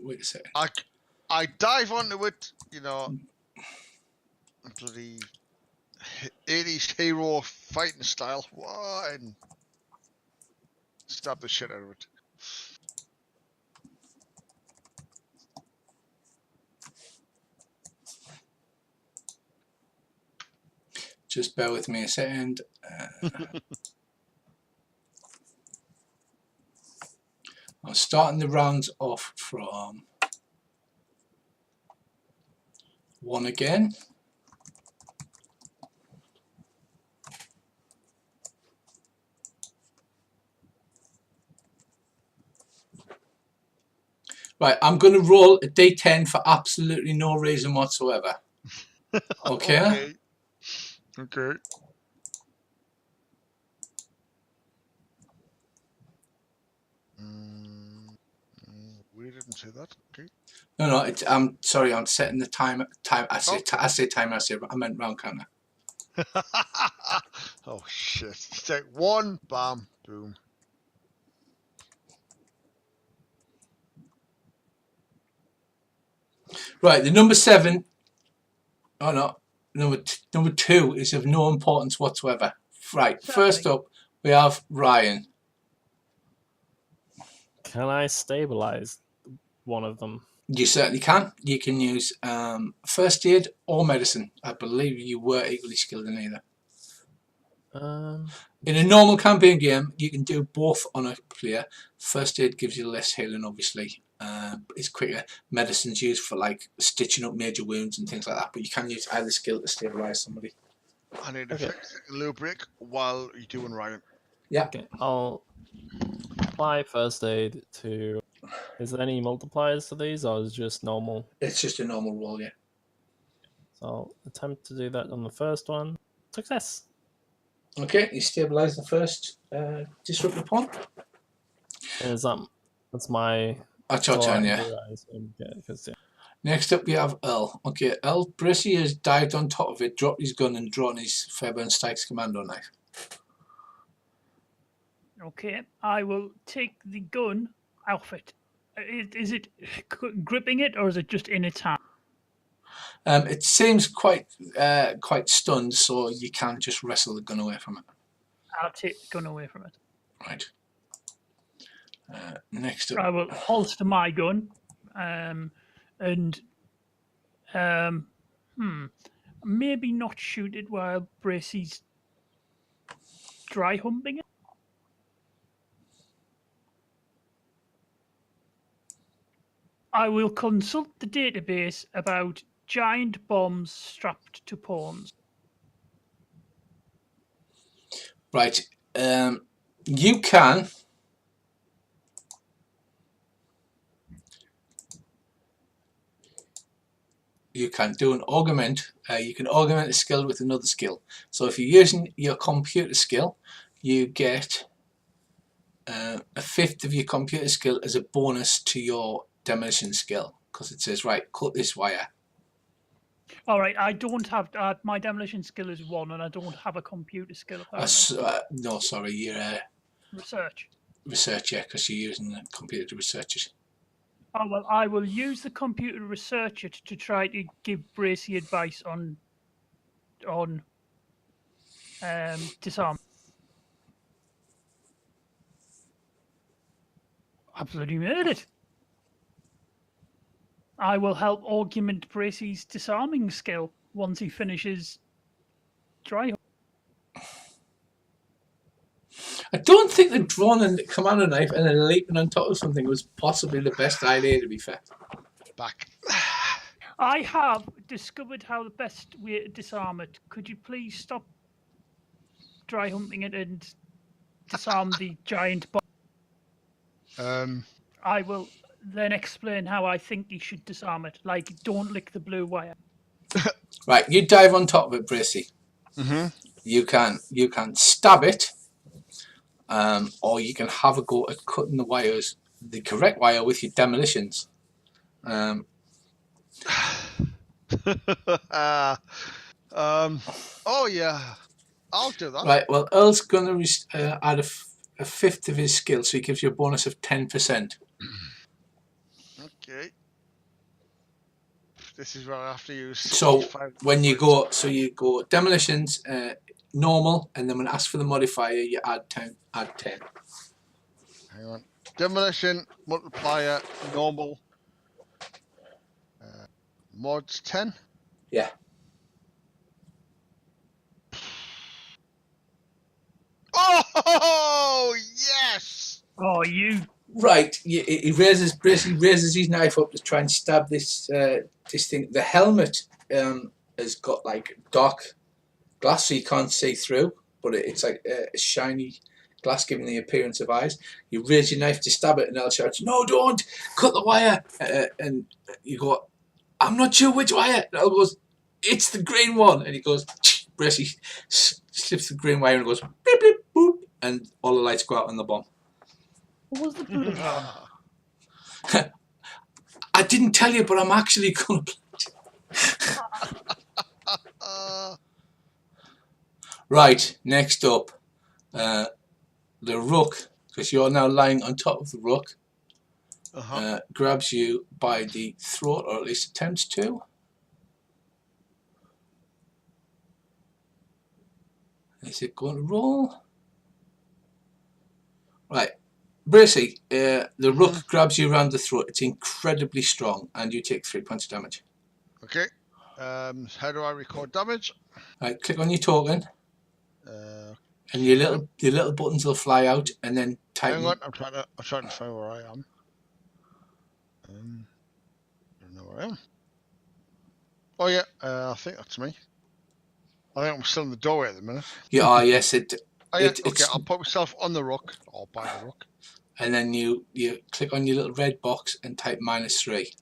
S2: wait a second.
S4: I dive onto it, bloody 80s hero fighting style, and stab the shit out of it.
S2: Just bear with me a second. I'm starting the rounds off from 1 again. Right, I'm going to roll a D10 for absolutely no reason whatsoever. Okay?
S4: Okay. We didn't say that. Okay.
S2: No, I'm sorry. I'm setting the time. I say
S4: Oh.
S2: timer. I meant round counter.
S4: Oh shit! Take one, bam, boom.
S2: Right, the number 7. Oh no, number 2 is of no importance whatsoever. Right, first up we have Ryan.
S1: Can I stabilize one of them?
S2: You certainly can. You can use first aid or medicine. I believe you were equally skilled in either. In a normal campaign game, you can do both on a player. First aid gives you less healing, obviously. It's quicker. Medicine's used for like stitching up major wounds and things like that. But you can use either skill to stabilize somebody.
S4: I need to fix a little break while you're doing Ryan.
S2: Yeah.
S1: Okay, I'll apply first aid to. Is there any multipliers to these, or is it just normal?
S2: It's just a normal roll, yeah.
S1: So I'll attempt to do that on the first one. Success.
S2: Okay, you stabilize the first disruptor pawn.
S1: And that's my.
S2: That's your turn, yeah. Next up we have Earl. Okay, Earl Brissy has dived on top of it, dropped his gun and drawn his Fairburn Strikes commando knife.
S3: Okay, I will take the gun off it. Is it gripping it, or is it just in its hand?
S2: It seems quite stunned, so you can just wrestle the gun away from it.
S3: I'll take the gun away from it.
S2: Right. Next up,
S3: I will holster my gun, and maybe not shoot it while Bracy's dry humping it. I will consult the database about giant bombs strapped to pawns.
S2: right. You can. You can do an augment. You can augment a skill with another skill. So if you're using your computer skill, you get a 1/5 of your computer skill as a bonus to your demolition skill, because it says, right, cut this wire.
S3: All right, I don't have my demolition skill is 1, and I don't have a computer skill.
S2: No, sorry, you're
S3: Research.
S2: research, yeah, because you're using the computer to research it.
S3: Oh well, I will use the computer to research it to try to give Bracy advice on disarm. Absolutely made it. I will help augment Bracy's disarming skill once he finishes dry.
S2: I don't think the drawing a commando knife and then leaping on top of something was possibly the best idea, to be fair.
S4: Back.
S3: I have discovered how the best way to disarm it. Could you please stop dry humping it and disarm the giant bomb? I will then explain how I think you should disarm it. Like, don't lick the blue wire.
S2: Right, you dive on top of it, Bracy.
S4: Mm-hmm.
S2: You can stab it, or you can have a go at cutting the wires, the correct wire, with your demolitions.
S4: Oh yeah, I'll do that.
S2: Right. Well, Earl's gonna add a 1/5 of his skill, so he gives you a bonus of 10%.
S4: Okay. This is where I have to use.
S2: So when you go, demolitions, normal, and then when it asks for the modifier, you add 10. Add 10.
S4: Hang on. Demolition multiplier normal. Mods 10.
S2: Yeah.
S4: Oh yes!
S3: Oh, you.
S2: Right. He raises his knife up to try and stab this thing. The helmet has got like dark glass, so you can't see through, but it's like a shiny glass, giving the appearance of eyes. You raise your knife to stab it, and Earl shouts, "No, don't! Cut the wire!" And you go, "I'm not sure which wire." And Earl goes, "It's the green one," and he goes, Bracey slips the green wire and goes beep, beep, boop, and all the lights go out on the bomb.
S3: What was the blue one?
S2: I didn't tell you, but I'm actually going to Right, next up, the rook, because you're now lying on top of the rook, grabs you by the throat, or at least attempts to. Is it going to roll? Right, Bracey, the rook grabs you around the throat. It's incredibly strong, and you take 3 points of damage.
S4: Okay. How do I record damage?
S2: Right, click on your token. And your little buttons will fly out, and then type.
S4: Hang on, I'm trying to find where I am. I don't know where I am. Oh yeah, I think that's me. I think I'm still in the doorway at the minute.
S2: You are, yes.
S4: Okay, I'll put myself on the rook, or by the rook.
S2: And then you click on your little red box and type -3.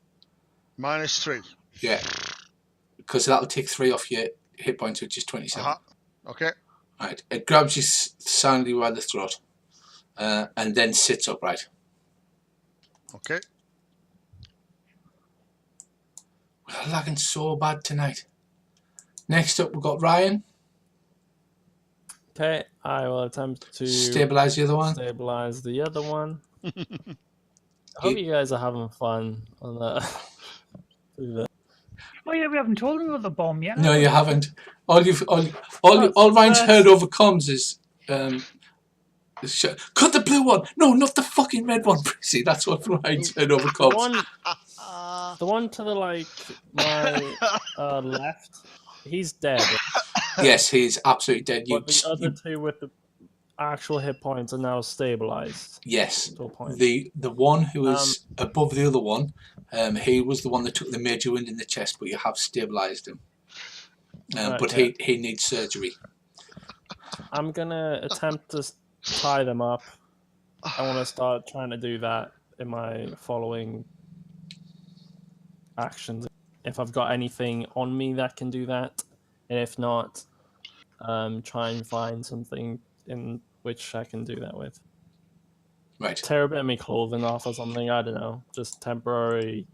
S4: -3.
S2: Yeah, because that'll take 3 off your hit points, which is 27.
S4: Okay.
S2: Right, it grabs you soundly by the throat, and then sits upright.
S4: Okay.
S2: We're lagging so bad tonight. Next up, we've got Ryan.
S1: Okay, I will attempt to
S2: stabilize the other one.
S1: Stabilize the other one. I hope you guys are having fun on that.
S3: Oh yeah, we haven't told him about the bomb yet.
S2: No, you haven't. All Ryan's heard over comms is cut the blue one. No, not the fucking red one, Prissy. That's what Ryan's heard over comms.
S1: The one to the my left, he's dead.
S2: Yes, he's absolutely dead.
S1: But the other two with the actual hit points are now stabilized.
S2: Yes,
S1: to a point.
S2: the one who is above the other one, he was the one that took the major wound in the chest, but you have stabilized him. But he needs surgery.
S1: I'm gonna attempt to tie them up. I want to start trying to do that in my following actions. If I've got anything on me that can do that, and if not, try and find something in which I can do that with.
S2: Right.
S1: Tear a bit of my clothing off or something. I don't know. Just temporary.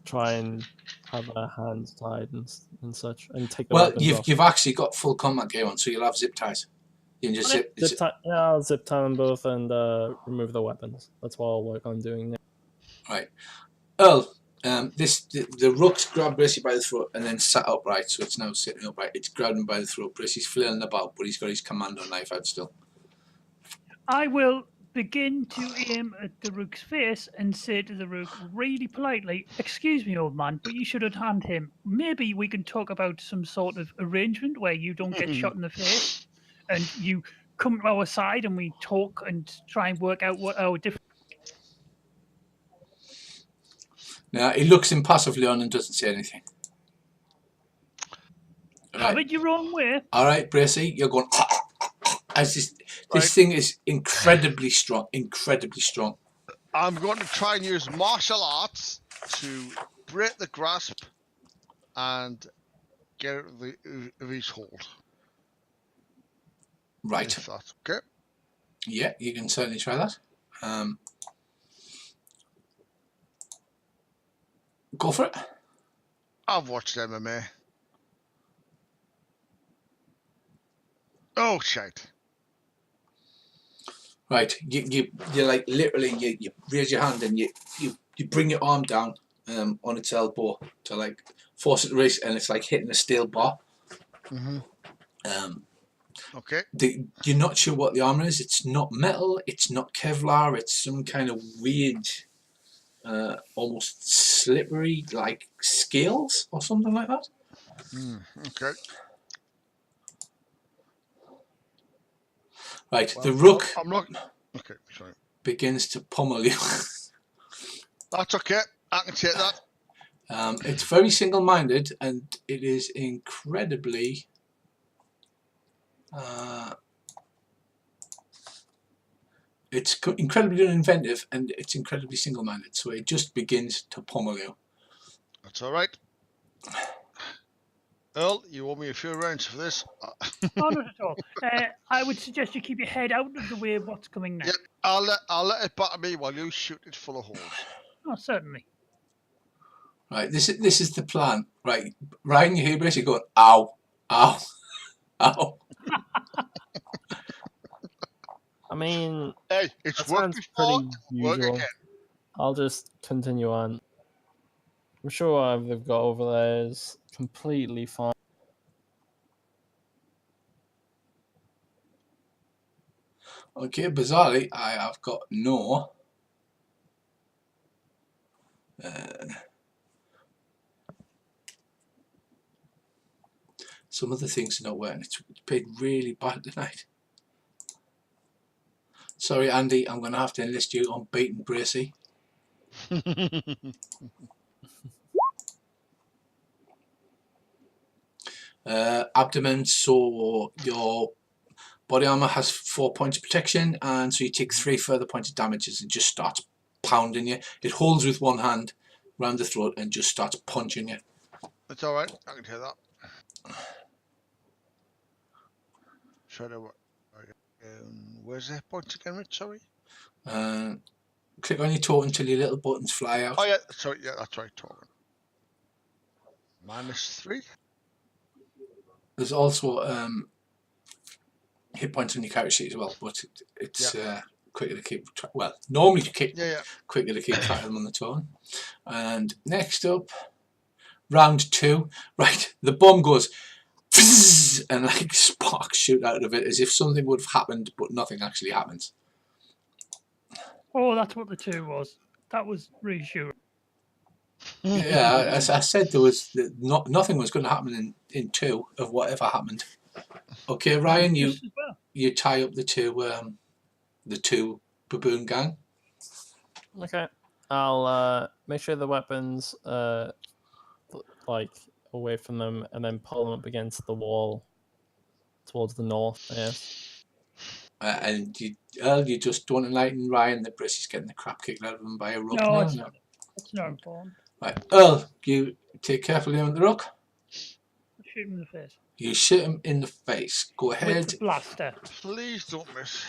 S1: Try and have their hands tied and such, and take the weapons off.
S2: You've actually got full combat gear on, so you'll have zip ties. You can just zip tie.
S1: Yeah, I'll zip tie them both and remove the weapons. That's what I'll work on doing now.
S2: Right, Earl. The rook's grabbed Bracey by the throat and then sat upright, so it's now sitting upright. It's grabbed him by the throat. Bracey's flailing about, but he's got his commando knife out still.
S3: I will begin to aim at the rook's face and say to the rook really politely, "Excuse me, old man, but you should unhand him. Maybe we can talk about some sort of arrangement where you don't get shot in the face and you come to our side and we talk and try and work out what our different."
S2: Now he looks impassively on and doesn't say anything.
S3: Right. Have it your own way.
S2: All right, Bracey, you're going. As this thing is incredibly strong, incredibly strong.
S4: I'm going to try and use martial arts to break the grasp and get out of his hold.
S2: Right.
S4: If that's okay.
S2: Yeah, you can certainly try that. Go for it.
S4: I've watched MMA. Oh shit.
S2: Right, you like literally you raise your hand and you bring your arm down on its elbow to like force it to raise, and it's like hitting a steel bar.
S4: Okay.
S2: You're not sure what the armor is. It's not metal. It's not Kevlar. It's some kind of weird, almost slippery like scales or something like that.
S4: Okay.
S2: Right, well, the rook begins to pummel you.
S4: That's okay. I can take that.
S2: It's very single-minded, and it is incredibly. It's incredibly inventive, and it's incredibly single-minded. So it just begins to pummel you.
S4: That's all right. Earl, you owe me a few rounds for this.
S3: Oh, not at all. I would suggest you keep your head out of the way of what's coming next.
S4: Yep, I'll let it batter me while you shoot it full of holes.
S3: Oh, certainly.
S2: Right, this is the plan. Right, Ryan, you hear basically going, ow, ow, ow.
S1: I mean,
S4: Hey, it's
S1: that
S4: worked
S1: sounds
S4: before.
S1: pretty
S4: Work
S1: usual.
S4: again.
S1: I'll just continue on. I'm sure what they've got over there is completely fine.
S2: Okay, bizarrely, I have got no some of the things are not working. It's been really bad tonight. Sorry, Andy, I'm going to have to enlist you on beating Bracy. Abdomen, so your body armor has 4 points of protection, and so you take 3 further points of damage as it just starts pounding you. It holds with one hand round the throat and just starts punching you.
S4: It's all right. I can hear that. Where's the points again, Rich? Sorry.
S2: Click on your toe until your little buttons fly out.
S4: Oh yeah, sorry. Yeah, that's right. Talking. -3.
S2: There's also hit points on your character sheet as well, but it's quicker to keep track. Well, normally you keep quicker to keep track of them on the tone. And next up, round 2. Right, the bomb goes and like sparks shoot out of it as if something would have happened, but nothing actually happens.
S3: Oh, that's what the 2 was. That was reassuring.
S2: Yeah, as I said, there was nothing was going to happen in 2 of whatever happened. Okay, Ryan, you tie up the two baboon gang.
S1: Okay. I'll make sure the weapons like away from them, and then pull them up against the wall towards the north. Yes.
S2: And Earl, you just don't enlighten Ryan that Bracy's getting the crap kicked out of him by a rook.
S3: No,
S2: No.
S3: it's not important.
S2: Right, Earl, you take carefully on the rook.
S3: Shoot him in the face.
S2: You shoot him in the face. Go ahead.
S3: With the blaster.
S4: Please don't miss.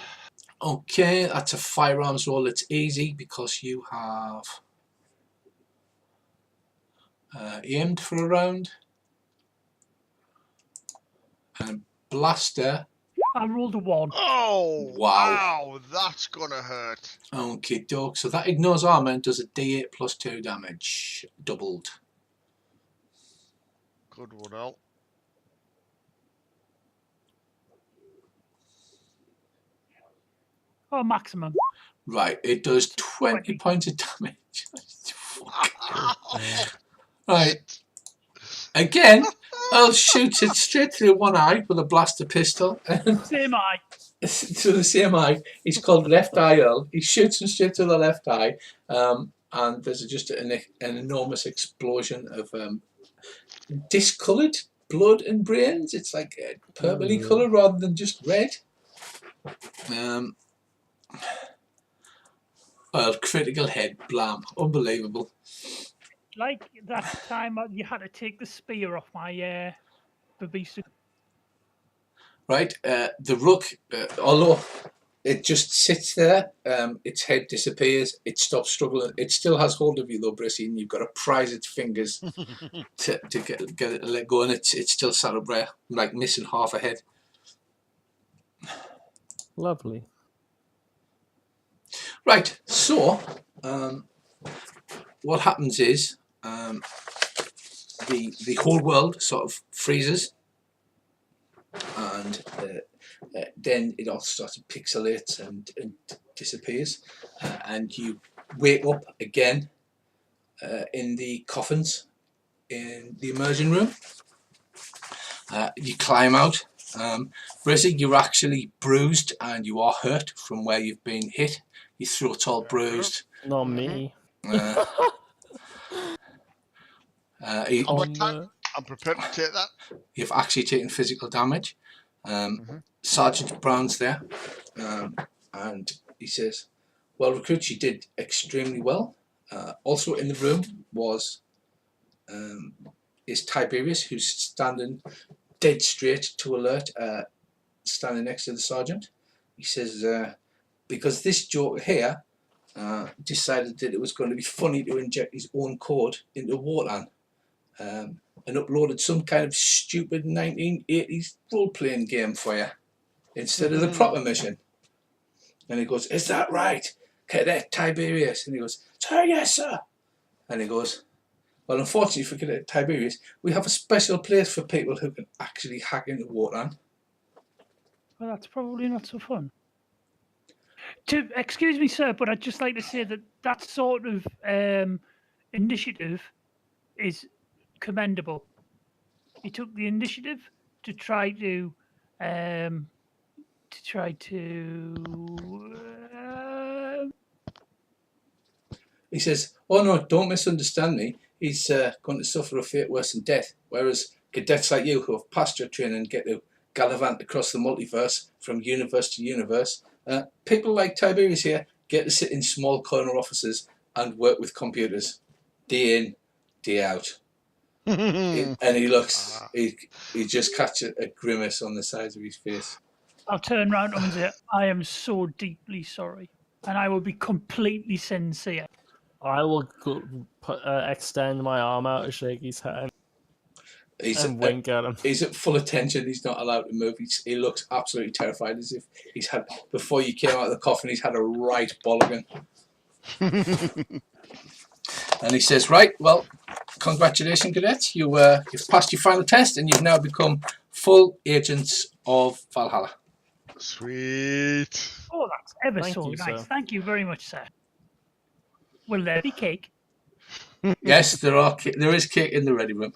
S2: Okay, that's a firearms roll. It's easy because you have aimed for a round. And blaster.
S3: I rolled a 1.
S4: Oh, wow, that's gonna hurt.
S2: Okay, doke. So that ignores armor and does a d8 plus 2 damage, doubled.
S4: Good one, Earl.
S3: Oh, maximum.
S2: Right, it does 20 points of damage. Right. Again, Earl shoots it straight through one eye with a blaster pistol.
S3: Same eye.
S2: To the same eye. He's called Left Eye Earl. He shoots him straight to the left eye, and there's just an enormous explosion of discoloured blood and brains. It's like purpley coloured rather than just red. Critical head, blam, unbelievable.
S3: Like that time you had to take the spear off my babeesu.
S2: Right, the rook, although it just sits there, its head disappears, it stops struggling. It still has hold of you though, Brissy, and you've got to prise its fingers to get it to let go, and it's still sat up there, like missing half a head.
S1: Lovely.
S2: Right, so what happens is the whole world sort of freezes, and then it all starts to pixelate and disappears, and you wake up again in the coffins in the immersion room. You climb out. Brissy, you're actually bruised and you are hurt from where you've been hit. Your throat's all bruised.
S1: Not me.
S4: I'm prepared to take that.
S2: You've actually taken physical damage. Sergeant Brown's there, and he says, "Well, recruits, you did extremely well." Also in the room was is Tiberius, who's standing dead straight to alert, standing next to the sergeant. He says, because this joker here decided that it was going to be funny to inject his own code into Warland, and uploaded some kind of stupid 1980s role-playing game for you instead of the proper mission. And he goes, is that right, Cadet Tiberius? And he goes, sir, yes, sir. And he goes, well, unfortunately for Cadet Tiberius, we have a special place for people who can actually hack into Warland.
S3: Well, that's probably not so fun. Excuse me, sir, but I'd just like to say that that sort of initiative is commendable. He took the initiative to try to
S2: He says, oh no, don't misunderstand me. He's going to suffer a fate worse than death. Whereas cadets like you who have passed your training and get to gallivant across the multiverse from universe to universe, people like Tiberius here get to sit in small corner offices and work with computers day in, day out. And he looks, he just catches a grimace on the sides of his face.
S3: I'll turn around to him and say, I am so deeply sorry. And I will be completely sincere.
S1: I will extend my arm out to shake his hand and wink at him.
S2: He's at full attention. He's not allowed to move. He looks absolutely terrified, as if he's had, before you came out of the coffin, he's had a right bollocking. And he says, right, well, congratulations, cadets. You've passed your final test and you've now become full agents of Valhalla.
S4: Sweet.
S3: Oh, that's ever
S1: Thank
S3: so
S1: you,
S3: nice.
S1: sir.
S3: Thank you very much, sir. Will there be cake?
S2: Yes, there is cake in the ready room.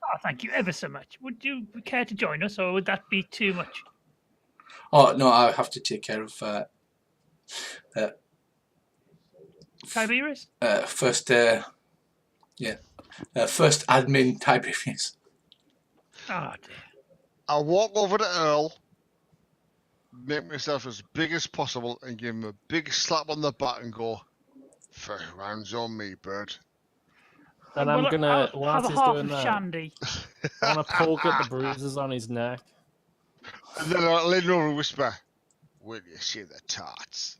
S3: Oh, thank you ever so much. Would you care to join us, or would that be too much?
S2: Oh, no, I have to take care of
S3: Tiberius?
S2: first admin Tiberius.
S3: Oh, dear.
S4: I'll walk over to Earl, make myself as big as possible, and give him a big slap on the back and go, "First round's on me, bird."
S1: Then
S3: Well,
S1: I'm gonna,
S3: I'll
S1: whilst
S3: have a
S1: he's
S3: half
S1: doing
S3: of
S1: that,
S3: shandy.
S1: I'm gonna poke at the bruises on his neck.
S4: And then I'll lean over and whisper, "Will you see the tarts?"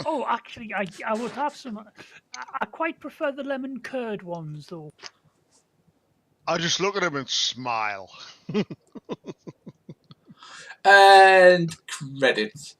S3: Oh, actually, I would have some. I quite prefer the lemon curd ones, though.
S4: I just look at him and smile.
S2: And credits.